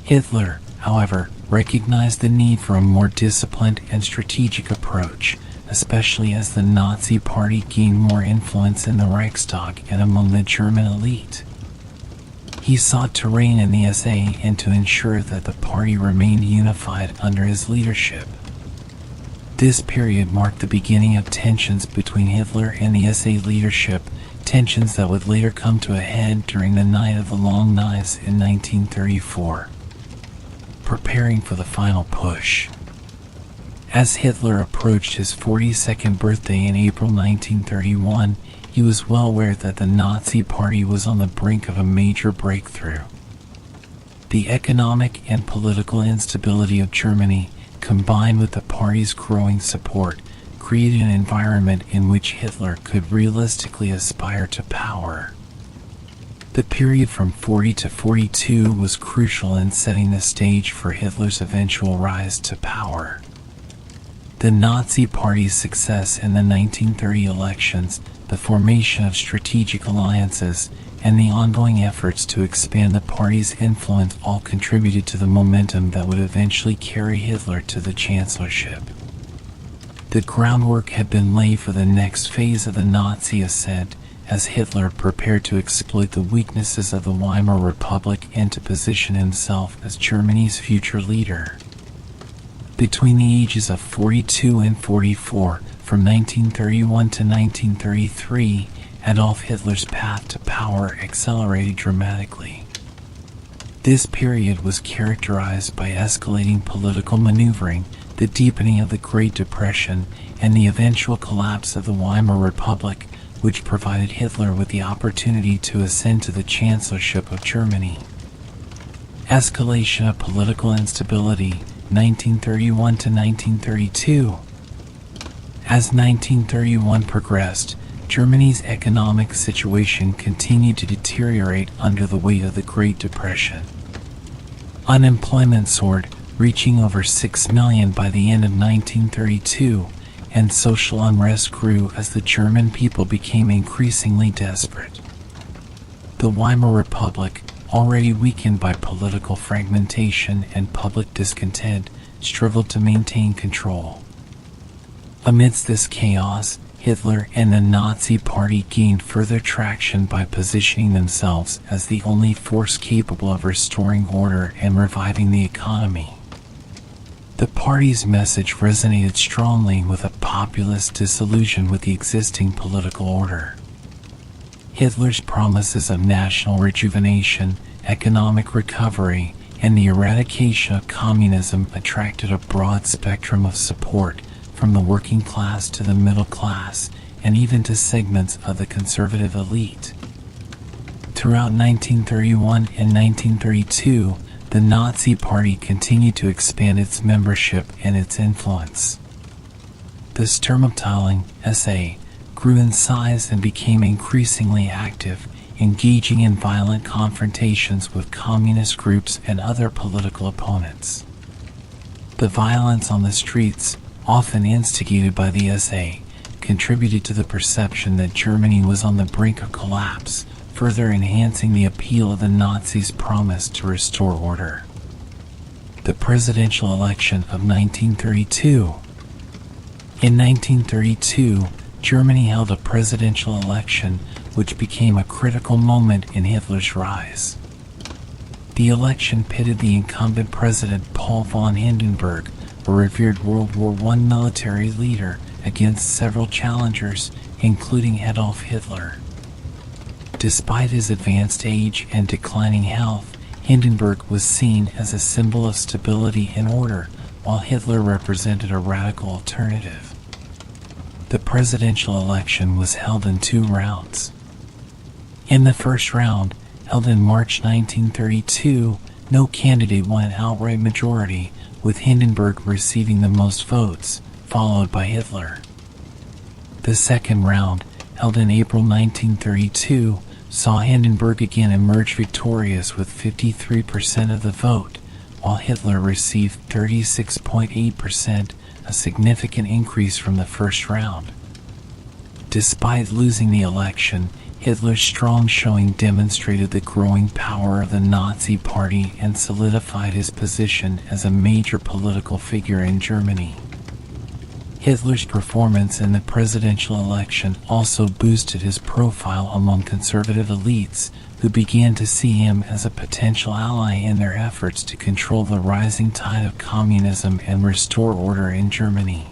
Hitler, however, recognized the need for a more disciplined and strategic approach, especially as the Nazi Party gained more influence in the Reichstag and among the German elite. He sought to rein in the SA and to ensure that the party remained unified under his leadership. This period marked the beginning of tensions between Hitler and the SA leadership, tensions that would later come to a head during the Night of the Long Knives in 1934. Preparing for the final push. As Hitler approached his 42nd birthday in April 1931, he was well aware that the Nazi Party was on the brink of a major breakthrough. The economic and political instability of Germany, combined with the party's growing support, created an environment in which Hitler could realistically aspire to power. The period from 40 to 42 was crucial in setting the stage for Hitler's eventual rise to power. The Nazi Party's success in the 1930 elections, the formation of strategic alliances, and the ongoing efforts to expand the party's influence all contributed to the momentum that would eventually carry Hitler to the chancellorship. The groundwork had been laid for the next phase of the Nazi ascent, as Hitler prepared to exploit the weaknesses of the Weimar Republic and to position himself as Germany's future leader. Between the ages of 42 and 44, from 1931 to 1933, Adolf Hitler's path to power accelerated dramatically. This period was characterized by escalating political maneuvering, the deepening of the Great Depression, and the eventual collapse of the Weimar Republic, which provided Hitler with the opportunity to ascend to the chancellorship of Germany. Escalation of political instability, 1931 to 1932. As 1931 progressed, Germany's economic situation continued to deteriorate under the weight of the Great Depression. Unemployment soared, reaching over 6 million by the end of 1932, and social unrest grew as the German people became increasingly desperate. The Weimar Republic, already weakened by political fragmentation and public discontent, struggled to maintain control. Amidst this chaos, Hitler and the Nazi Party gained further traction by positioning themselves as the only force capable of restoring order and reviving the economy. The party's message resonated strongly with a populace disillusioned with the existing political order. Hitler's promises of national rejuvenation, economic recovery, and the eradication of communism attracted a broad spectrum of support, from the working class to the middle class, and even to segments of the conservative elite. Throughout 1931 and 1932, the Nazi Party continued to expand its membership and its influence. The Sturmabteilung, SA, grew in size and became increasingly active, engaging in violent confrontations with communist groups and other political opponents. The violence on the streets, often instigated by the SA, contributed to the perception that Germany was on the brink of collapse, further enhancing the appeal of the Nazis' promise to restore order. The presidential election of 1932. In 1932, Germany held a presidential election, which became a critical moment in Hitler's rise. The election pitted the incumbent president Paul von Hindenburg, a revered World War I military leader, against several challengers, including Adolf Hitler. Despite his advanced age and declining health, Hindenburg was seen as a symbol of stability and order, while Hitler represented a radical alternative. The presidential election was held in 2 rounds. In the first round, held in March 1932, no candidate won an outright majority, with Hindenburg receiving the most votes, followed by Hitler. The second round, held in April 1932, saw Hindenburg again emerge victorious with 53% of the vote, while Hitler received 36.8%, a significant increase from the first round. Despite losing the election, Hitler's strong showing demonstrated the growing power of the Nazi Party and solidified his position as a major political figure in Germany. Hitler's performance in the presidential election also boosted his profile among conservative elites, who began to see him as a potential ally in their efforts to control the rising tide of communism and restore order in Germany.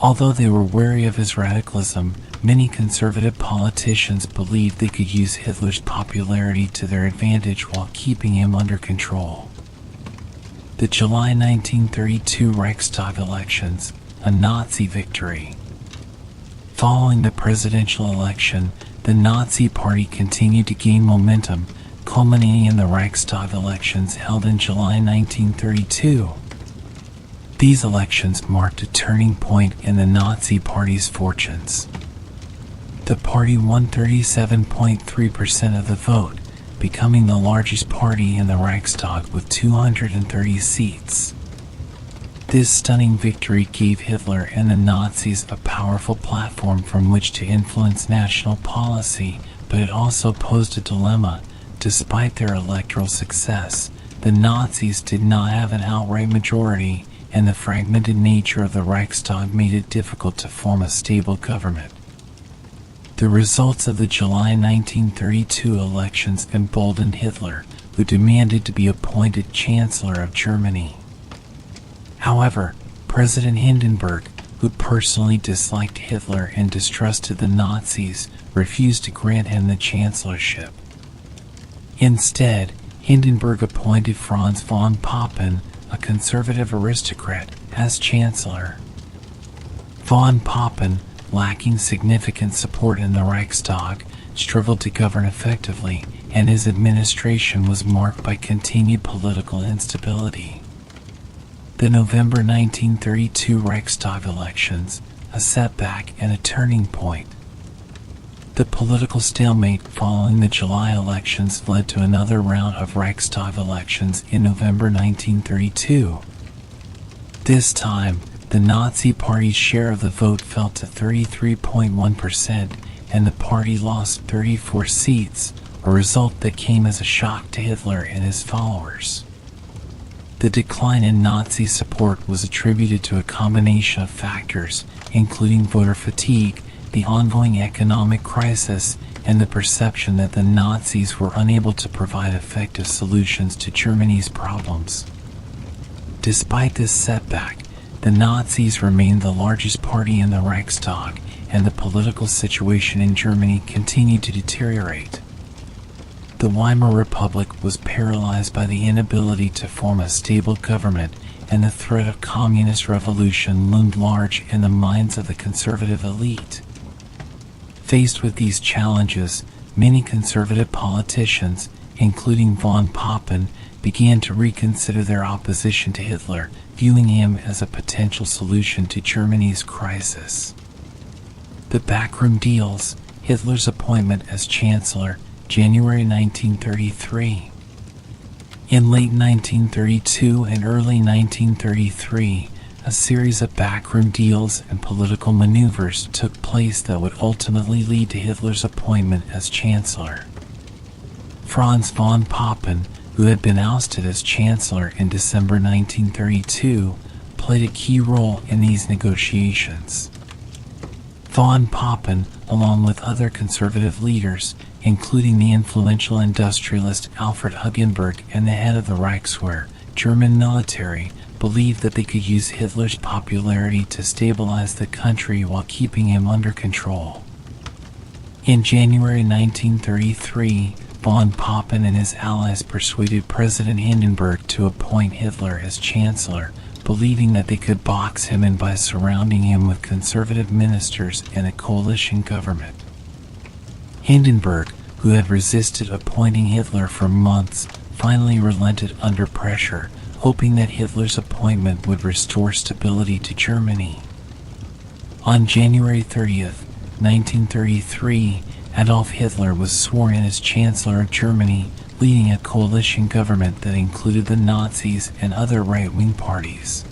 Although they were wary of his radicalism, many conservative politicians believed they could use Hitler's popularity to their advantage while keeping him under control. The July 1932 Reichstag elections, a Nazi victory. Following the presidential election, the Nazi Party continued to gain momentum, culminating in the Reichstag elections held in July 1932. These elections marked a turning point in the Nazi Party's fortunes. The party won 37.3% of the vote, becoming the largest party in the Reichstag with 230 seats. This stunning victory gave Hitler and the Nazis a powerful platform from which to influence national policy, but it also posed a dilemma. Despite their electoral success, the Nazis did not have an outright majority, and the fragmented nature of the Reichstag made it difficult to form a stable government. The results of the July 1932 elections emboldened Hitler, who demanded to be appointed Chancellor of Germany. However, President Hindenburg, who personally disliked Hitler and distrusted the Nazis, refused to grant him the chancellorship. Instead, Hindenburg appointed Franz von Papen, a conservative aristocrat, as chancellor. Von Papen, lacking significant support in the Reichstag, struggled to govern effectively, and his administration was marked by continued political instability. The November 1932 Reichstag elections, a setback and a turning point. The political stalemate following the July elections led to another round of Reichstag elections in November 1932. This time, the Nazi Party's share of the vote fell to 33.1%, and the party lost 34 seats, a result that came as a shock to Hitler and his followers. The decline in Nazi support was attributed to a combination of factors, including voter fatigue, the ongoing economic crisis, and the perception that the Nazis were unable to provide effective solutions to Germany's problems. Despite this setback, the Nazis remained the largest party in the Reichstag, and the political situation in Germany continued to deteriorate. The Weimar Republic was paralyzed by the inability to form a stable government, and the threat of communist revolution loomed large in the minds of the conservative elite. Faced with these challenges, many conservative politicians, including von Papen, began to reconsider their opposition to Hitler, viewing him as a potential solution to Germany's crisis. The backroom deals, Hitler's appointment as Chancellor, January 1933. In late 1932 and early 1933, a series of backroom deals and political maneuvers took place that would ultimately lead to Hitler's appointment as Chancellor. Franz von Papen, who had been ousted as Chancellor in December 1932, played a key role in these negotiations. Von Papen, along with other conservative leaders, including the influential industrialist Alfred Hugenberg and the head of the Reichswehr, German military, believed that they could use Hitler's popularity to stabilize the country while keeping him under control. In January 1933, von Papen and his allies persuaded President Hindenburg to appoint Hitler as Chancellor, believing that they could box him in by surrounding him with conservative ministers and a coalition government. Hindenburg, who had resisted appointing Hitler for months, finally relented under pressure, hoping that Hitler's appointment would restore stability to Germany. On January 30th, 1933, Adolf Hitler was sworn in as Chancellor of Germany, leading a coalition government that included the Nazis and other right-wing parties.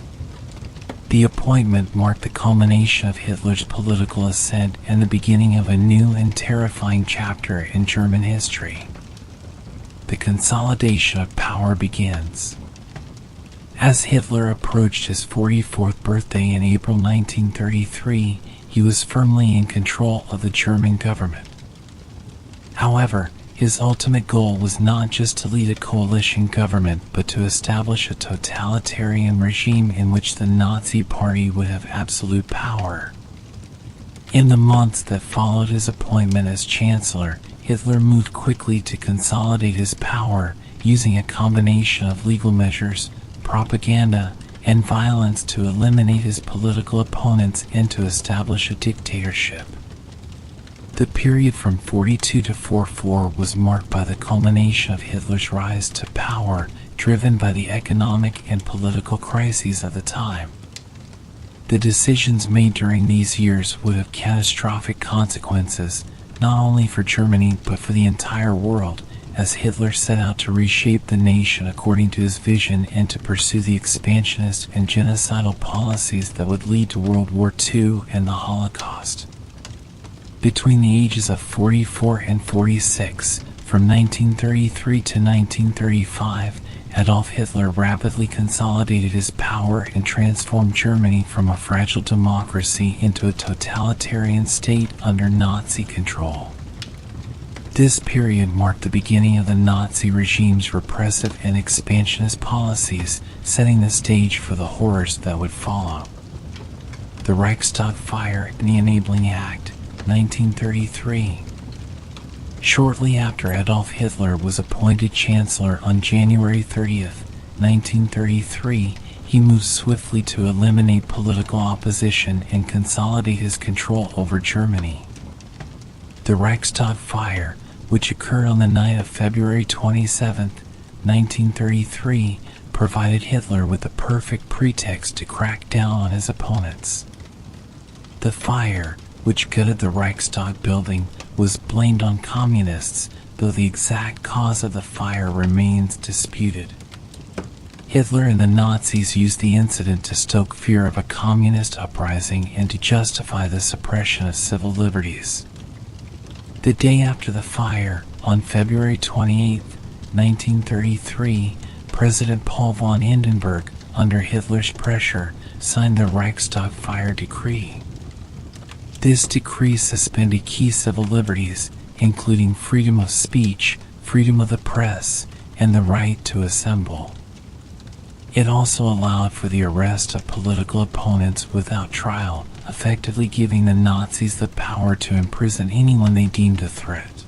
The appointment marked the culmination of Hitler's political ascent and the beginning of a new and terrifying chapter in German history. The consolidation of power begins. As Hitler approached his 44th birthday in April 1933, he was firmly in control of the German government. However, his ultimate goal was not just to lead a coalition government, but to establish a totalitarian regime in which the Nazi Party would have absolute power. In the months that followed his appointment as chancellor, Hitler moved quickly to consolidate his power, using a combination of legal measures, propaganda, and violence to eliminate his political opponents and to establish a dictatorship. The period from 42 to 44 was marked by the culmination of Hitler's rise to power, driven by the economic and political crises of the time. The decisions made during these years would have catastrophic consequences, not only for Germany but for the entire world, as Hitler set out to reshape the nation according to his vision and to pursue the expansionist and genocidal policies that would lead to World War II and the Holocaust. Between the ages of 44 and 46, from 1933 to 1935, Adolf Hitler rapidly consolidated his power and transformed Germany from a fragile democracy into a totalitarian state under Nazi control. This period marked the beginning of the Nazi regime's repressive and expansionist policies, setting the stage for the horrors that would follow. The Reichstag fire and the Enabling Act, 1933. Shortly after Adolf Hitler was appointed chancellor on January 30th, 1933, he moved swiftly to eliminate political opposition and consolidate his control over Germany. The Reichstag fire, which occurred on the night of February 27, 1933, provided Hitler with the perfect pretext to crack down on his opponents. The fire, which gutted the Reichstag building, was blamed on communists, though the exact cause of the fire remains disputed. Hitler and the Nazis used the incident to stoke fear of a communist uprising and to justify the suppression of civil liberties. The day after the fire, on February 28, 1933, President Paul von Hindenburg, under Hitler's pressure, signed the Reichstag fire decree. This decree suspended key civil liberties, including freedom of speech, freedom of the press, and the right to assemble. It also allowed for the arrest of political opponents without trial, effectively giving the Nazis the power to imprison anyone they deemed a threat.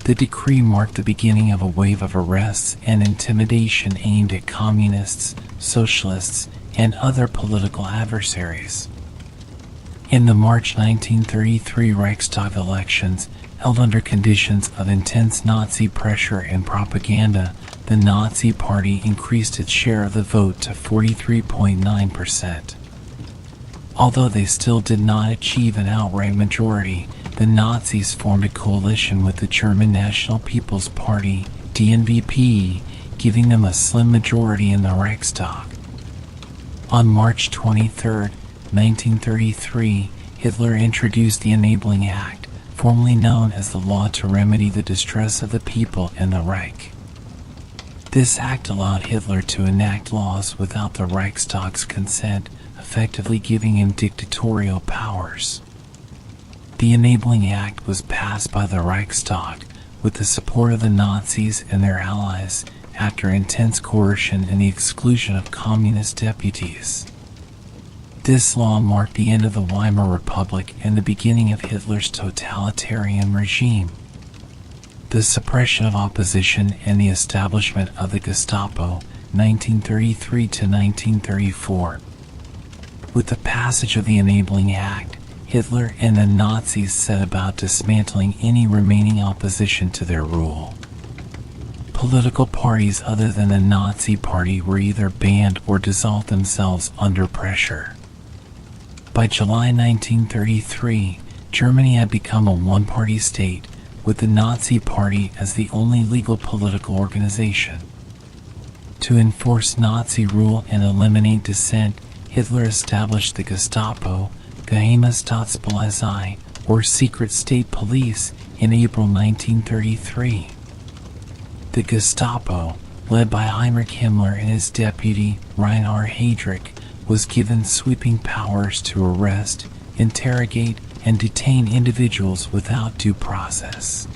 The decree marked the beginning of a wave of arrests and intimidation aimed at communists, socialists, and other political adversaries. In the March 1933 Reichstag elections, held under conditions of intense Nazi pressure and propaganda, the Nazi Party increased its share of the vote to 43.9%. Although they still did not achieve an outright majority, the Nazis formed a coalition with the German National People's Party, DNVP, giving them a slim majority in the Reichstag. On March 23, 1933, Hitler introduced the Enabling Act, formerly known as the Law to Remedy the Distress of the People in the Reich. This act allowed Hitler to enact laws without the Reichstag's consent, effectively giving him dictatorial powers. The Enabling Act was passed by the Reichstag with the support of the Nazis and their allies after intense coercion and the exclusion of communist deputies. This law marked the end of the Weimar Republic and the beginning of Hitler's totalitarian regime. The suppression of opposition and the establishment of the Gestapo, 1933 to 1934. With the passage of the Enabling Act, Hitler and the Nazis set about dismantling any remaining opposition to their rule. Political parties other than the Nazi Party were either banned or dissolved themselves under pressure. By July 1933, Germany had become a one-party state, with the Nazi Party as the only legal political organization. To enforce Nazi rule and eliminate dissent, Hitler established the Gestapo, Geheime Staatspolizei, or Secret State Police, in April 1933. The Gestapo, led by Heinrich Himmler and his deputy, Reinhard Heydrich, was given sweeping powers to arrest, interrogate, and detain individuals without due process.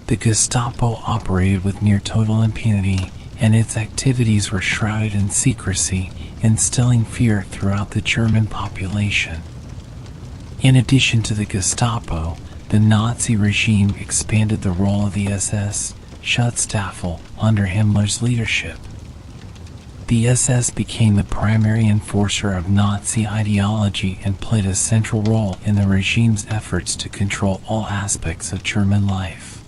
The Gestapo operated with near total impunity, and its activities were shrouded in secrecy, instilling fear throughout the German population. In addition to the Gestapo, the Nazi regime expanded the role of the SS, Schutzstaffel, under Himmler's leadership. The SS became the primary enforcer of Nazi ideology and played a central role in the regime's efforts to control all aspects of German life.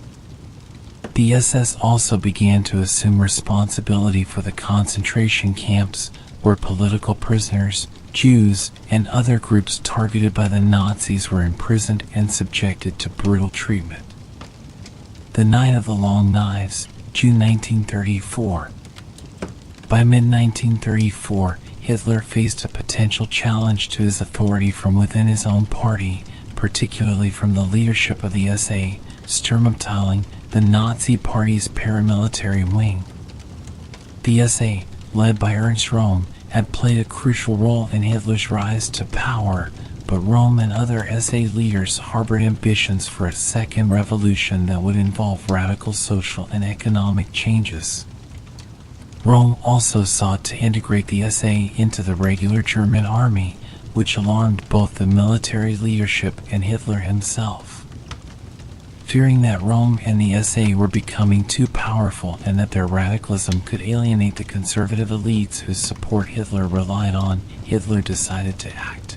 The SS also began to assume responsibility for the concentration camps where political prisoners, Jews, and other groups targeted by the Nazis were imprisoned and subjected to brutal treatment. The Night of the Long Knives, June 1934. By mid-1934, Hitler faced a potential challenge to his authority from within his own party, particularly from the leadership of the SA, Sturmabteilung, the Nazi Party's paramilitary wing. The SA, led by Ernst Röhm, had played a crucial role in Hitler's rise to power, but Röhm and other SA leaders harbored ambitions for a second revolution that would involve radical social and economic changes. Röhm also sought to integrate the SA into the regular German army, which alarmed both the military leadership and Hitler himself. Fearing that Röhm and the SA were becoming too powerful and that their radicalism could alienate the conservative elites whose support Hitler relied on, Hitler decided to act.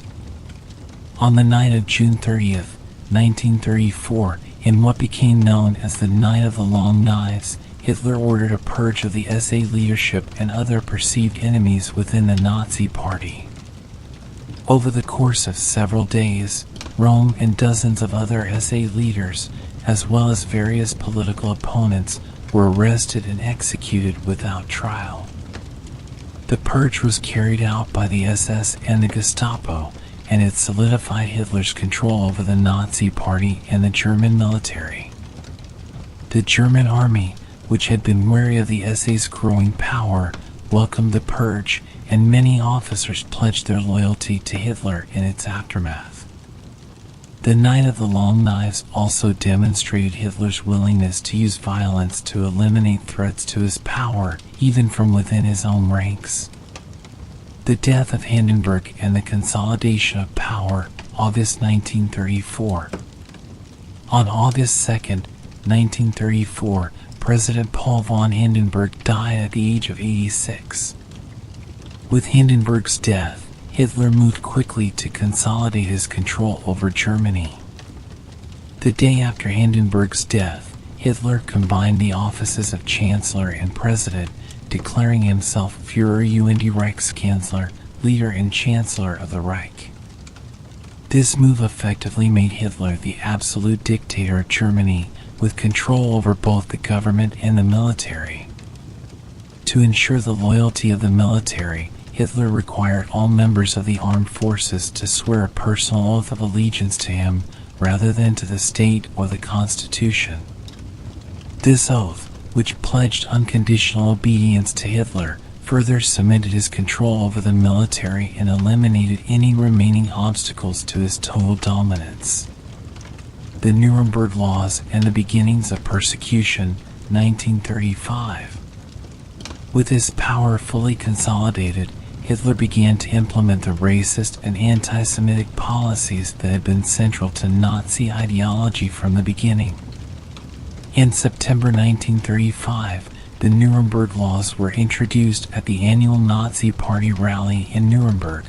On the night of June 30th, 1934, in what became known as the Night of the Long Knives, Hitler ordered a purge of the SA leadership and other perceived enemies within the Nazi Party. Over the course of several days, Röhm and dozens of other SA leaders, as well as various political opponents, were arrested and executed without trial. The purge was carried out by the SS and the Gestapo, and it solidified Hitler's control over the Nazi Party and the German military. The German army, which had been wary of the SA's growing power, welcomed the purge, and many officers pledged their loyalty to Hitler in its aftermath. The Night of the Long Knives also demonstrated Hitler's willingness to use violence to eliminate threats to his power, even from within his own ranks. The death of Hindenburg and the consolidation of power, August 1934. On August 2nd, 1934, President Paul von Hindenburg died at the age of 86. With Hindenburg's death, Hitler moved quickly to consolidate his control over Germany. The day after Hindenburg's death, Hitler combined the offices of Chancellor and President, declaring himself Führer und Reichskanzler, leader and Chancellor of the Reich. This move effectively made Hitler the absolute dictator of Germany, with control over both the government and the military. To ensure the loyalty of the military, Hitler required all members of the armed forces to swear a personal oath of allegiance to him rather than to the state or the Constitution. This oath, which pledged unconditional obedience to Hitler, further cemented his control over the military and eliminated any remaining obstacles to his total dominance. The Nuremberg Laws and the Beginnings of Persecution, 1935. With his power fully consolidated, Hitler began to implement the racist and anti-Semitic policies that had been central to Nazi ideology from the beginning. In September 1935, the Nuremberg Laws were introduced at the annual Nazi Party rally in Nuremberg.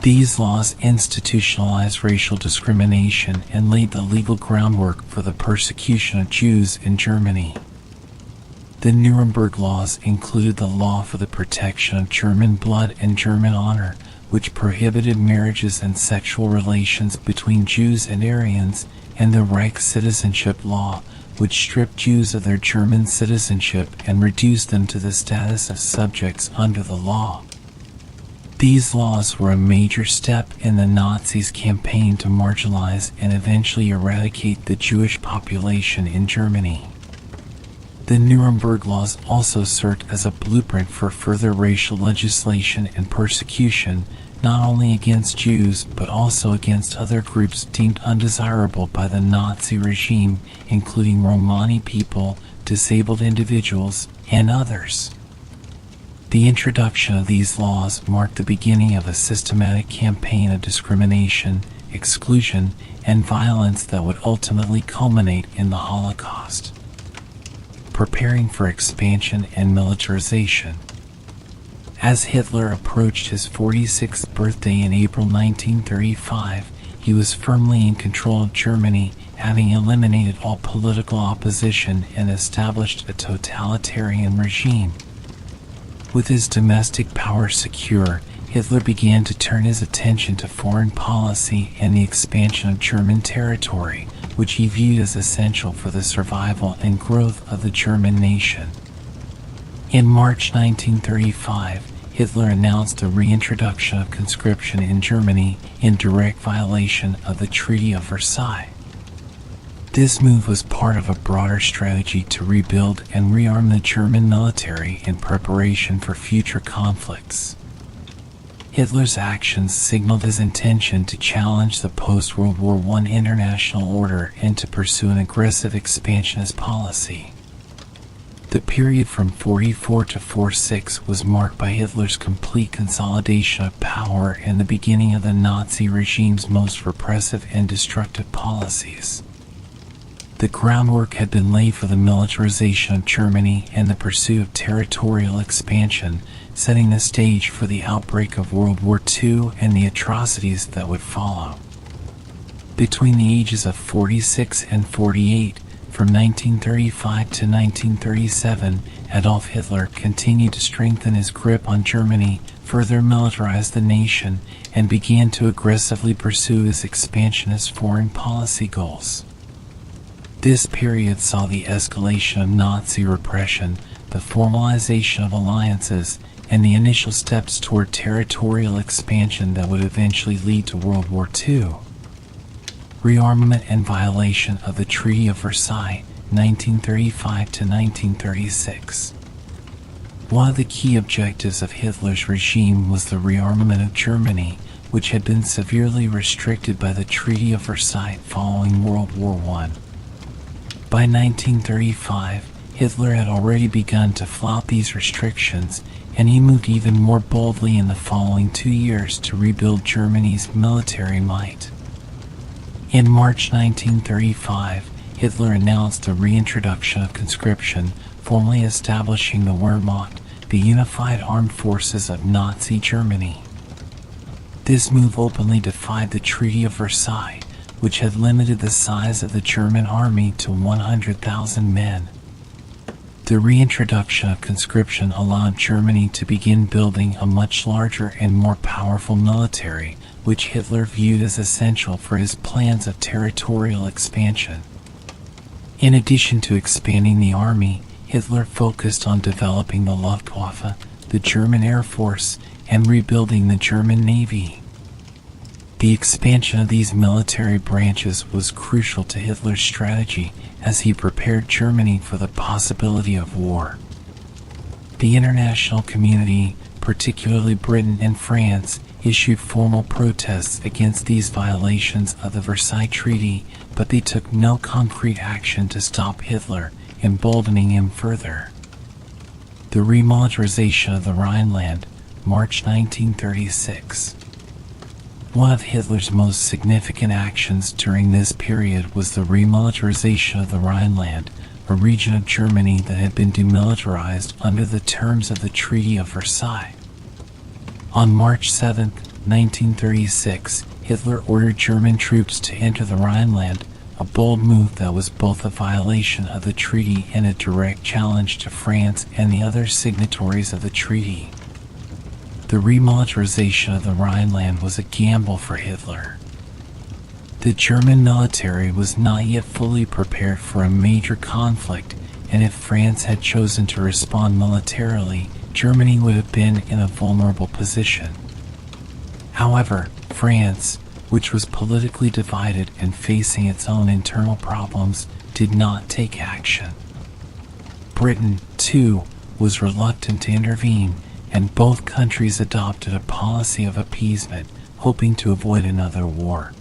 These laws institutionalized racial discrimination and laid the legal groundwork for the persecution of Jews in Germany. The Nuremberg Laws included the law for the protection of German blood and German honor, which prohibited marriages and sexual relations between Jews and Aryans, and the Reich citizenship law, which stripped Jews of their German citizenship and reduced them to the status of subjects under the law. These laws were a major step in the Nazis' campaign to marginalize and eventually eradicate the Jewish population in Germany. The Nuremberg laws also served as a blueprint for further racial legislation and persecution, not only against Jews but also against other groups deemed undesirable by the Nazi regime, including Romani people, disabled individuals, and others. The introduction of these laws marked the beginning of a systematic campaign of discrimination, exclusion, and violence that would ultimately culminate in the Holocaust. Preparing for expansion and militarization. As Hitler approached his 46th birthday in April 1935, he was firmly in control of Germany, having eliminated all political opposition and established a totalitarian regime. With his domestic power secure, Hitler began to turn his attention to foreign policy and the expansion of German territory, which he viewed as essential for the survival and growth of the German nation. In March 1935, Hitler announced the reintroduction of conscription in Germany in direct violation of the Treaty of Versailles. This move was part of a broader strategy to rebuild and rearm the German military in preparation for future conflicts. Hitler's actions signaled his intention to challenge the post-World War I international order and to pursue an aggressive expansionist policy. The period from 44 to 46 was marked by Hitler's complete consolidation of power and the beginning of the Nazi regime's most repressive and destructive policies. The groundwork had been laid for the militarization of Germany and the pursuit of territorial expansion, setting the stage for the outbreak of World War II and the atrocities that would follow. Between the ages of 46 and 48, from 1935 to 1937, Adolf Hitler continued to strengthen his grip on Germany, further militarize the nation, and began to aggressively pursue his expansionist foreign policy goals. This period saw the escalation of Nazi repression, the formalization of alliances, and the initial steps toward territorial expansion that would eventually lead to World War II. Rearmament and violation of the Treaty of Versailles, 1935 to 1936. One of the key objectives of Hitler's regime was the rearmament of Germany, which had been severely restricted by the Treaty of Versailles following World War I. By 1935, Hitler had already begun to flout these restrictions, and he moved even more boldly in the following 2 years to rebuild Germany's military might. In March 1935, Hitler announced the reintroduction of conscription, formally establishing the Wehrmacht, the unified armed forces of Nazi Germany. This move openly defied the Treaty of Versailles, which had limited the size of the German army to 100,000 men. The reintroduction of conscription allowed Germany to begin building a much larger and more powerful military, which Hitler viewed as essential for his plans of territorial expansion. In addition to expanding the army, Hitler focused on developing the Luftwaffe, the German Air Force, and rebuilding the German Navy. The expansion of these military branches was crucial to Hitler's strategy as he prepared Germany for the possibility of war. The international community, particularly Britain and France, issued formal protests against these violations of the Versailles Treaty, but they took no concrete action to stop Hitler, emboldening him further. The remilitarization of the Rhineland, March 1936. One of Hitler's most significant actions during this period was the remilitarization of the Rhineland, a region of Germany that had been demilitarized under the terms of the Treaty of Versailles. On March 7, 1936, Hitler ordered German troops to enter the Rhineland, a bold move that was both a violation of the treaty and a direct challenge to France and the other signatories of the treaty. The remilitarization of the Rhineland was a gamble for Hitler. The German military was not yet fully prepared for a major conflict, and if France had chosen to respond militarily, Germany would have been in a vulnerable position. However, France, which was politically divided and facing its own internal problems, did not take action. Britain, too, was reluctant to intervene, and both countries adopted a policy of appeasement, hoping to avoid another war.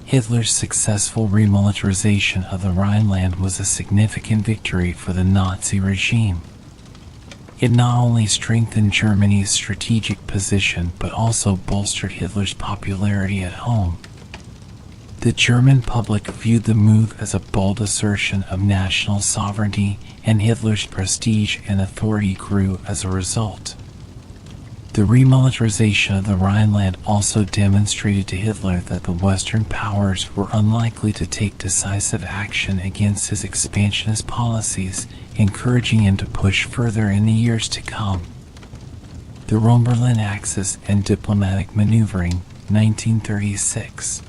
Hitler's successful remilitarization of the Rhineland was a significant victory for the Nazi regime. It not only strengthened Germany's strategic position but also bolstered Hitler's popularity at home. The German public viewed the move as a bold assertion of national sovereignty, and Hitler's prestige and authority grew as a result. The remilitarization of the Rhineland also demonstrated to Hitler that the Western powers were unlikely to take decisive action against his expansionist policies, encouraging him to push further in the years to come. The Rhone-Berlin Axis and diplomatic maneuvering, 1936.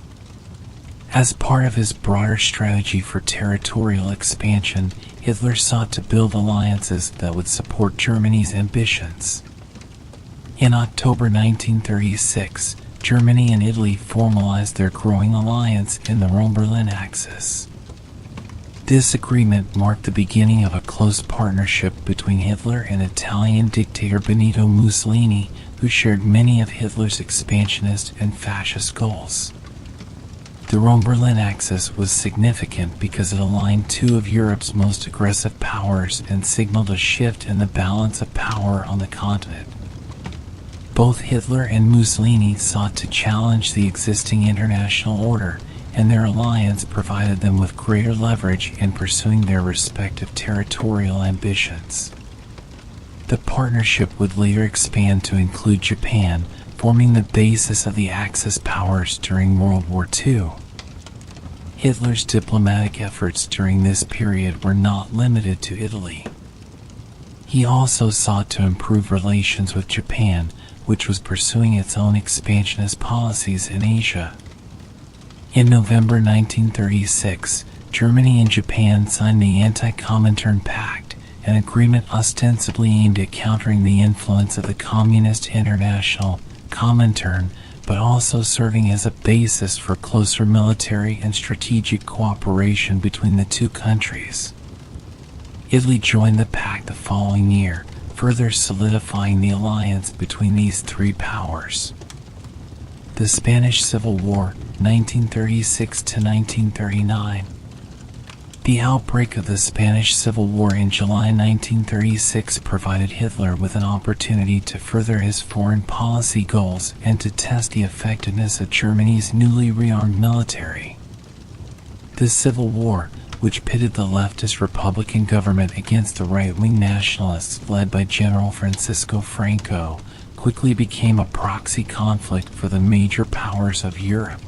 As part of his broader strategy for territorial expansion, Hitler sought to build alliances that would support Germany's ambitions. In October 1936, Germany and Italy formalized their growing alliance in the Rhone-Berlin Axis. This agreement marked the beginning of a close partnership between Hitler and Italian dictator Benito Mussolini, who shared many of Hitler's expansionist and fascist goals. The Rhone-Berlin Axis was significant because it aligned two of Europe's most aggressive powers and signaled a shift in the balance of power on the continent. Both Hitler and Mussolini sought to challenge the existing international order, and their alliance provided them with greater leverage in pursuing their respective territorial ambitions. The partnership would later expand to include Japan, forming the basis of the Axis powers during World War II. Hitler's diplomatic efforts during this period were not limited to Italy. He also sought to improve relations with Japan, which was pursuing its own expansionist policies in Asia. In November 1936, Germany and Japan signed the Anti-Comintern Pact, an agreement ostensibly aimed at countering the influence of the Communist International, Comintern, but also serving as a basis for closer military and strategic cooperation between the two countries. Italy joined the pact the following year, further solidifying the alliance between these three powers. The Spanish Civil War, 1936 to 1939. The outbreak of the Spanish Civil War in July 1936 provided Hitler with an opportunity to further his foreign policy goals and to test the effectiveness of Germany's newly rearmed military. The Civil War, which pitted the leftist Republican government against the right-wing nationalists led by General Francisco Franco, quickly became a proxy conflict for the major powers of Europe.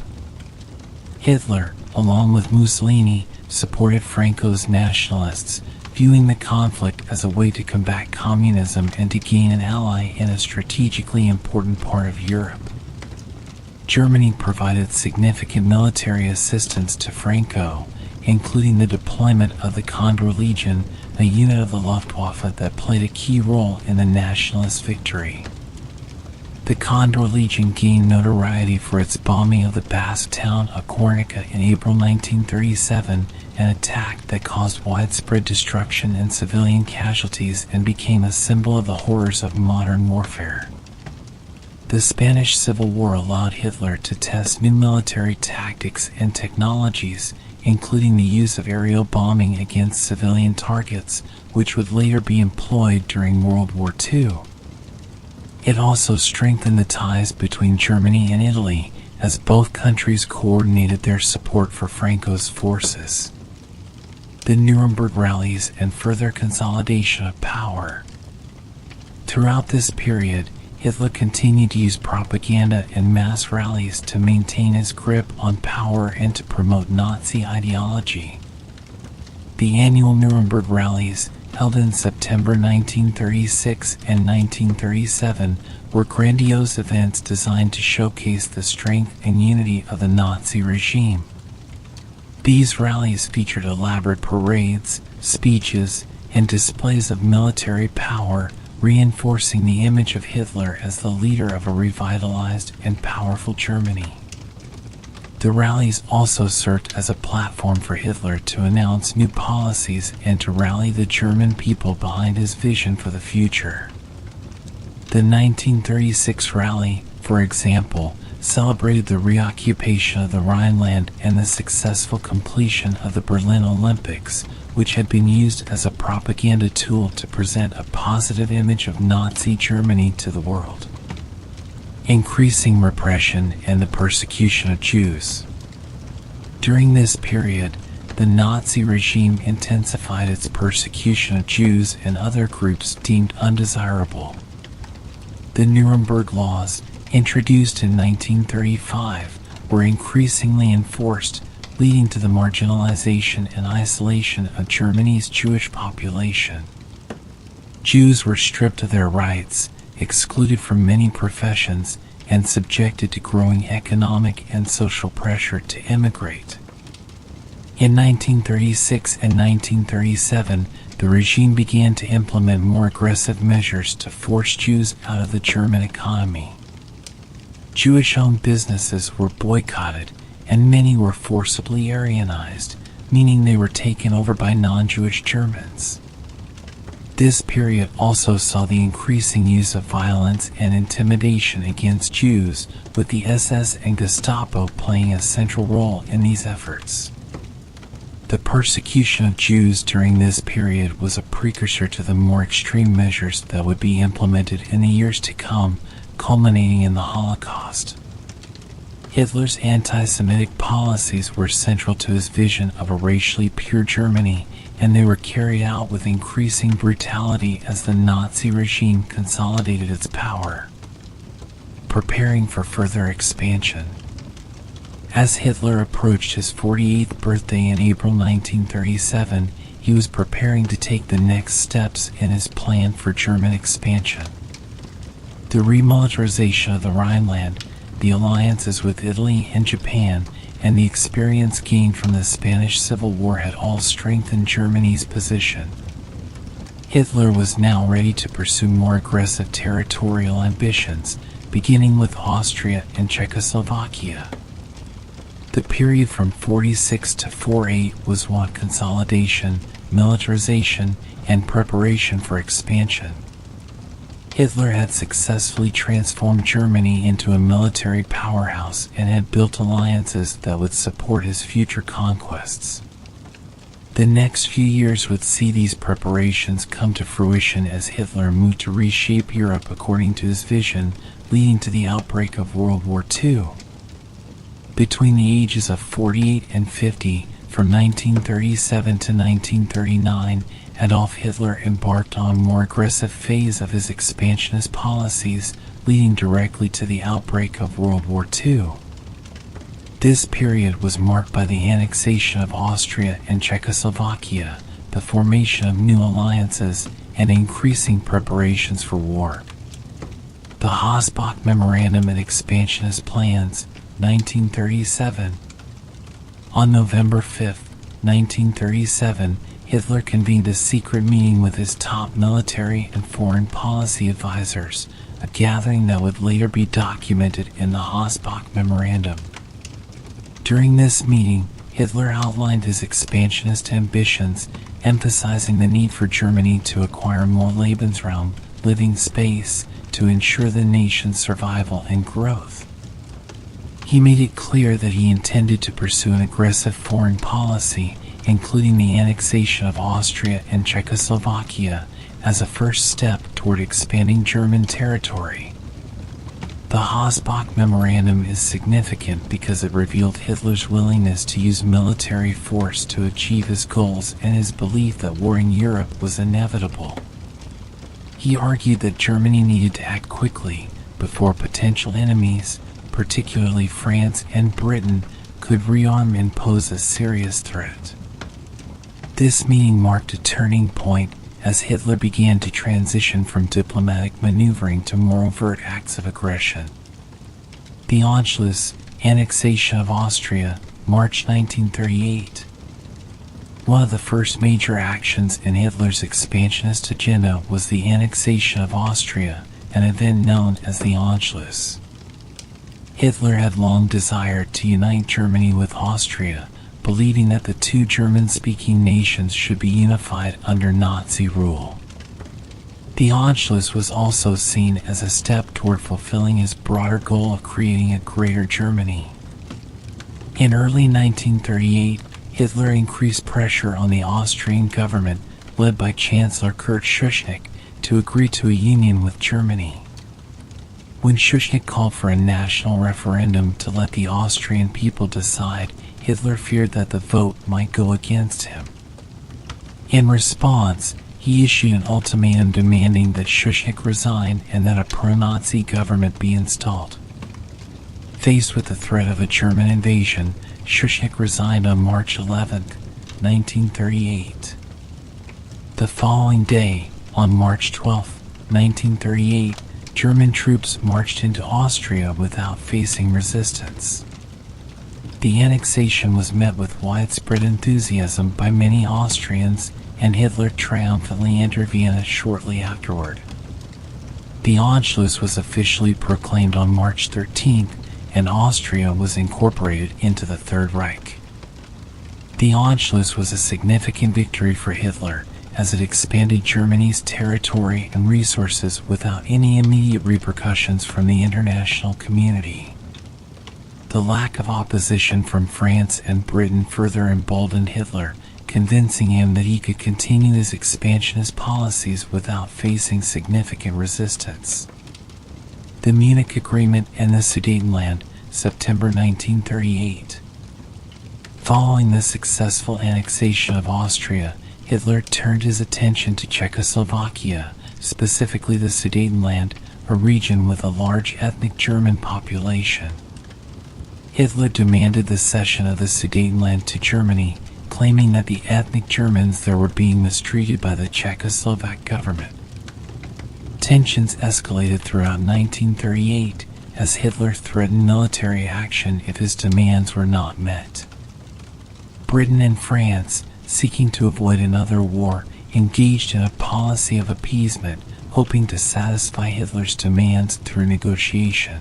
Hitler, along with Mussolini, supported Franco's nationalists, viewing the conflict as a way to combat communism and to gain an ally in a strategically important part of Europe. Germany provided significant military assistance to Franco, including the deployment of the Condor Legion, a unit of the Luftwaffe that played a key role in the nationalist victory. The Condor Legion gained notoriety for its bombing of the Basque town of Guernica in April 1937, an attack that caused widespread destruction and civilian casualties and became a symbol of the horrors of modern warfare. The Spanish Civil War allowed Hitler to test new military tactics and technologies, including the use of aerial bombing against civilian targets, which would later be employed during World War II. It also strengthened the ties between Germany and Italy, as both countries coordinated their support for Franco's forces. The Nuremberg rallies and further consolidation of power. Throughout this period, Hitler continued to use propaganda and mass rallies to maintain his grip on power and to promote Nazi ideology. The annual Nuremberg rallies, held in September 1936 and 1937, were grandiose events designed to showcase the strength and unity of the Nazi regime. These rallies featured elaborate parades, speeches, and displays of military power, reinforcing the image of Hitler as the leader of a revitalized and powerful Germany. The rallies also served as a platform for Hitler to announce new policies and to rally the German people behind his vision for the future. The 1936 rally, for example, celebrated the reoccupation of the Rhineland and the successful completion of the Berlin Olympics, which had been used as a propaganda tool to present a positive image of Nazi Germany to the world. Increasing repression and the persecution of Jews. During this period, the Nazi regime intensified its persecution of Jews and other groups deemed undesirable. The Nuremberg laws, introduced in 1935, were increasingly enforced, leading to the marginalization and isolation of Germany's Jewish population. Jews were stripped of their rights, excluded from many professions, and subjected to growing economic and social pressure to immigrate. In 1936 and 1937, the regime began to implement more aggressive measures to force Jews out of the German economy. Jewish-owned businesses were boycotted, and many were forcibly Aryanized, meaning they were taken over by non-Jewish Germans. This period also saw the increasing use of violence and intimidation against Jews, with the SS and Gestapo playing a central role in these efforts. The persecution of Jews during this period was a precursor to the more extreme measures that would be implemented in the years to come, culminating in the Holocaust. Hitler's anti-Semitic policies were central to his vision of a racially pure Germany, and they were carried out with increasing brutality as the Nazi regime consolidated its power, preparing for further expansion. As Hitler approached his 48th birthday in April 1937, he was preparing to take the next steps in his plan for German expansion. The remilitarization of the Rhineland, the alliances with Italy and Japan, and the experience gained from the Spanish Civil War had all strengthened Germany's position. Hitler was now ready to pursue more aggressive territorial ambitions, beginning with Austria and Czechoslovakia. The period from 46 to 48 was one of consolidation, militarization, and preparation for expansion. Hitler had successfully transformed Germany into a military powerhouse and had built alliances that would support his future conquests. The next few years would see these preparations come to fruition as Hitler moved to reshape Europe according to his vision, leading to the outbreak of World War II. Between the ages of 48 and 50, from 1937 to 1939, Adolf Hitler embarked on a more aggressive phase of his expansionist policies, leading directly to the outbreak of World War II. This period was marked by the annexation of Austria and Czechoslovakia, the formation of new alliances, and increasing preparations for war. The Hausbach Memorandum and Expansionist Plans, 1937. On November 5, 1937, Hitler convened a secret meeting with his top military and foreign policy advisors, a gathering that would later be documented in the Hausbach Memorandum. During this meeting, Hitler outlined his expansionist ambitions, emphasizing the need for Germany to acquire more Lebensraum, living space, to ensure the nation's survival and growth. He made it clear that he intended to pursue an aggressive foreign policy, including the annexation of Austria and Czechoslovakia, as a first step toward expanding German territory. The Hausbach Memorandum is significant because it revealed Hitler's willingness to use military force to achieve his goals and his belief that war in Europe was inevitable. He argued that Germany needed to act quickly before potential enemies, particularly France and Britain, could rearm and pose a serious threat. This meeting marked a turning point, as Hitler began to transition from diplomatic maneuvering to more overt acts of aggression. The Anschluss, annexation of Austria, March 1938. One of the first major actions in Hitler's expansionist agenda was the annexation of Austria, an event known as the Anschluss. Hitler had long desired to unite Germany with Austria, believing that the two German-speaking nations should be unified under Nazi rule. The Anschluss was also seen as a step toward fulfilling his broader goal of creating a greater Germany. In early 1938, Hitler increased pressure on the Austrian government, led by Chancellor Kurt Schuschnigg, to agree to a union with Germany. When Schuschnigg called for a national referendum to let the Austrian people decide, Hitler feared that the vote might go against him. In response, he issued an ultimatum demanding that Schuschnigg resign and that a pro-Nazi government be installed. Faced with the threat of a German invasion, Schuschnigg resigned on March 11, 1938. The following day, on March 12, 1938, German troops marched into Austria without facing resistance. The annexation was met with widespread enthusiasm by many Austrians, and Hitler triumphantly entered Vienna shortly afterward. The Anschluss was officially proclaimed on March 13th, and Austria was incorporated into the Third Reich. The Anschluss was a significant victory for Hitler, as it expanded Germany's territory and resources without any immediate repercussions from the international community. The lack of opposition from France and Britain further emboldened Hitler, convincing him that he could continue his expansionist policies without facing significant resistance. The Munich Agreement and the Sudetenland, September 1938. Following the successful annexation of Austria, Hitler turned his attention to Czechoslovakia, specifically the Sudetenland, a region with a large ethnic German population. Hitler demanded the cession of the Sudetenland to Germany, claiming that the ethnic Germans there were being mistreated by the Czechoslovak government. Tensions escalated throughout 1938 as Hitler threatened military action if his demands were not met. Britain and France, seeking to avoid another war, engaged in a policy of appeasement, hoping to satisfy Hitler's demands through negotiation.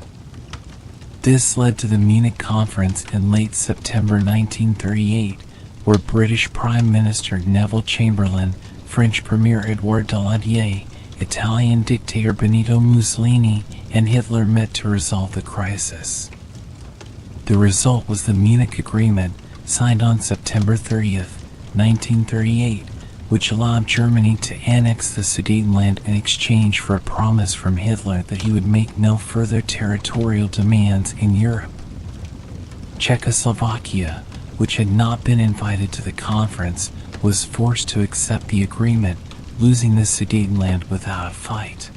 This led to the Munich Conference in late September 1938, where British Prime Minister Neville Chamberlain, French Premier Édouard Daladier, Italian dictator Benito Mussolini, and Hitler met to resolve the crisis. The result was the Munich Agreement, signed on September 30th, 1938, which allowed Germany to annex the Sudetenland in exchange for a promise from Hitler that he would make no further territorial demands in Europe. Czechoslovakia, which had not been invited to the conference, was forced to accept the agreement, losing the Sudetenland without a fight.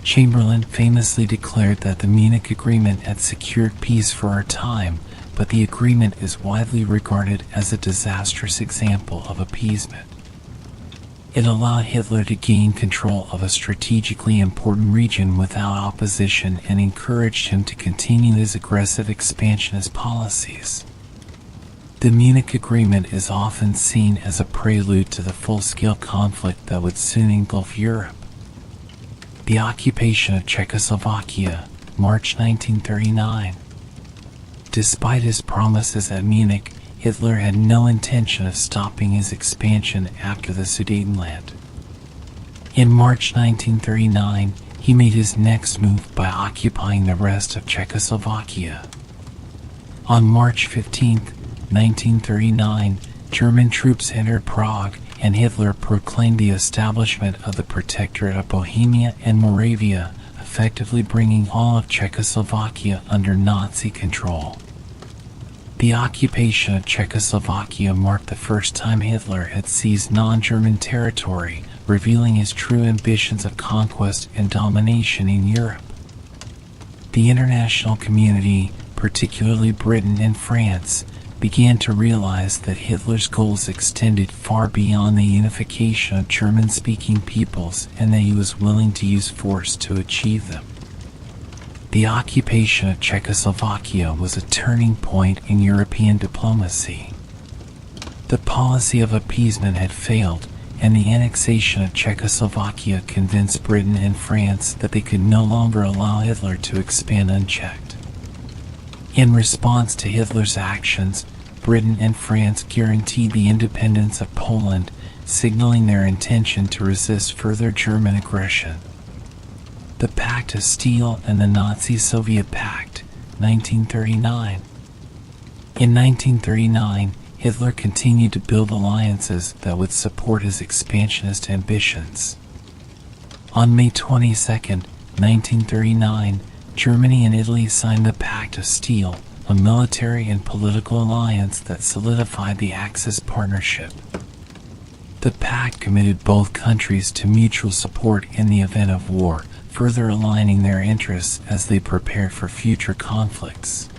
Chamberlain famously declared that the Munich Agreement had secured peace for our time, but the agreement is widely regarded as a disastrous example of appeasement. It allowed Hitler to gain control of a strategically important region without opposition and encouraged him to continue his aggressive expansionist policies. The Munich Agreement is often seen as a prelude to the full-scale conflict that would soon engulf Europe. The occupation of Czechoslovakia, March 1939. Despite his promises at Munich, Hitler had no intention of stopping his expansion after the Sudetenland. In March 1939, he made his next move by occupying the rest of Czechoslovakia. On March 15, 1939, German troops entered Prague, and Hitler proclaimed the establishment of the Protectorate of Bohemia and Moravia, effectively bringing all of Czechoslovakia under Nazi control. The occupation of Czechoslovakia marked the first time Hitler had seized non-German territory, revealing his true ambitions of conquest and domination in Europe. The international community, particularly Britain and France, began to realize that Hitler's goals extended far beyond the unification of German-speaking peoples and that he was willing to use force to achieve them. The occupation of Czechoslovakia was a turning point in European diplomacy. The policy of appeasement had failed, and the annexation of Czechoslovakia convinced Britain and France that they could no longer allow Hitler to expand unchecked. In response to Hitler's actions, Britain and France guaranteed the independence of Poland, signaling their intention to resist further German aggression. The Pact of Steel and the Nazi-Soviet Pact, 1939. In 1939, Hitler continued to build alliances that would support his expansionist ambitions. On May 22, 1939, Germany and Italy signed the Pact of Steel, a military and political alliance that solidified the Axis partnership. The pact committed both countries to mutual support in the event of war, further aligning their interests as they prepared for future conflicts.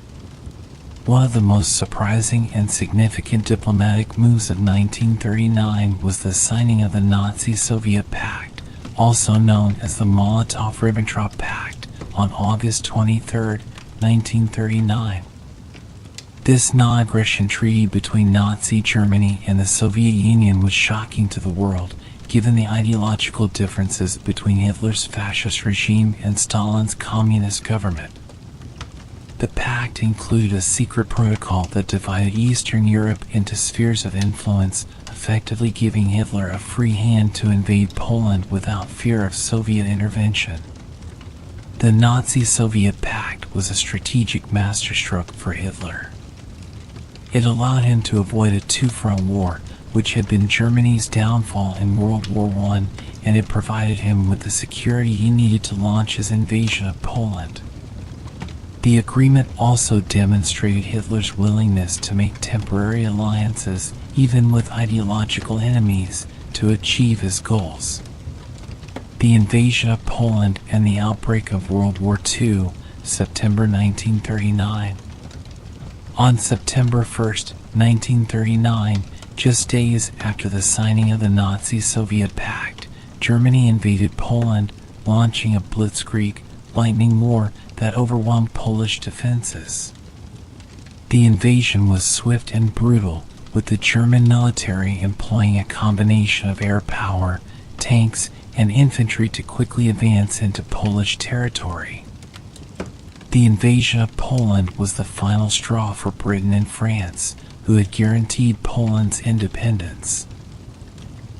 One of the most surprising and significant diplomatic moves of 1939 was the signing of the Nazi-Soviet Pact, also known as the Molotov-Ribbentrop Pact, on August 23, 1939. This non-aggression treaty between Nazi Germany and the Soviet Union was shocking to the world, given the ideological differences between Hitler's fascist regime and Stalin's communist government. The pact included a secret protocol that divided Eastern Europe into spheres of influence, effectively giving Hitler a free hand to invade Poland without fear of Soviet intervention. The Nazi-Soviet Pact was a strategic masterstroke for Hitler. It allowed him to avoid a two-front war, which had been Germany's downfall in World War I, and it provided him with the security he needed to launch his invasion of Poland. The agreement also demonstrated Hitler's willingness to make temporary alliances, even with ideological enemies, to achieve his goals. The invasion of Poland and the outbreak of World War II, September 1939. On September 1, 1939, just days after the signing of the Nazi-Soviet Pact, Germany invaded Poland, launching a Blitzkrieg, lightning war that overwhelmed Polish defenses. The invasion was swift and brutal, with the German military employing a combination of air power, tanks, and infantry to quickly advance into Polish territory. The invasion of Poland was the final straw for Britain and France, who had guaranteed Poland's independence.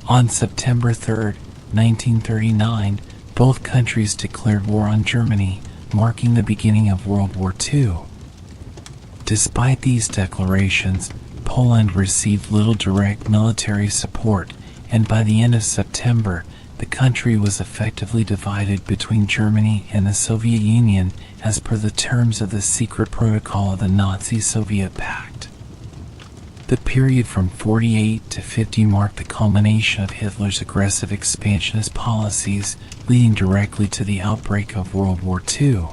On September 3, 1939, both countries declared war on Germany, marking the beginning of World War II. Despite these declarations, Poland received little direct military support, and by the end of September, the country was effectively divided between Germany and the Soviet Union as per the terms of the secret protocol of the Nazi-Soviet Pact. The period from 48 to 50 marked the culmination of Hitler's aggressive expansionist policies, leading directly to the outbreak of World War II.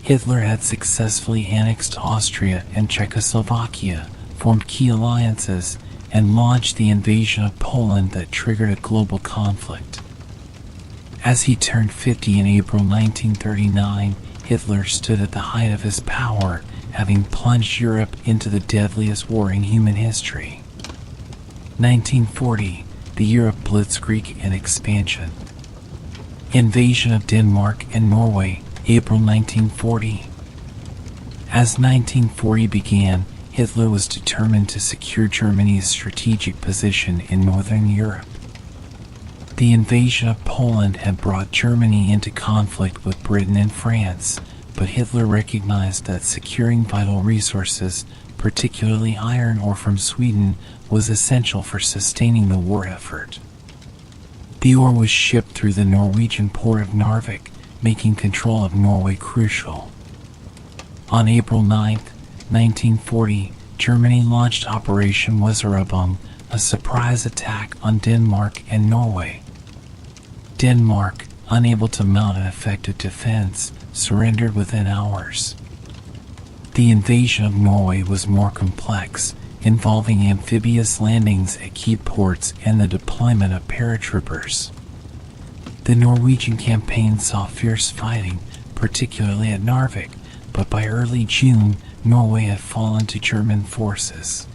Hitler had successfully annexed Austria and Czechoslovakia, formed key alliances, and launched the invasion of Poland that triggered a global conflict. As he turned 50 in April 1939, Hitler stood at the height of his power, having plunged Europe into the deadliest war in human history. 1940, the year of Blitzkrieg and expansion. Invasion of Denmark and Norway, April 1940. As 1940 began, Hitler was determined to secure Germany's strategic position in Northern Europe. The invasion of Poland had brought Germany into conflict with Britain and France, but Hitler recognized that securing vital resources, particularly iron ore from Sweden, was essential for sustaining the war effort. The ore was shipped through the Norwegian port of Narvik, making control of Norway crucial. On April 9, 1940, Germany launched Operation Weserübung, a surprise attack on Denmark and Norway. Denmark, unable to mount an effective defense, surrendered within hours. The invasion of Norway was more complex, involving amphibious landings at key ports and the deployment of paratroopers. The Norwegian campaign saw fierce fighting, particularly at Narvik, but by early June, Norway had fallen to German forces.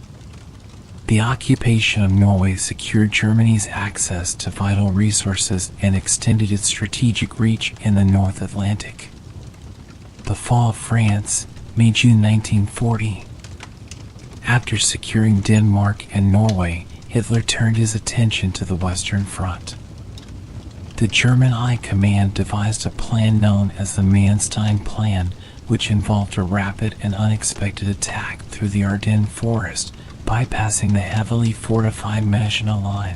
The occupation of Norway secured Germany's access to vital resources and extended its strategic reach in the North Atlantic. The fall of France, May-June 1940. After securing Denmark and Norway, Hitler turned his attention to the Western Front. The German High Command devised a plan known as the Manstein Plan, which involved a rapid and unexpected attack through the Ardennes forest, bypassing the heavily fortified Maginot Line.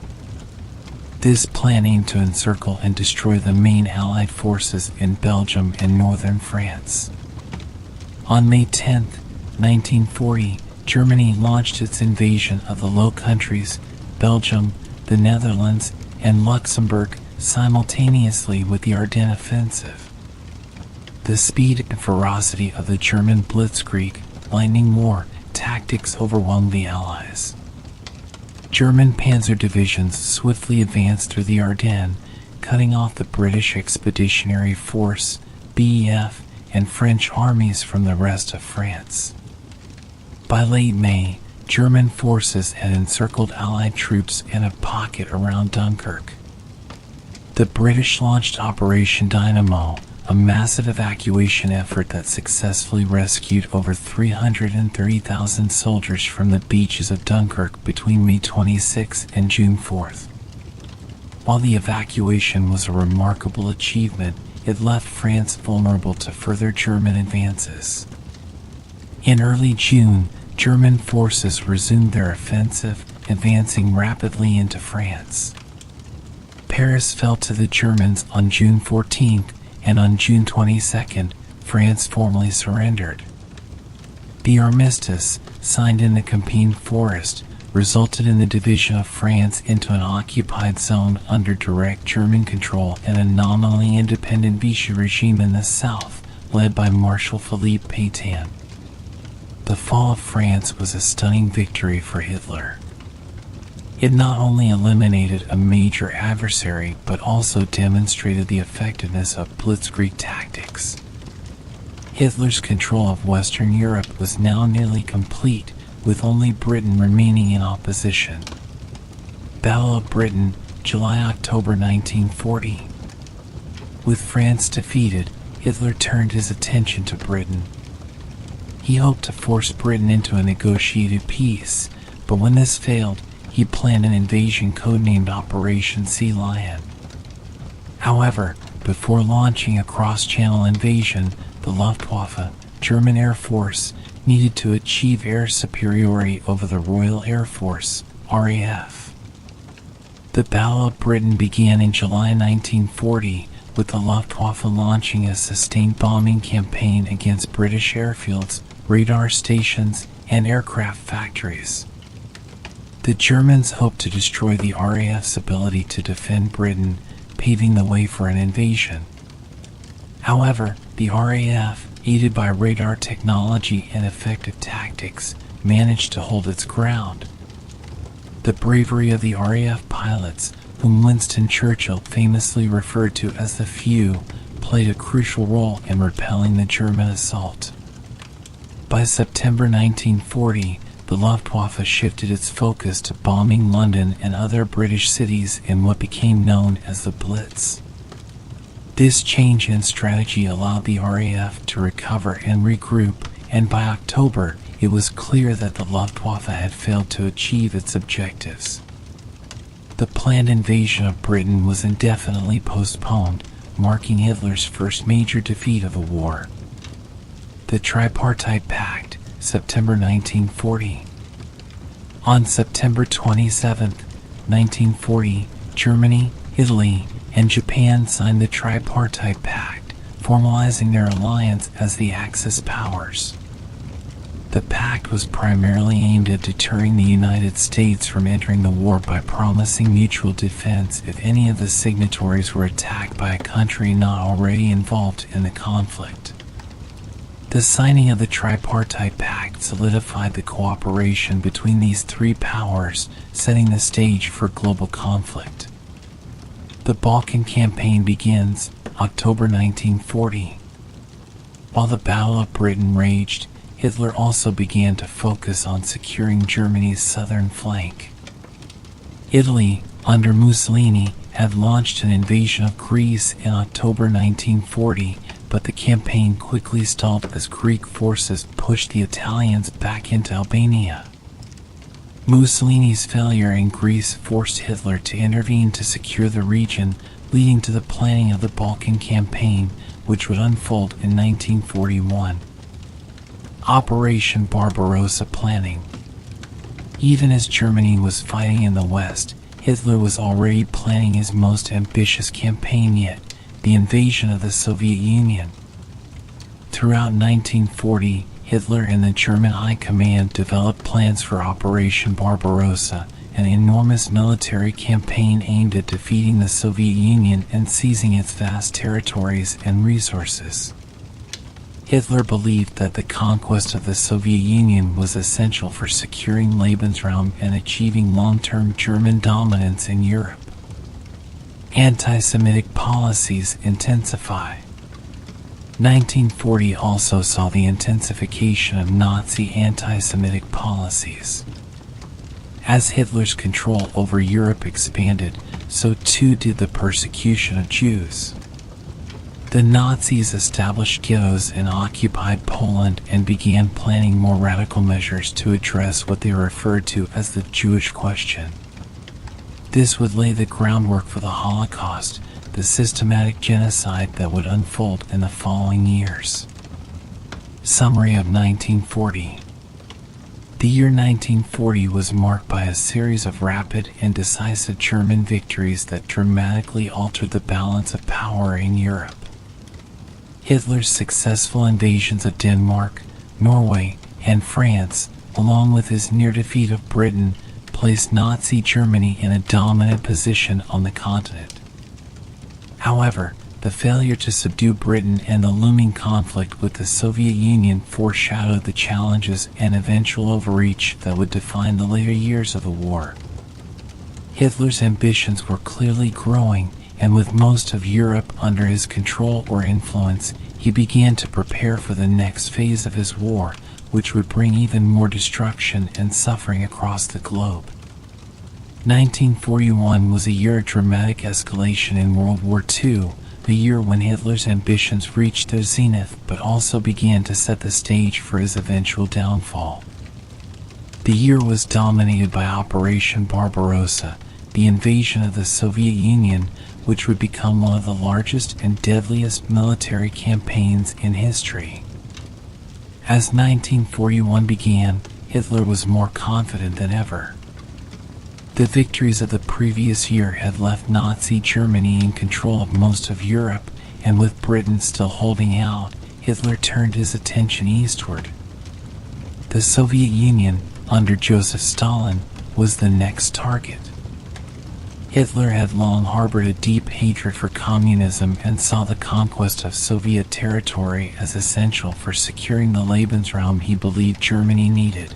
This plan aimed to encircle and destroy the main Allied forces in Belgium and northern France. On May 10, 1940, Germany launched its invasion of the Low Countries, Belgium, the Netherlands, and Luxembourg simultaneously with the Ardennes offensive. The speed and ferocity of the German Blitzkrieg, lightning war, tactics overwhelmed the Allies. German panzer divisions swiftly advanced through the Ardennes, cutting off the British Expeditionary Force, BEF, and French armies from the rest of France. By late May, German forces had encircled Allied troops in a pocket around Dunkirk. The British launched Operation Dynamo, a massive evacuation effort that successfully rescued over 330,000 soldiers from the beaches of Dunkirk between May 26 and June 4. While the evacuation was a remarkable achievement, it left France vulnerable to further German advances. In early June, German forces resumed their offensive, advancing rapidly into France. Paris fell to the Germans on June 14, and on June 22, France formally surrendered. The armistice, signed in the Compiègne Forest, resulted in the division of France into an occupied zone under direct German control and a nominally independent Vichy regime in the south, led by Marshal Philippe Pétain. The fall of France was a stunning victory for Hitler. It not only eliminated a major adversary, but also demonstrated the effectiveness of Blitzkrieg tactics. Hitler's control of Western Europe was now nearly complete, with only Britain remaining in opposition. Battle of Britain, July-October 1940. With France defeated, Hitler turned his attention to Britain. He hoped to force Britain into a negotiated peace, but when this failed, he planned an invasion codenamed Operation Sea Lion. However, before launching a cross-channel invasion, the Luftwaffe, German Air Force, needed to achieve air superiority over the Royal Air Force, RAF. The Battle of Britain began in July 1940, with the Luftwaffe launching a sustained bombing campaign against British airfields, radar stations, and aircraft factories. The Germans hoped to destroy the RAF's ability to defend Britain, paving the way for an invasion. However, the RAF, aided by radar technology and effective tactics, managed to hold its ground. The bravery of the RAF pilots, whom Winston Churchill famously referred to as the Few, played a crucial role in repelling the German assault. By September 1940, the Luftwaffe shifted its focus to bombing London and other British cities in what became known as the Blitz. This change in strategy allowed the RAF to recover and regroup, and by October, it was clear that the Luftwaffe had failed to achieve its objectives. The planned invasion of Britain was indefinitely postponed, marking Hitler's first major defeat of the war. The Tripartite Pact, September 1940. On September 27, 1940, Germany, Italy, and Japan signed the Tripartite Pact, formalizing their alliance as the Axis powers. The pact was primarily aimed at deterring the United States from entering the war by promising mutual defense if any of the signatories were attacked by a country not already involved in the conflict. The signing of the Tripartite Pact solidified the cooperation between these three powers, setting the stage for global conflict. The Balkan Campaign begins, October 1940. While the Battle of Britain raged, Hitler also began to focus on securing Germany's southern flank. Italy, under Mussolini, had launched an invasion of Greece in October 1940, but the campaign quickly stalled as Greek forces pushed the Italians back into Albania. Mussolini's failure in Greece forced Hitler to intervene to secure the region, leading to the planning of the Balkan Campaign, which would unfold in 1941. Operation Barbarossa planning. Even as Germany was fighting in the West, Hitler was already planning his most ambitious campaign yet, the invasion of the Soviet Union. Throughout 1940, Hitler and the German High Command developed plans for Operation Barbarossa, an enormous military campaign aimed at defeating the Soviet Union and seizing its vast territories and resources. Hitler believed that the conquest of the Soviet Union was essential for securing Lebensraum and achieving long-term German dominance in Europe. Anti-Semitic policies intensify. 1940 also saw the intensification of Nazi anti-Semitic policies. As Hitler's control over Europe expanded, so too did the persecution of Jews. The Nazis established ghettos in occupied Poland and began planning more radical measures to address what they referred to as the Jewish question. This would lay the groundwork for the Holocaust, the systematic genocide that would unfold in the following years. Summary of 1940. The year 1940 was marked by a series of rapid and decisive German victories that dramatically altered the balance of power in Europe. Hitler's successful invasions of Denmark, Norway, and France, along with his near defeat of Britain, placed Nazi Germany in a dominant position on the continent. However, the failure to subdue Britain and the looming conflict with the Soviet Union foreshadowed the challenges and eventual overreach that would define the later years of the war. Hitler's ambitions were clearly growing, and with most of Europe under his control or influence, he began to prepare for the next phase of his war, which would bring even more destruction and suffering across the globe. 1941 was a year of dramatic escalation in World War II, the year when Hitler's ambitions reached their zenith but also began to set the stage for his eventual downfall. The year was dominated by Operation Barbarossa, the invasion of the Soviet Union, which would become one of the largest and deadliest military campaigns in history. As 1941 began, Hitler was more confident than ever. The victories of the previous year had left Nazi Germany in control of most of Europe, and with Britain still holding out, Hitler turned his attention eastward. The Soviet Union, under Joseph Stalin, was the next target. Hitler had long harbored a deep hatred for communism and saw the conquest of Soviet territory as essential for securing the Lebensraum he believed Germany needed.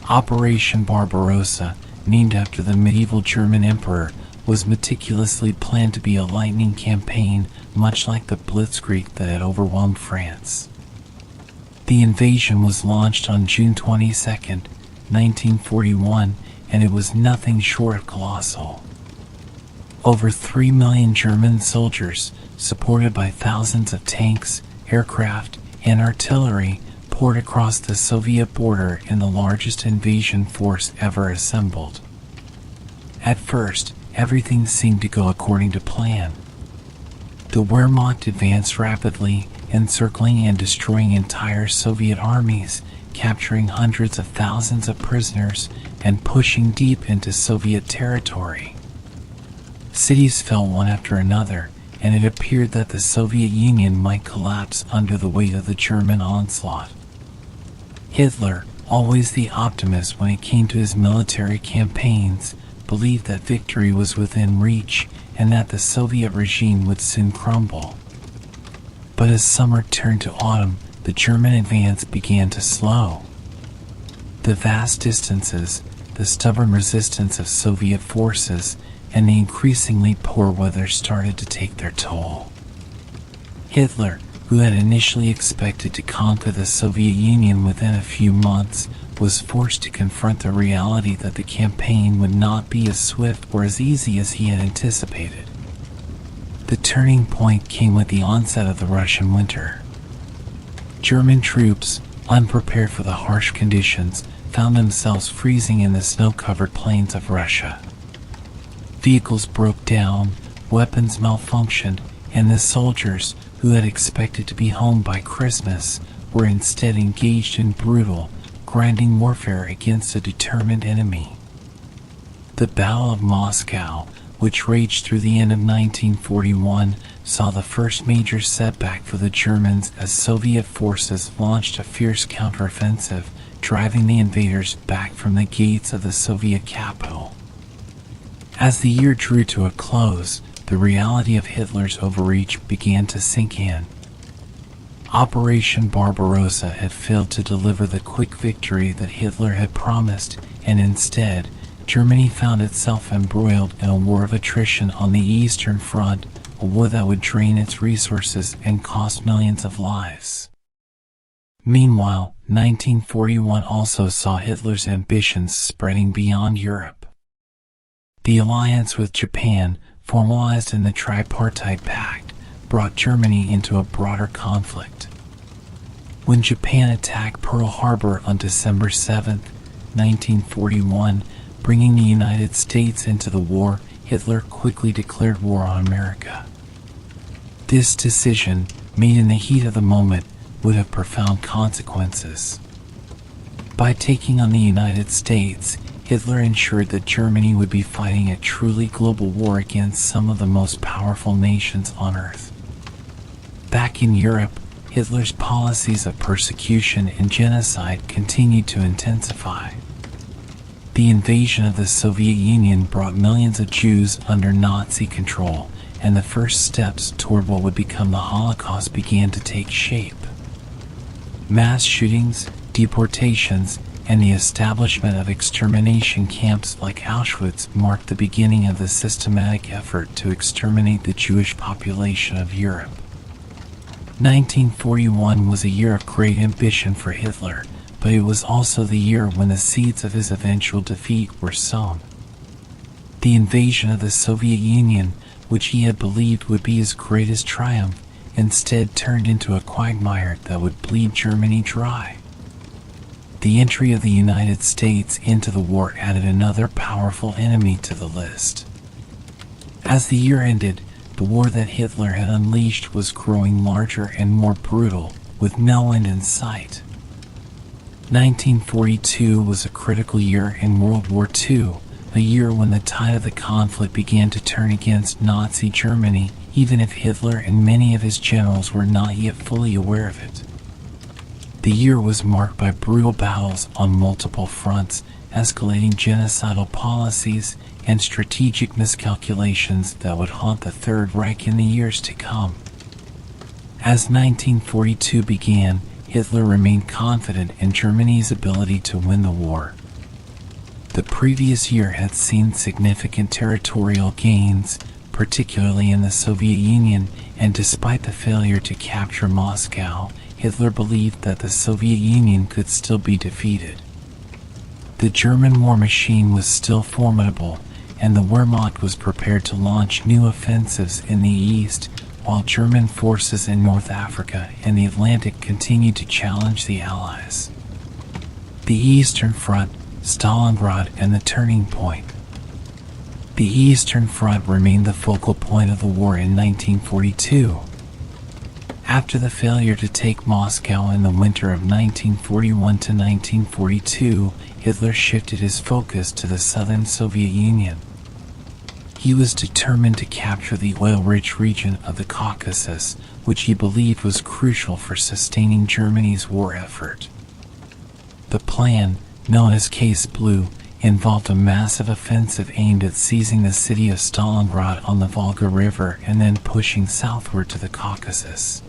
Operation Barbarossa, named after the medieval German emperor, was meticulously planned to be a lightning campaign, much like the Blitzkrieg that had overwhelmed France. The invasion was launched on June 22, 1941, and it was nothing short of colossal. Over 3 million German soldiers, supported by thousands of tanks, aircraft, and artillery, poured across the Soviet border in the largest invasion force ever assembled. At first, everything seemed to go according to plan. The Wehrmacht advanced rapidly, encircling and destroying entire Soviet armies, capturing hundreds of thousands of prisoners, and pushing deep into Soviet territory. Cities fell one after another, and it appeared that the Soviet Union might collapse under the weight of the German onslaught. Hitler, always the optimist when it came to his military campaigns, believed that victory was within reach and that the Soviet regime would soon crumble. But as summer turned to autumn, the German advance began to slow. The vast distances, the stubborn resistance of Soviet forces, and the increasingly poor weather started to take their toll. Hitler, who had initially expected to conquer the Soviet Union within a few months, was forced to confront the reality that the campaign would not be as swift or as easy as he had anticipated. The turning point came with the onset of the Russian winter. German troops, unprepared for the harsh conditions, found themselves freezing in the snow-covered plains of Russia. Vehicles broke down, weapons malfunctioned, and the soldiers, who had expected to be home by Christmas, were instead engaged in brutal, grinding warfare against a determined enemy. The Battle of Moscow, which raged through the end of 1941, saw the first major setback for the Germans as Soviet forces launched a fierce counteroffensive, driving the invaders back from the gates of the Soviet capital. As the year drew to a close, the reality of Hitler's overreach began to sink in. Operation Barbarossa had failed to deliver the quick victory that Hitler had promised, and instead, Germany found itself embroiled in a war of attrition on the Eastern Front, a war that would drain its resources and cost millions of lives. Meanwhile, 1941 also saw Hitler's ambitions spreading beyond Europe. The alliance with Japan, formalized in the Tripartite Pact, brought Germany into a broader conflict. When Japan attacked Pearl Harbor on December 7, 1941, bringing the United States into the war, Hitler quickly declared war on America. This decision, made in the heat of the moment, would have profound consequences. By taking on the United States, Hitler ensured that Germany would be fighting a truly global war against some of the most powerful nations on Earth. Back in Europe, Hitler's policies of persecution and genocide continued to intensify. The invasion of the Soviet Union brought millions of Jews under Nazi control, and the first steps toward what would become the Holocaust began to take shape. Mass shootings, deportations, and the establishment of extermination camps like Auschwitz marked the beginning of the systematic effort to exterminate the Jewish population of Europe. 1941 was a year of great ambition for Hitler, but it was also the year when the seeds of his eventual defeat were sown. The invasion of the Soviet Union, which he had believed would be his greatest triumph, instead turned into a quagmire that would bleed Germany dry. The entry of the United States into the war added another powerful enemy to the list. As the year ended, the war that Hitler had unleashed was growing larger and more brutal, with no end in sight. 1942 was a critical year in World War II, a year when the tide of the conflict began to turn against Nazi Germany, even if Hitler and many of his generals were not yet fully aware of it. The year was marked by brutal battles on multiple fronts, escalating genocidal policies, and strategic miscalculations that would haunt the Third Reich in the years to come. As 1942 began, Hitler remained confident in Germany's ability to win the war. The previous year had seen significant territorial gains, particularly in the Soviet Union, and despite the failure to capture Moscow, Hitler believed that the Soviet Union could still be defeated. The German war machine was still formidable, and the Wehrmacht was prepared to launch new offensives in the east, while German forces in North Africa and the Atlantic continued to challenge the Allies. The Eastern Front, Stalingrad, and the turning point. The Eastern Front remained the focal point of the war in 1942. After the failure to take Moscow in the winter of 1941 to 1942, Hitler shifted his focus to the southern Soviet Union. He was determined to capture the oil-rich region of the Caucasus, which he believed was crucial for sustaining Germany's war effort. The plan, known as Case Blue, involved a massive offensive aimed at seizing the city of Stalingrad on the Volga River and then pushing southward to the Caucasus.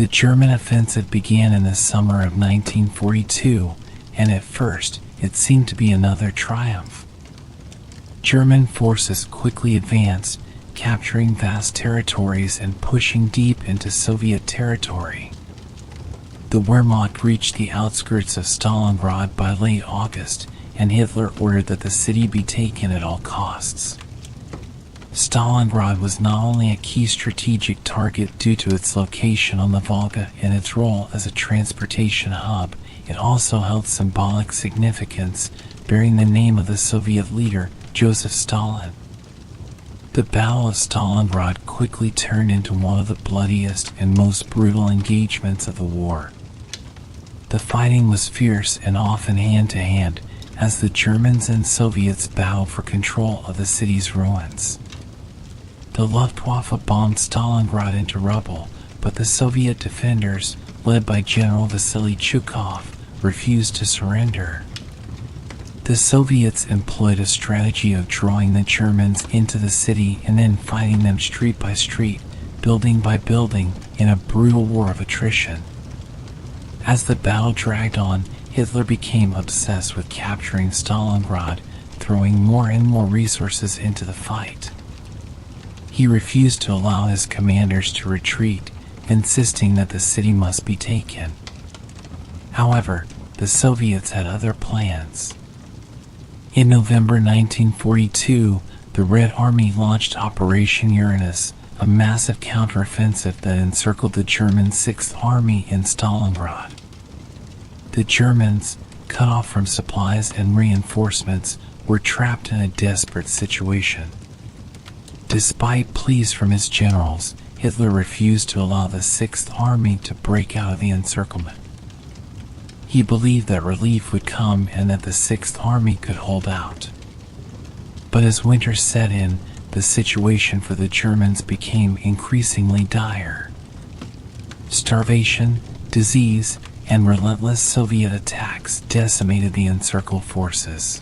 The German offensive began in the summer of 1942, and at first it seemed to be another triumph. German forces quickly advanced, capturing vast territories and pushing deep into Soviet territory. The Wehrmacht reached the outskirts of Stalingrad by late August, and Hitler ordered that the city be taken at all costs. Stalingrad was not only a key strategic target due to its location on the Volga and its role as a transportation hub, it also held symbolic significance, bearing the name of the Soviet leader, Joseph Stalin. The Battle of Stalingrad quickly turned into one of the bloodiest and most brutal engagements of the war. The fighting was fierce and often hand-to-hand, as the Germans and Soviets battled for control of the city's ruins. The Luftwaffe bombed Stalingrad into rubble, but the Soviet defenders, led by General Vasily Zhukov, refused to surrender. The Soviets employed a strategy of drawing the Germans into the city and then fighting them street by street, building by building, in a brutal war of attrition. As the battle dragged on, Hitler became obsessed with capturing Stalingrad, throwing more and more resources into the fight. He refused to allow his commanders to retreat, insisting that the city must be taken. However, the Soviets had other plans. In November 1942, the Red Army launched Operation Uranus, a massive counteroffensive that encircled the German Sixth Army in Stalingrad. The Germans, cut off from supplies and reinforcements, were trapped in a desperate situation. Despite pleas from his generals, Hitler refused to allow the Sixth Army to break out of the encirclement. He believed that relief would come and that the Sixth Army could hold out. But as winter set in, the situation for the Germans became increasingly dire. Starvation, disease, and relentless Soviet attacks decimated the encircled forces.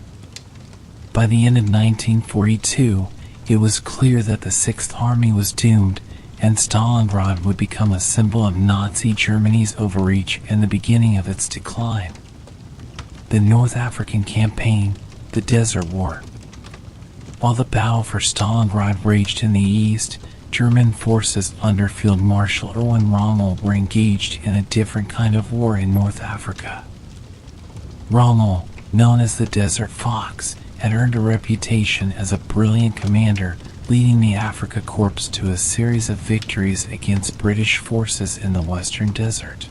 By the end of 1942, it was clear that the Sixth Army was doomed, and Stalingrad would become a symbol of Nazi Germany's overreach and the beginning of its decline. The North African Campaign, the Desert War. While the battle for Stalingrad raged in the east, German forces under Field Marshal Erwin Rommel were engaged in a different kind of war in North Africa. Rommel, known as the Desert Fox, had earned a reputation as a brilliant commander, leading the Afrika Corps to a series of victories against British forces in the Western Desert.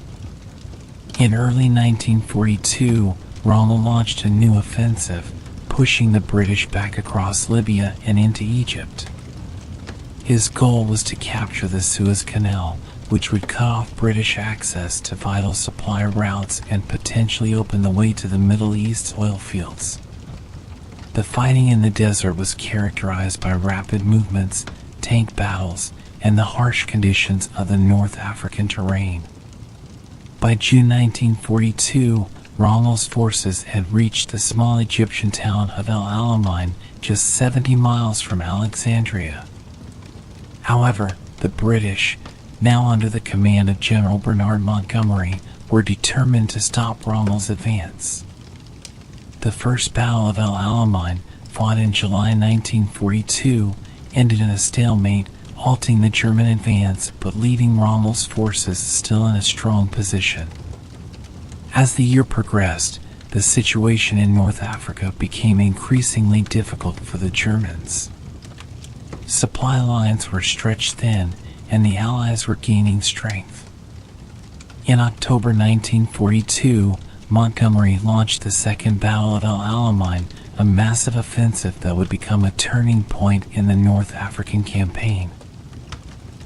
In early 1942, Rommel launched a new offensive, pushing the British back across Libya and into Egypt. His goal was to capture the Suez Canal, which would cut off British access to vital supply routes and potentially open the way to the Middle East's oil fields. The fighting in the desert was characterized by rapid movements, tank battles, and the harsh conditions of the North African terrain. By June 1942, Rommel's forces had reached the small Egyptian town of El Alamein, just 70 miles from Alexandria. However, the British, now under the command of General Bernard Montgomery, were determined to stop Rommel's advance. The First Battle of El Alamein, fought in July 1942, ended in a stalemate, halting the German advance but leaving Rommel's forces still in a strong position. As the year progressed, the situation in North Africa became increasingly difficult for the Germans. Supply lines were stretched thin, and the Allies were gaining strength. In October 1942, Montgomery launched the Second Battle of El Alamein, a massive offensive that would become a turning point in the North African campaign.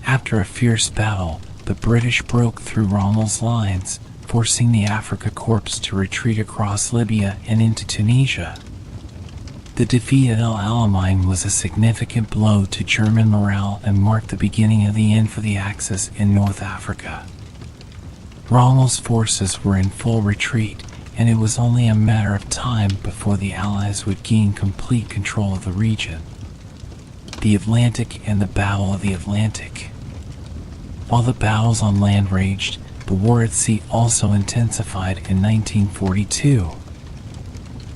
After a fierce battle, the British broke through Rommel's lines, forcing the Afrika Corps to retreat across Libya and into Tunisia. The defeat at El Alamein was a significant blow to German morale and marked the beginning of the end for the Axis in North Africa. Rommel's forces were in full retreat, and it was only a matter of time before the Allies would gain complete control of the region. The Atlantic and the Battle of the Atlantic. While the battles on land raged, the war at sea also intensified in 1942.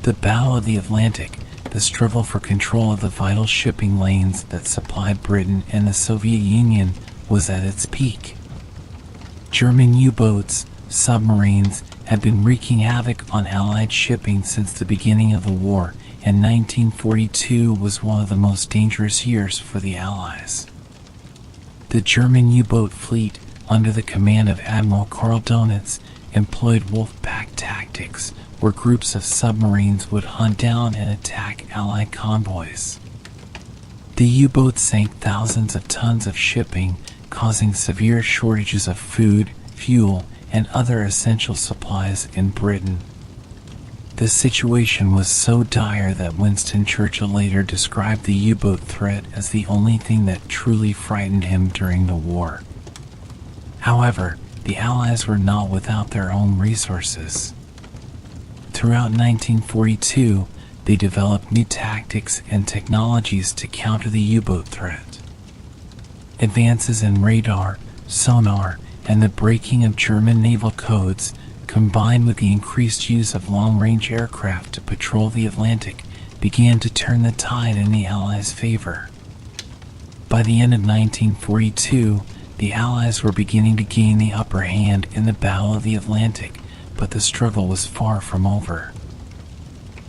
The Battle of the Atlantic, the struggle for control of the vital shipping lanes that supplied Britain and the Soviet Union, was at its peak. German U-boats, submarines, had been wreaking havoc on Allied shipping since the beginning of the war, and 1942 was one of the most dangerous years for the Allies. The German U-boat fleet, under the command of Admiral Karl Donitz, employed wolf-pack tactics, where groups of submarines would hunt down and attack Allied convoys. The U-boats sank thousands of tons of shipping, causing severe shortages of food, fuel, and other essential supplies in Britain. The situation was so dire that Winston Churchill later described the U-boat threat as the only thing that truly frightened him during the war. However, the Allies were not without their own resources. Throughout 1942, they developed new tactics and technologies to counter the U-boat threat. Advances in radar, sonar, and the breaking of German naval codes, combined with the increased use of long-range aircraft to patrol the Atlantic, began to turn the tide in the Allies' favor. By the end of 1942, the Allies were beginning to gain the upper hand in the Battle of the Atlantic, but the struggle was far from over.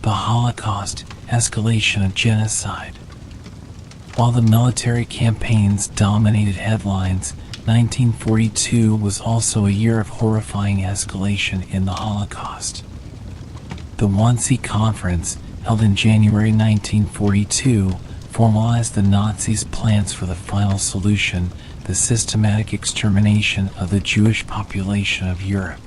The Holocaust, escalation of genocide. While the military campaigns dominated headlines, 1942 was also a year of horrifying escalation in the Holocaust. The Wannsee Conference, held in January 1942, formalized the Nazis' plans for the final solution, the systematic extermination of the Jewish population of Europe.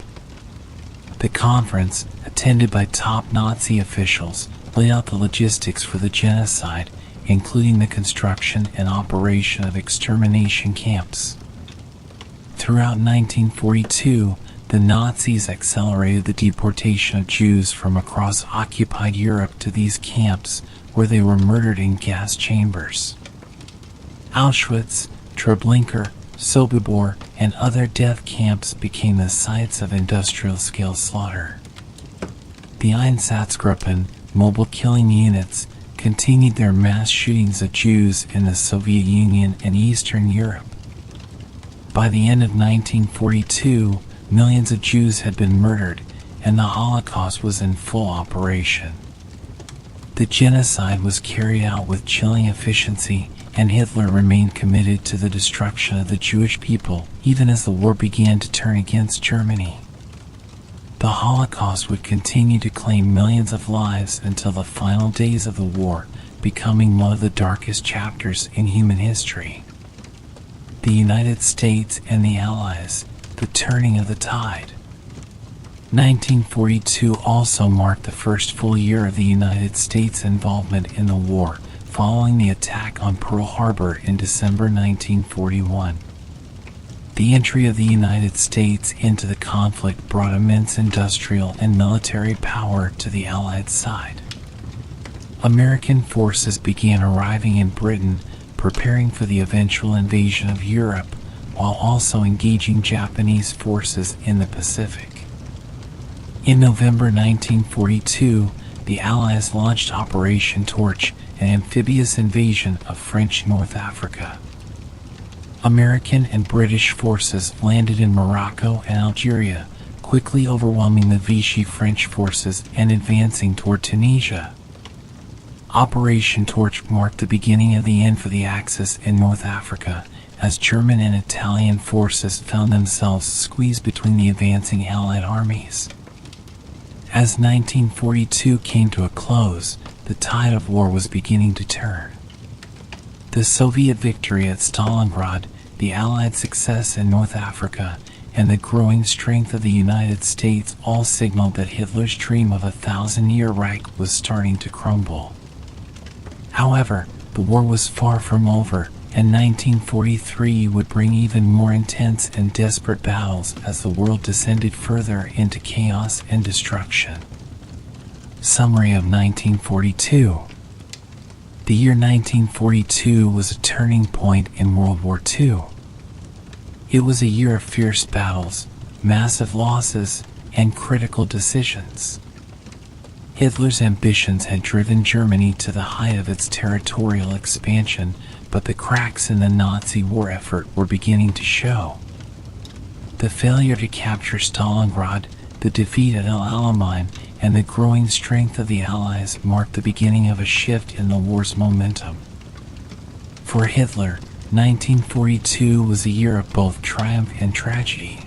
The conference, attended by top Nazi officials, laid out the logistics for the genocide, including the construction and operation of extermination camps. Throughout 1942, the Nazis accelerated the deportation of Jews from across occupied Europe to these camps, where they were murdered in gas chambers. Auschwitz, Treblinka, Sobibor, and other death camps became the sites of industrial-scale slaughter. The Einsatzgruppen, mobile killing units, continued their mass shootings of Jews in the Soviet Union and Eastern Europe. By the end of 1942, millions of Jews had been murdered, and the Holocaust was in full operation. The genocide was carried out with chilling efficiency, and Hitler remained committed to the destruction of the Jewish people, even as the war began to turn against Germany. The Holocaust would continue to claim millions of lives until the final days of the war, becoming one of the darkest chapters in human history. The United States and the Allies, the turning of the tide. 1942 also marked the first full year of the United States' involvement in the war, following the attack on Pearl Harbor in December 1941. The entry of the United States into the conflict brought immense industrial and military power to the Allied side. American forces began arriving in Britain, preparing for the eventual invasion of Europe, while also engaging Japanese forces in the Pacific. In November 1942, the Allies launched Operation Torch, an amphibious invasion of French North Africa. American and British forces landed in Morocco and Algeria, quickly overwhelming the Vichy French forces and advancing toward Tunisia. Operation Torch marked the beginning of the end for the Axis in North Africa, as German and Italian forces found themselves squeezed between the advancing Allied armies. As 1942 came to a close, the tide of war was beginning to turn. The Soviet victory at Stalingrad, the Allied success in North Africa, and the growing strength of the United States all signaled that Hitler's dream of a 1,000-year Reich was starting to crumble. However, the war was far from over, and 1943 would bring even more intense and desperate battles as the world descended further into chaos and destruction. Summary of 1942. The year 1942 was a turning point in World War II. It was a year of fierce battles, massive losses, and critical decisions. Hitler's ambitions had driven Germany to the height of its territorial expansion, but the cracks in the Nazi war effort were beginning to show. The failure to capture Stalingrad, the defeat at El Alamein, and the growing strength of the Allies marked the beginning of a shift in the war's momentum. For Hitler, 1942 was a year of both triumph and tragedy.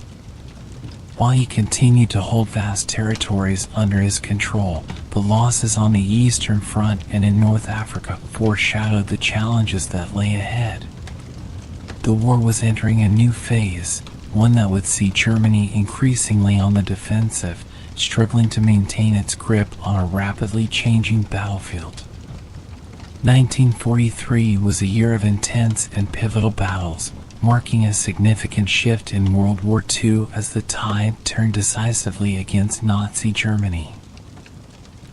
While he continued to hold vast territories under his control, the losses on the Eastern Front and in North Africa foreshadowed the challenges that lay ahead. The war was entering a new phase, one that would see Germany increasingly on the defensive, struggling to maintain its grip on a rapidly changing battlefield. 1943 was a year of intense and pivotal battles, marking a significant shift in World War II as the tide turned decisively against Nazi Germany.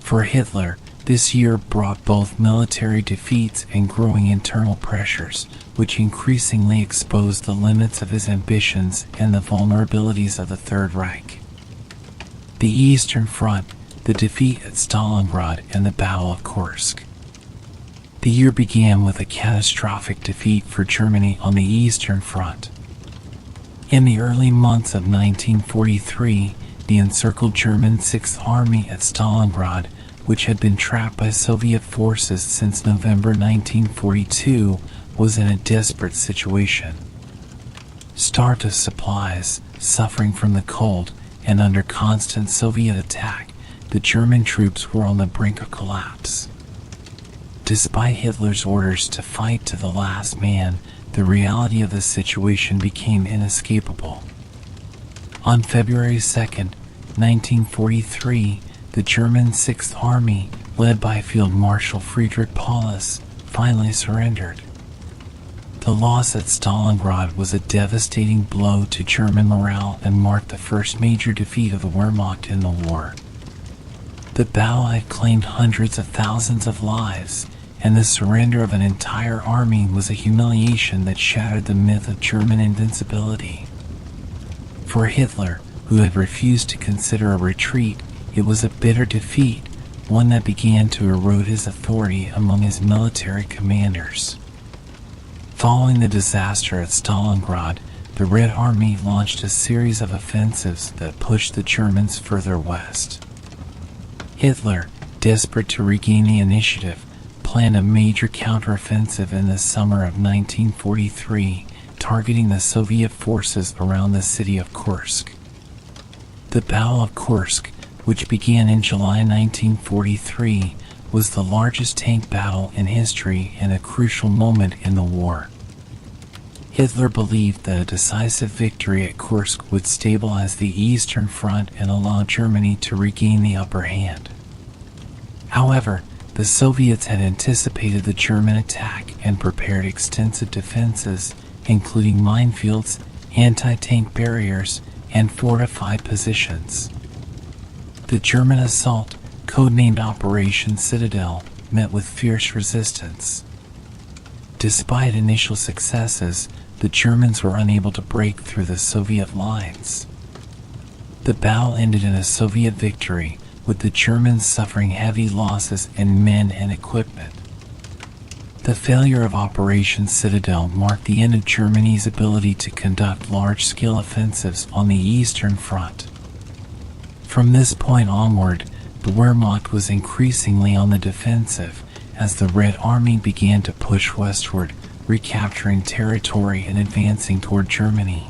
For Hitler, this year brought both military defeats and growing internal pressures, which increasingly exposed the limits of his ambitions and the vulnerabilities of the Third Reich. The Eastern Front, the defeat at Stalingrad, and the Battle of Kursk. The year began with a catastrophic defeat for Germany on the Eastern Front. In the early months of 1943, the encircled German Sixth Army at Stalingrad, which had been trapped by Soviet forces since November 1942, was in a desperate situation. Starved of supplies, suffering from the cold, and under constant Soviet attack, the German troops were on the brink of collapse. Despite Hitler's orders to fight to the last man, the reality of the situation became inescapable. On February 2, 1943, the German Sixth Army, led by Field Marshal Friedrich Paulus, finally surrendered. The loss at Stalingrad was a devastating blow to German morale and marked the first major defeat of the Wehrmacht in the war. The battle had claimed hundreds of thousands of lives, and the surrender of an entire army was a humiliation that shattered the myth of German invincibility. For Hitler, who had refused to consider a retreat, it was a bitter defeat, one that began to erode his authority among his military commanders. Following the disaster at Stalingrad, the Red Army launched a series of offensives that pushed the Germans further west. Hitler, desperate to regain the initiative, planned a major counteroffensive in the summer of 1943, targeting the Soviet forces around the city of Kursk. The Battle of Kursk, which began in July 1943, was the largest tank battle in history and a crucial moment in the war. Hitler believed that a decisive victory at Kursk would stabilize the Eastern Front and allow Germany to regain the upper hand. However, the Soviets had anticipated the German attack and prepared extensive defenses, including minefields, anti-tank barriers, and fortified positions. The German assault, codenamed Operation Citadel, met with fierce resistance. Despite initial successes, the Germans were unable to break through the Soviet lines. The battle ended in a Soviet victory, with the Germans suffering heavy losses in men and equipment. The failure of Operation Citadel marked the end of Germany's ability to conduct large-scale offensives on the Eastern Front. From this point onward, the Wehrmacht was increasingly on the defensive as the Red Army began to push westward, recapturing territory and advancing toward Germany.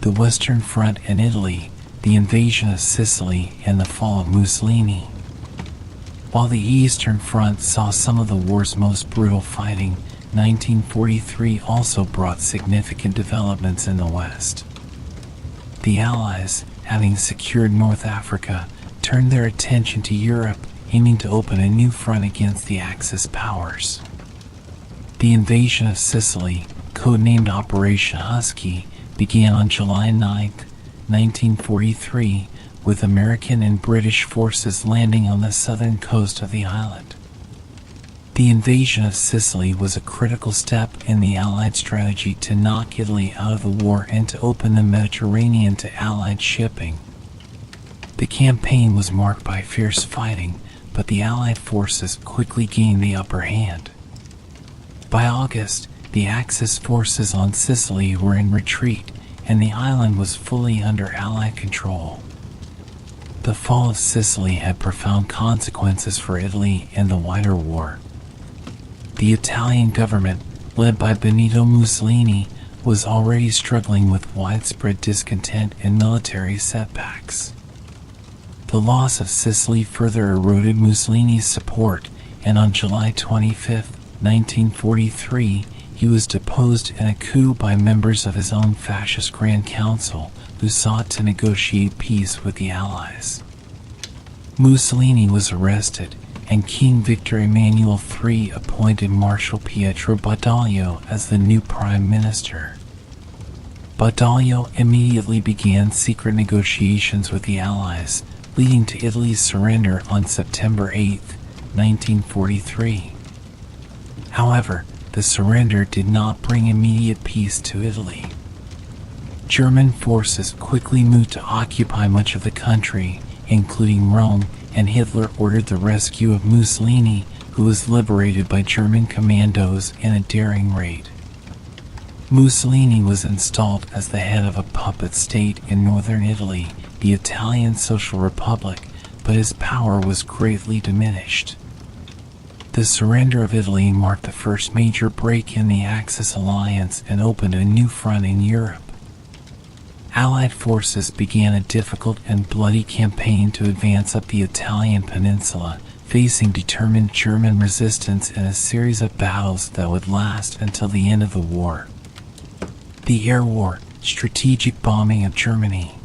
The Western Front and Italy, the invasion of Sicily, and the fall of Mussolini. While the Eastern Front saw some of the war's most brutal fighting, 1943 also brought significant developments in the West. The Allies, having secured North Africa, turned their attention to Europe, aiming to open a new front against the Axis powers. The invasion of Sicily, codenamed Operation Husky, began on July 9, 1943, with American and British forces landing on the southern coast of the island. The invasion of Sicily was a critical step in the Allied strategy to knock Italy out of the war and to open the Mediterranean to Allied shipping. The campaign was marked by fierce fighting, but the Allied forces quickly gained the upper hand. By August, the Axis forces on Sicily were in retreat, and the island was fully under Allied control. The fall of Sicily had profound consequences for Italy and the wider war. The Italian government, led by Benito Mussolini, was already struggling with widespread discontent and military setbacks. The loss of Sicily further eroded Mussolini's support, and on July 25, 1943, he was deposed in a coup by members of his own fascist Grand Council, who sought to negotiate peace with the Allies. Mussolini was arrested, and King Victor Emmanuel III appointed Marshal Pietro Badoglio as the new prime minister. Badoglio immediately began secret negotiations with the Allies, leading to Italy's surrender on September 8, 1943. However, the surrender did not bring immediate peace to Italy. German forces quickly moved to occupy much of the country, including Rome, and Hitler ordered the rescue of Mussolini, who was liberated by German commandos in a daring raid. Mussolini was installed as the head of a puppet state in northern Italy, the Italian Social Republic, but his power was greatly diminished. The surrender of Italy marked the first major break in the Axis alliance and opened a new front in Europe. Allied forces began a difficult and bloody campaign to advance up the Italian peninsula, facing determined German resistance in a series of battles that would last until the end of the war. The Air War, strategic bombing of Germany.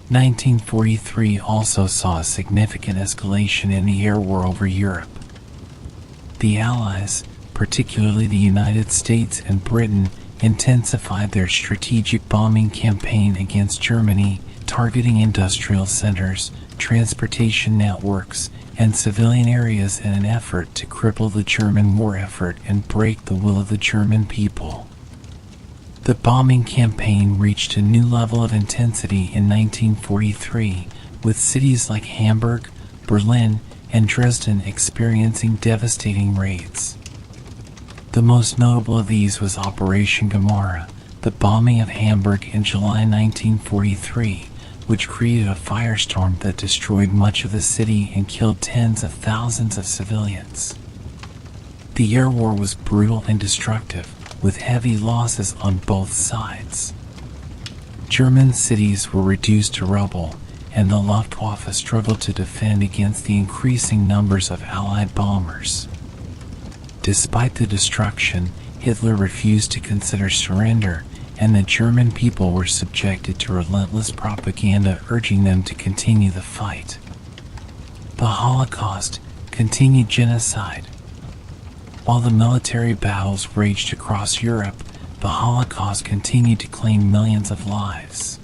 1943 also saw a significant escalation in the air war over Europe. The Allies, particularly the United States and Britain, intensified their strategic bombing campaign against Germany, targeting industrial centers, transportation networks, and civilian areas in an effort to cripple the German war effort and break the will of the German people. The bombing campaign reached a new level of intensity in 1943, with cities like Hamburg, Berlin, and Dresden experiencing devastating raids. The most notable of these was Operation Gomorrah, the bombing of Hamburg in July 1943, which created a firestorm that destroyed much of the city and killed tens of thousands of civilians. The air war was brutal and destructive, with heavy losses on both sides. German cities were reduced to rubble, and the Luftwaffe struggled to defend against the increasing numbers of Allied bombers. Despite the destruction, Hitler refused to consider surrender, and the German people were subjected to relentless propaganda urging them to continue the fight. The Holocaust, continued genocide. While the military battles raged across Europe, the Holocaust continued to claim millions of lives.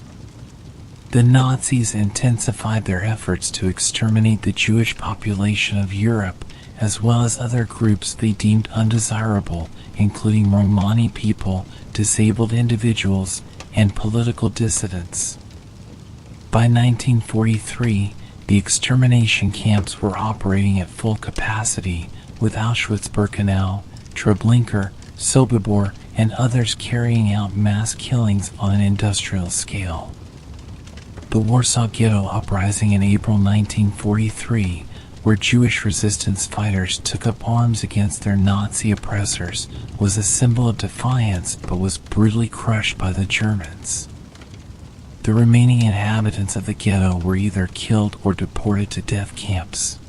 The Nazis intensified their efforts to exterminate the Jewish population of Europe, as well as other groups they deemed undesirable, including Romani people, disabled individuals, and political dissidents. By 1943, the extermination camps were operating at full capacity, with Auschwitz-Birkenau, Treblinka, Sobibor, and others carrying out mass killings on an industrial scale. The Warsaw Ghetto Uprising in April 1943, where Jewish resistance fighters took up arms against their Nazi oppressors, was a symbol of defiance but was brutally crushed by the Germans. The remaining inhabitants of the ghetto were either killed or deported to death camps.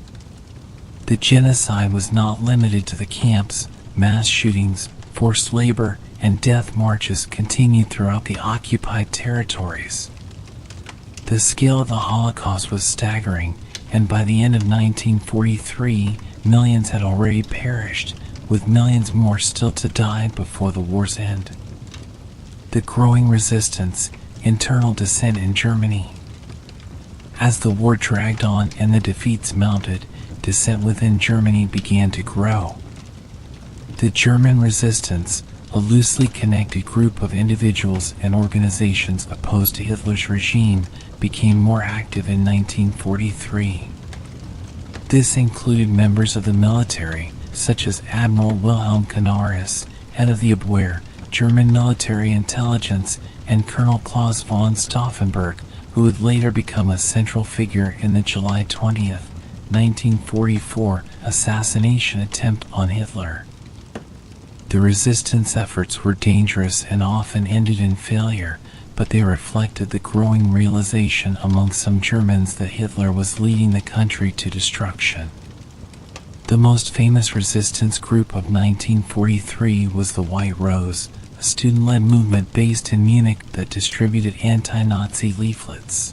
The genocide was not limited to the camps. Mass shootings, forced labor, and death marches continued throughout the occupied territories. The scale of the Holocaust was staggering, and by the end of 1943, millions had already perished, with millions more still to die before the war's end. The growing resistance, internal dissent in Germany. As the war dragged on and the defeats mounted, dissent within Germany began to grow. The German resistance, a loosely connected group of individuals and organizations opposed to Hitler's regime, became more active in 1943. This included members of the military, such as Admiral Wilhelm Canaris, head of the Abwehr, German military intelligence, and Colonel Klaus von Stauffenberg, who would later become a central figure in the July 20th, 1944 assassination attempt on Hitler. The resistance efforts were dangerous and often ended in failure, but they reflected the growing realization among some Germans that Hitler was leading the country to destruction. The most famous resistance group of 1943 was the White Rose, a student-led movement based in Munich that distributed anti-Nazi leaflets.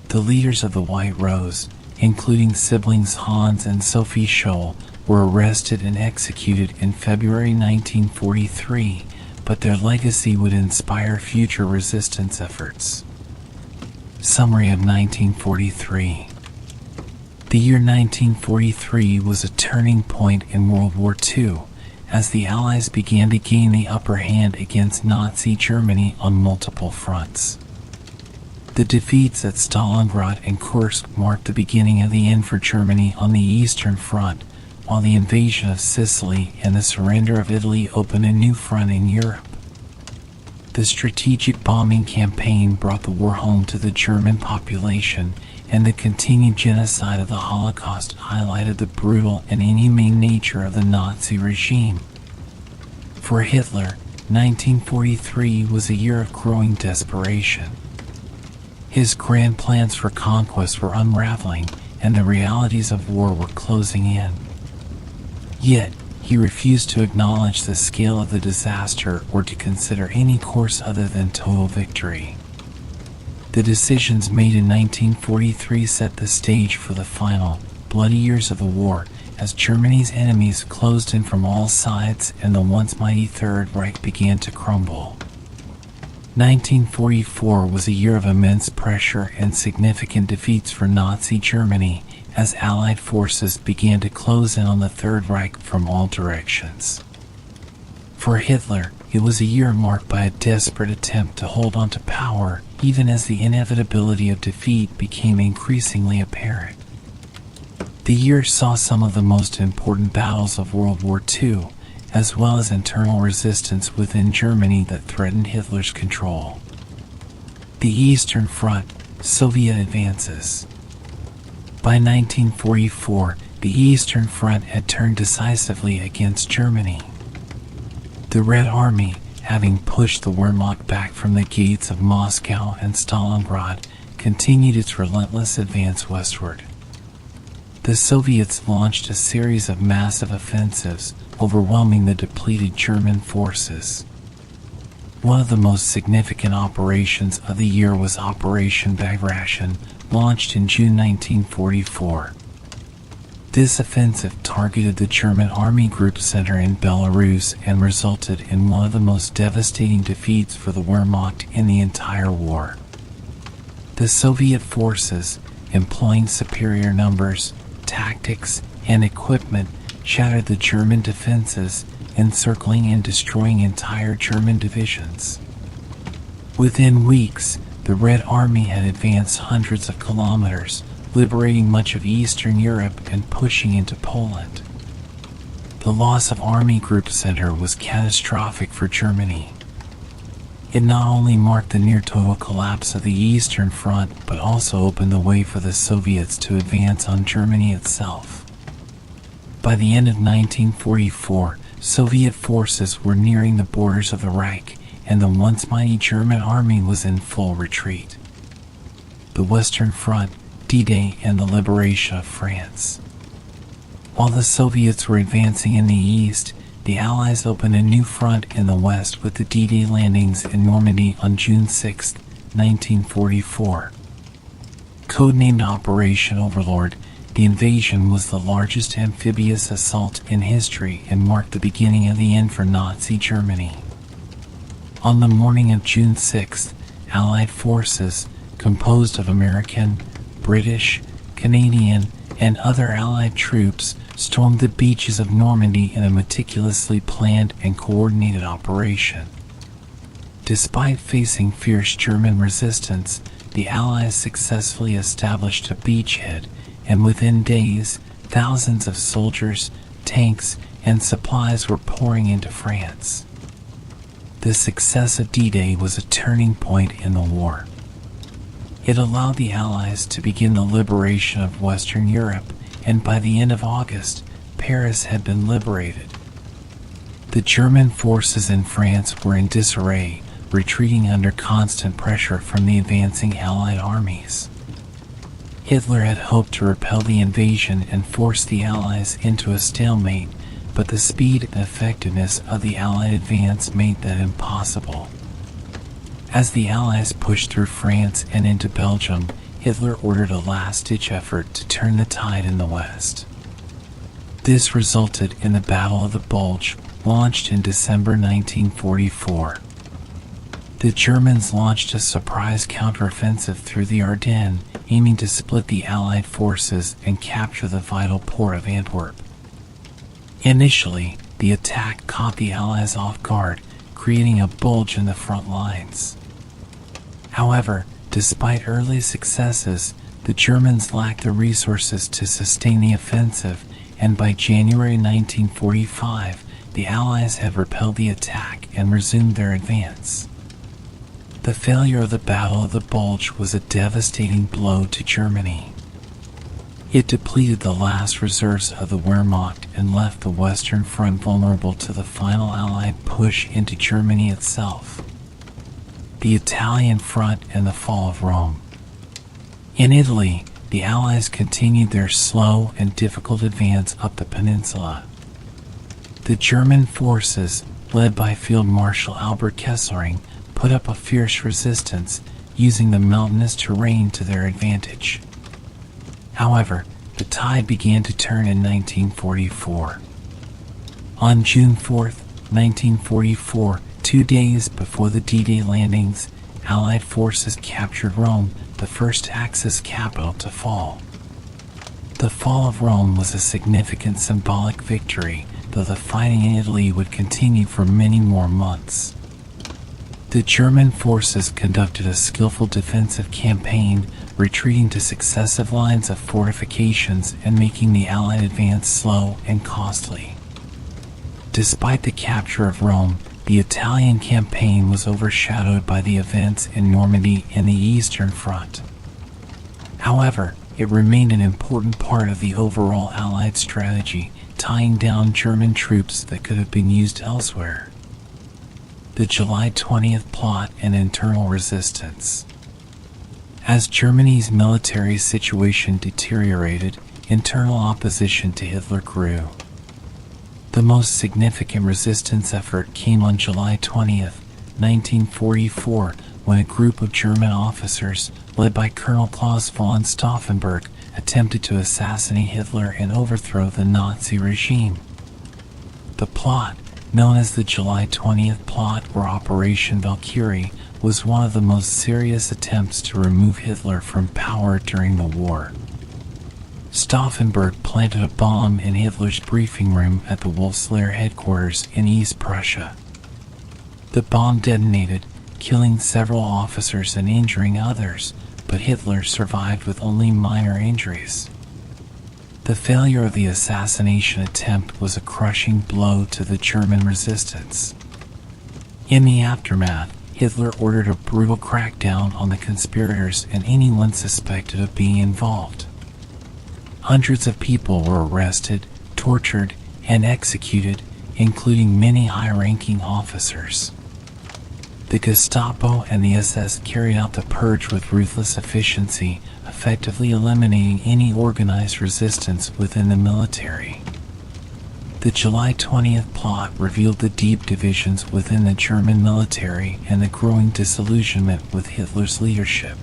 The leaders of the White Rose, including siblings Hans and Sophie Scholl, were arrested and executed in February 1943, but their legacy would inspire future resistance efforts. Summary of 1943. The year 1943 was a turning point in World War II, as the Allies began to gain the upper hand against Nazi Germany on multiple fronts. The defeats at Stalingrad and Kursk marked the beginning of the end for Germany on the Eastern Front, while the invasion of Sicily and the surrender of Italy opened a new front in Europe. The strategic bombing campaign brought the war home to the German population, and the continued genocide of the Holocaust highlighted the brutal and inhumane nature of the Nazi regime. For Hitler, 1943 was a year of growing desperation. His grand plans for conquest were unraveling, and the realities of war were closing in. Yet, he refused to acknowledge the scale of the disaster or to consider any course other than total victory. The decisions made in 1943 set the stage for the final, bloody years of the war, as Germany's enemies closed in from all sides and the once mighty Third Reich began to crumble. 1944 was a year of immense pressure and significant defeats for Nazi Germany, as Allied forces began to close in on the Third Reich from all directions. For Hitler, it was a year marked by a desperate attempt to hold on to power, even as the inevitability of defeat became increasingly apparent. The year saw some of the most important battles of World War II, as well as internal resistance within Germany that threatened Hitler's control. The Eastern Front, Soviet advances. By 1944, the Eastern Front had turned decisively against Germany. The Red Army, having pushed the Wehrmacht back from the gates of Moscow and Stalingrad, continued its relentless advance westward. The Soviets launched a series of massive offensives, overwhelming the depleted German forces. One of the most significant operations of the year was Operation Bagration, launched in June 1944. This offensive targeted the German Army Group Center in Belarus and resulted in one of the most devastating defeats for the Wehrmacht in the entire war. The Soviet forces, employing superior numbers, tactics, and equipment, shattered the German defenses, encircling and destroying entire German divisions. Within weeks, the Red Army had advanced hundreds of kilometers, liberating much of Eastern Europe and pushing into Poland. The loss of Army Group Center was catastrophic for Germany. It not only marked the near-total collapse of the Eastern Front, but also opened the way for the Soviets to advance on Germany itself. By the end of 1944, Soviet forces were nearing the borders of the Reich, and the once mighty German army was in full retreat. The Western Front, D-Day, and the liberation of France. While the Soviets were advancing in the east, the Allies opened a new front in the west with the D-Day landings in Normandy on June 6, 1944. Codenamed Operation Overlord, the invasion was the largest amphibious assault in history and marked the beginning of the end for Nazi Germany. On the morning of June 6th, Allied forces, composed of American, British, Canadian, and other Allied troops stormed the beaches of Normandy in a meticulously planned and coordinated operation. Despite facing fierce German resistance, the Allies successfully established a beachhead, and within days, thousands of soldiers, tanks, and supplies were pouring into France. The success of D-Day was a turning point in the war. It allowed the Allies to begin the liberation of Western Europe, and by the end of August, Paris had been liberated. The German forces in France were in disarray, retreating under constant pressure from the advancing Allied armies. Hitler had hoped to repel the invasion and force the Allies into a stalemate, but the speed and effectiveness of the Allied advance made that impossible. As the Allies pushed through France and into Belgium, Hitler ordered a last-ditch effort to turn the tide in the West. This resulted in the Battle of the Bulge, launched in December 1944. The Germans launched a surprise counteroffensive through the Ardennes, aiming to split the Allied forces and capture the vital port of Antwerp. Initially, the attack caught the Allies off guard, creating a bulge in the front lines. However, despite early successes, the Germans lacked the resources to sustain the offensive, and by January 1945, the Allies had repelled the attack and resumed their advance. The failure of the Battle of the Bulge was a devastating blow to Germany. It depleted the last reserves of the Wehrmacht and left the Western Front vulnerable to the final Allied push into Germany itself. The Italian front and the fall of Rome. In Italy, the Allies continued their slow and difficult advance up the peninsula. The German forces, led by Field Marshal Albert Kesselring, put up a fierce resistance, using the mountainous terrain to their advantage. However, the tide began to turn in 1944. On June 4, 1944, 2 days before the D-Day landings, Allied forces captured Rome, the first Axis capital to fall. The fall of Rome was a significant symbolic victory, though the fighting in Italy would continue for many more months. The German forces conducted a skillful defensive campaign, retreating to successive lines of fortifications and making the Allied advance slow and costly. Despite the capture of Rome, the Italian campaign was overshadowed by the events in Normandy and the Eastern Front. However, it remained an important part of the overall Allied strategy, tying down German troops that could have been used elsewhere. The July 20th plot and internal resistance. As Germany's military situation deteriorated, internal opposition to Hitler grew. The most significant resistance effort came on July 20th, 1944, when a group of German officers, led by Colonel Claus von Stauffenberg, attempted to assassinate Hitler and overthrow the Nazi regime. The plot, known as the July 20th Plot or Operation Valkyrie, was one of the most serious attempts to remove Hitler from power during the war. Stauffenberg planted a bomb in Hitler's briefing room at the Wolfslair headquarters in East Prussia. The bomb detonated, killing several officers and injuring others, but Hitler survived with only minor injuries. The failure of the assassination attempt was a crushing blow to the German resistance. In the aftermath, Hitler ordered a brutal crackdown on the conspirators and anyone suspected of being involved. Hundreds of people were arrested, tortured, and executed, including many high-ranking officers. The Gestapo and the SS carried out the purge with ruthless efficiency, effectively eliminating any organized resistance within the military. The July 20th plot revealed the deep divisions within the German military and the growing disillusionment with Hitler's leadership.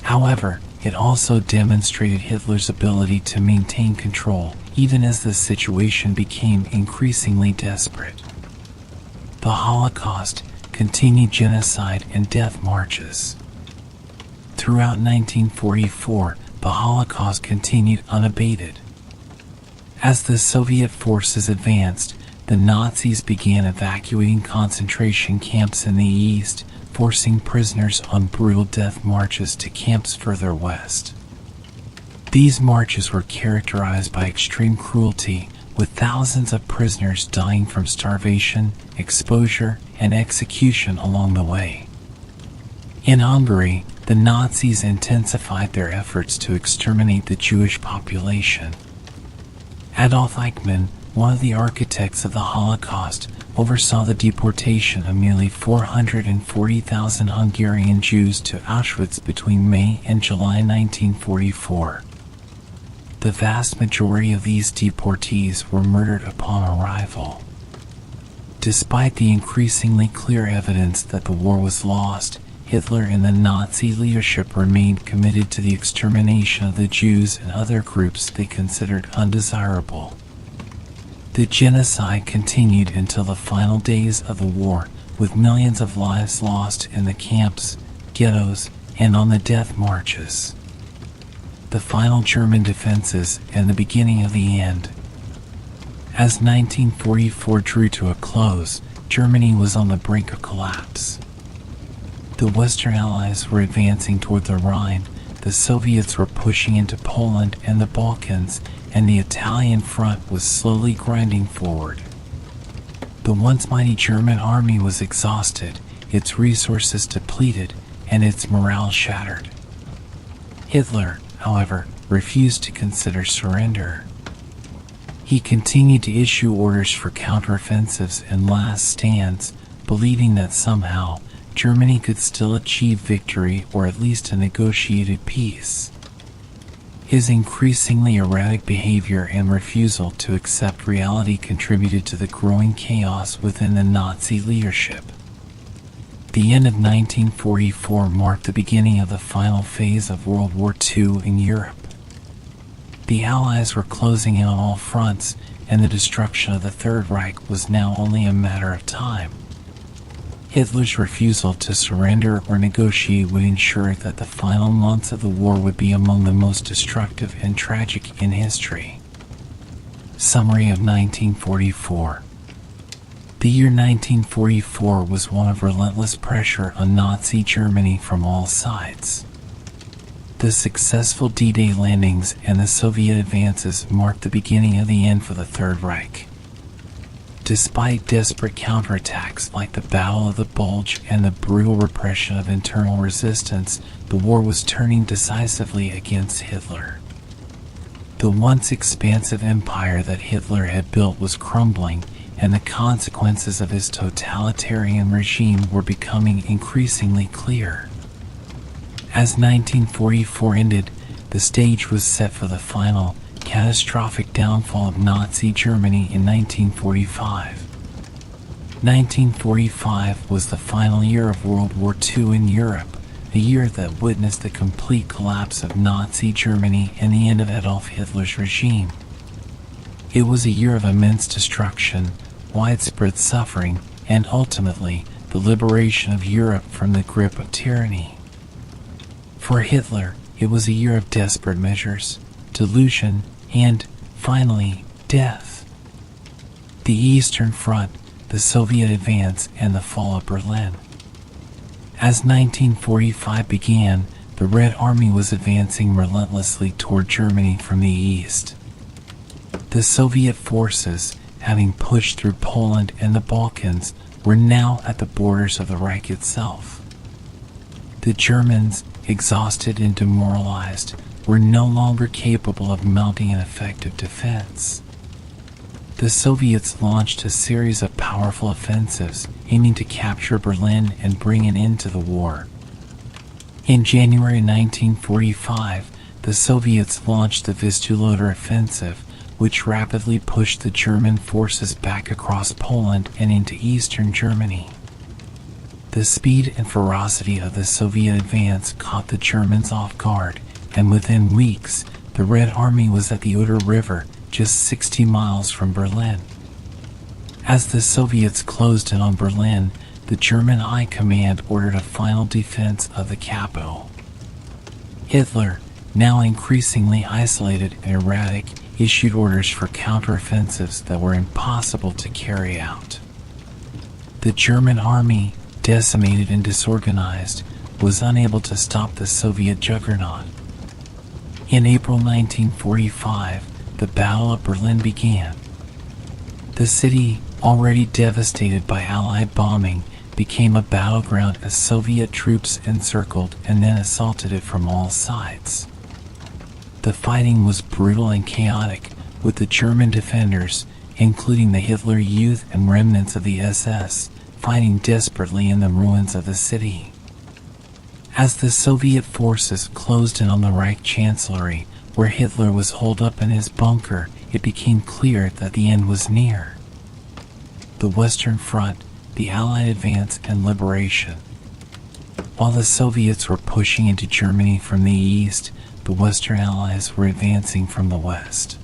However, it also demonstrated Hitler's ability to maintain control, even as the situation became increasingly desperate. The Holocaust, continued genocide and death marches. Throughout 1944, the Holocaust continued unabated. As the Soviet forces advanced, the Nazis began evacuating concentration camps in the east, forcing prisoners on brutal death marches to camps further west. These marches were characterized by extreme cruelty, with thousands of prisoners dying from starvation, exposure, and execution along the way. In Hungary, the Nazis intensified their efforts to exterminate the Jewish population. Adolf Eichmann, one of the architects of the Holocaust, oversaw the deportation of nearly 440,000 Hungarian Jews to Auschwitz between May and July 1944. The vast majority of these deportees were murdered upon arrival. Despite the increasingly clear evidence that the war was lost, Hitler and the Nazi leadership remained committed to the extermination of the Jews and other groups they considered undesirable. The genocide continued until the final days of the war, with millions of lives lost in the camps, ghettos, and on the death marches. The final German defenses and the beginning of the end. As 1944 drew to a close, Germany was on the brink of collapse. The Western Allies were advancing toward the Rhine, the Soviets were pushing into Poland and the Balkans, and the Italian front was slowly grinding forward. The once mighty German army was exhausted, its resources depleted, and its morale shattered. Hitler, however, refused to consider surrender. He continued to issue orders for counteroffensives and last stands, believing that somehow Germany could still achieve victory or at least a negotiated peace. His increasingly erratic behavior and refusal to accept reality contributed to the growing chaos within the Nazi leadership. The end of 1944 marked the beginning of the final phase of World War II in Europe. The Allies were closing in on all fronts, and the destruction of the Third Reich was now only a matter of time. Hitler's refusal to surrender or negotiate would ensure that the final months of the war would be among the most destructive and tragic in history. Summary of 1944. The year 1944 was one of relentless pressure on Nazi Germany from all sides. The successful D-Day landings and the Soviet advances marked the beginning of the end for the Third Reich. Despite desperate counterattacks like the Battle of the Bulge and the brutal repression of internal resistance, the war was turning decisively against Hitler. The once expansive empire that Hitler had built was crumbling, and the consequences of his totalitarian regime were becoming increasingly clear. As 1944 ended, the stage was set for the final, catastrophic downfall of Nazi Germany in 1945. 1945 was the final year of World War II in Europe, a year that witnessed the complete collapse of Nazi Germany and the end of Adolf Hitler's regime. It was a year of immense destruction, widespread suffering, and ultimately, the liberation of Europe from the grip of tyranny. For Hitler, it was a year of desperate measures, delusion, and, finally, death. The Eastern Front, the Soviet advance, and the fall of Berlin. As 1945 began, the Red Army was advancing relentlessly toward Germany from the east. The Soviet forces, having pushed through Poland and the Balkans, were now at the borders of the Reich itself. The Germans, exhausted and demoralized, were no longer capable of mounting an effective defense. The Soviets launched a series of powerful offensives, aiming to capture Berlin and bring an end to the war. In January 1945, the Soviets launched the Vistula offensive, which rapidly pushed the German forces back across Poland and into eastern Germany. The speed and ferocity of the Soviet advance caught the Germans off guard, and within weeks, the Red Army was at the Oder River, just 60 miles from Berlin. As the Soviets closed in on Berlin, the German High Command ordered a final defense of the capital. Hitler, now increasingly isolated and erratic, issued orders for counteroffensives that were impossible to carry out. The German army, decimated and disorganized, was unable to stop the Soviet juggernaut. In April 1945, the Battle of Berlin began. The city, already devastated by Allied bombing, became a battleground as Soviet troops encircled and then assaulted it from all sides. The fighting was brutal and chaotic, with the German defenders, including the Hitler Youth and remnants of the SS, fighting desperately in the ruins of the city. As the Soviet forces closed in on the Reich Chancellery, where Hitler was holed up in his bunker, it became clear that the end was near. The Western Front, the Allied advance and liberation. While the Soviets were pushing into Germany from the east, the Western Allies were advancing from the west.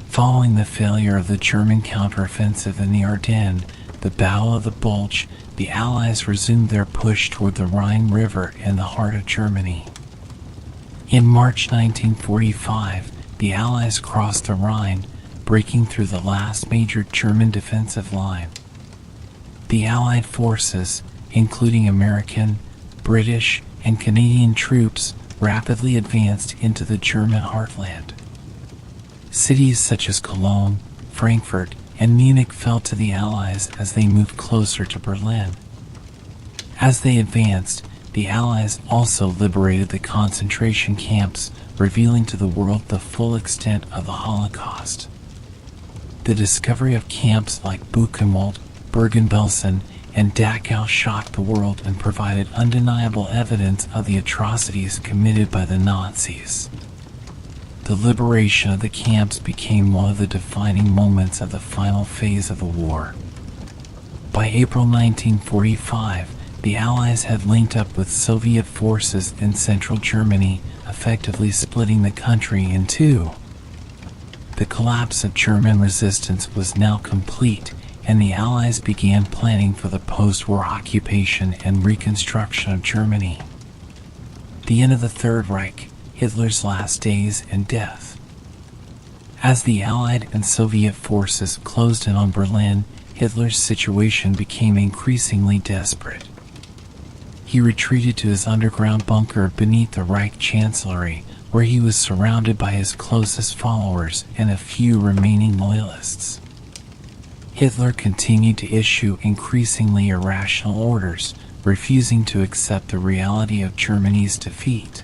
Following the failure of the German counteroffensive in the Ardennes, the Battle of the Bulge, the Allies resumed their push toward the Rhine River in the heart of Germany. In March 1945, the Allies crossed the Rhine, breaking through the last major German defensive line. The Allied forces, including American, British, and Canadian troops, rapidly advanced into the German heartland. Cities such as Cologne, Frankfurt, and Munich fell to the Allies as they moved closer to Berlin. As they advanced, the Allies also liberated the concentration camps, revealing to the world the full extent of the Holocaust. The discovery of camps like Buchenwald, Bergen-Belsen, and Dachau shocked the world and provided undeniable evidence of the atrocities committed by the Nazis. The liberation of the camps became one of the defining moments of the final phase of the war. By April 1945, the Allies had linked up with Soviet forces in central Germany, effectively splitting the country in two. The collapse of German resistance was now complete, and the Allies began planning for the post-war occupation and reconstruction of Germany. The end of the Third Reich, Hitler's last days and death. As the Allied and Soviet forces closed in on Berlin, Hitler's situation became increasingly desperate. He retreated to his underground bunker beneath the Reich Chancellery, where he was surrounded by his closest followers and a few remaining loyalists. Hitler continued to issue increasingly irrational orders, refusing to accept the reality of Germany's defeat.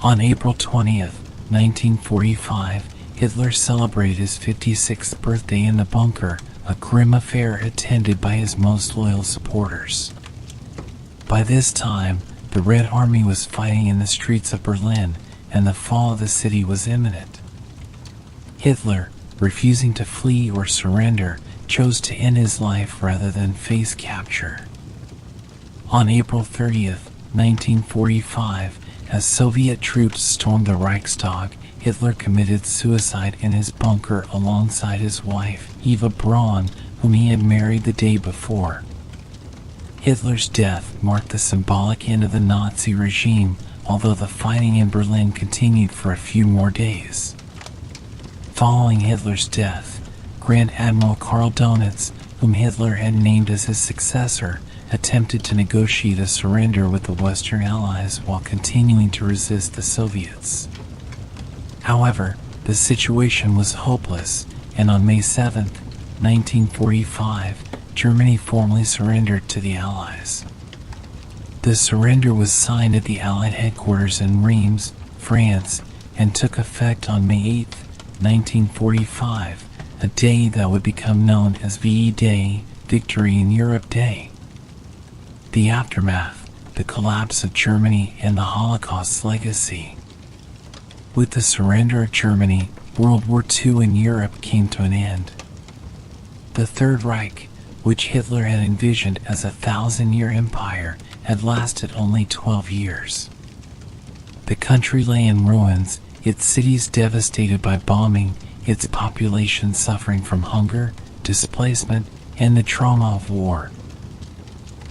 On April 20th, 1945, Hitler celebrated his 56th birthday in the bunker, a grim affair attended by his most loyal supporters. By this time, the Red Army was fighting in the streets of Berlin, and the fall of the city was imminent. Hitler, refusing to flee or surrender, chose to end his life rather than face capture. On April 30th, 1945, as Soviet troops stormed the Reichstag, Hitler committed suicide in his bunker alongside his wife, Eva Braun, whom he had married the day before. Hitler's death marked the symbolic end of the Nazi regime, although the fighting in Berlin continued for a few more days. Following Hitler's death, Grand Admiral Karl Donitz, whom Hitler had named as his successor, attempted to negotiate a surrender with the Western Allies while continuing to resist the Soviets. However, the situation was hopeless, and on May 7, 1945, Germany formally surrendered to the Allies. The surrender was signed at the Allied headquarters in Reims, France, and took effect on May 8, 1945, a day that would become known as VE Day, Victory in Europe Day. The aftermath, the collapse of Germany and the Holocaust's legacy. With the surrender of Germany, World War II in Europe came to an end. The Third Reich, which Hitler had envisioned as a 1,000-year empire, had lasted only 12 years. The country lay in ruins, its cities devastated by bombing, its population suffering from hunger, displacement, and the trauma of war.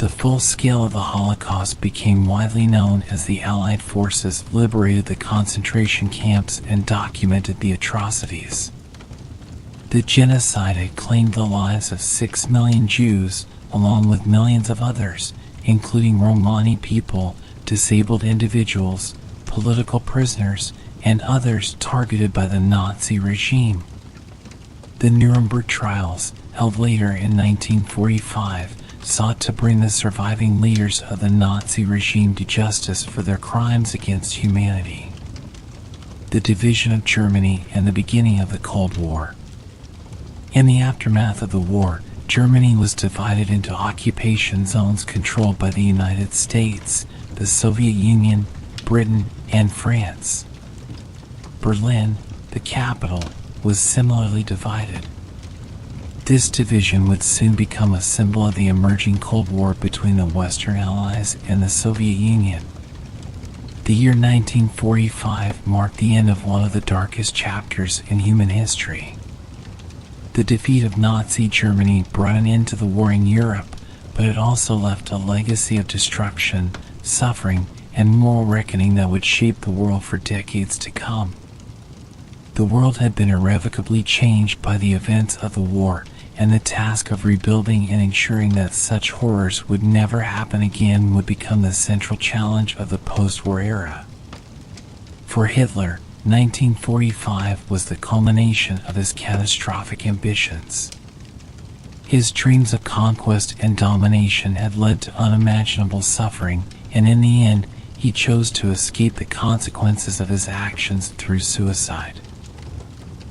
The full scale of the Holocaust became widely known as the Allied forces liberated the concentration camps and documented the atrocities. The genocide had claimed the lives of 6 million Jews, along with millions of others, including Romani people, disabled individuals, political prisoners, and others targeted by the Nazi regime. The Nuremberg trials, held later in 1945, sought to bring the surviving leaders of the Nazi regime to justice for their crimes against humanity. The division of Germany and the beginning of the Cold War. In the aftermath of the war, Germany was divided into occupation zones controlled by the United States, the Soviet Union, Britain, and France. Berlin, the capital, was similarly divided. This division would soon become a symbol of the emerging Cold War between the Western Allies and the Soviet Union. The year 1945 marked the end of one of the darkest chapters in human history. The defeat of Nazi Germany brought an end to the war in Europe, but it also left a legacy of destruction, suffering, and moral reckoning that would shape the world for decades to come. The world had been irrevocably changed by the events of the war, and the task of rebuilding and ensuring that such horrors would never happen again would become the central challenge of the post-war era. For Hitler, 1945 was the culmination of his catastrophic ambitions. His dreams of conquest and domination had led to unimaginable suffering, and in the end, he chose to escape the consequences of his actions through suicide.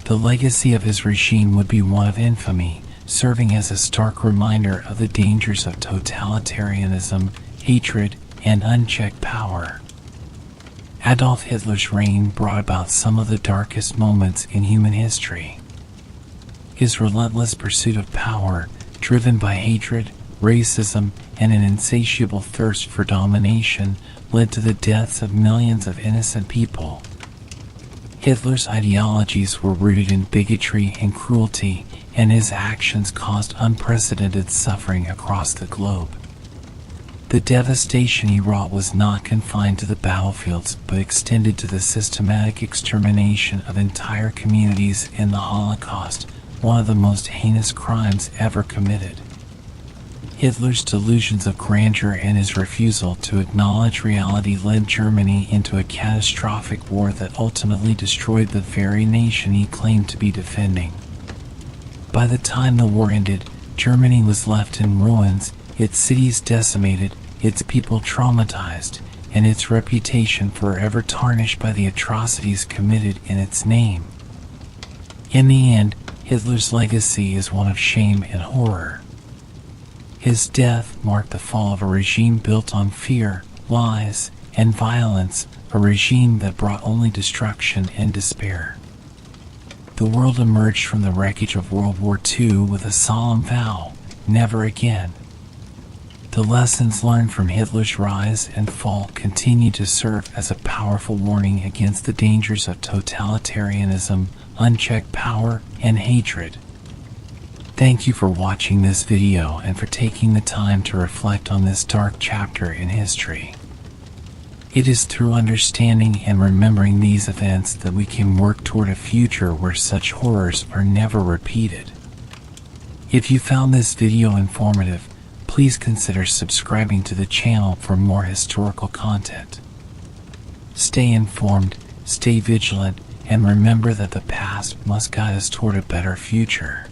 The legacy of his regime would be one of infamy, serving as a stark reminder of the dangers of totalitarianism, hatred, and unchecked power. Adolf Hitler's reign brought about some of the darkest moments in human history. His relentless pursuit of power, driven by hatred, racism, and an insatiable thirst for domination, led to the deaths of millions of innocent people. Hitler's ideologies were rooted in bigotry and cruelty, and his actions caused unprecedented suffering across the globe. The devastation he wrought was not confined to the battlefields, but extended to the systematic extermination of entire communities in the Holocaust, one of the most heinous crimes ever committed. Hitler's delusions of grandeur and his refusal to acknowledge reality led Germany into a catastrophic war that ultimately destroyed the very nation he claimed to be defending. By the time the war ended, Germany was left in ruins, its cities decimated, its people traumatized, and its reputation forever tarnished by the atrocities committed in its name. In the end, Hitler's legacy is one of shame and horror. His death marked the fall of a regime built on fear, lies, and violence, a regime that brought only destruction and despair. The world emerged from the wreckage of World War II with a solemn vow: never again. The lessons learned from Hitler's rise and fall continue to serve as a powerful warning against the dangers of totalitarianism, unchecked power, and hatred. Thank you for watching this video and for taking the time to reflect on this dark chapter in history. It is through understanding and remembering these events that we can work toward a future where such horrors are never repeated. If you found this video informative, please consider subscribing to the channel for more historical content. Stay informed, stay vigilant, and remember that the past must guide us toward a better future.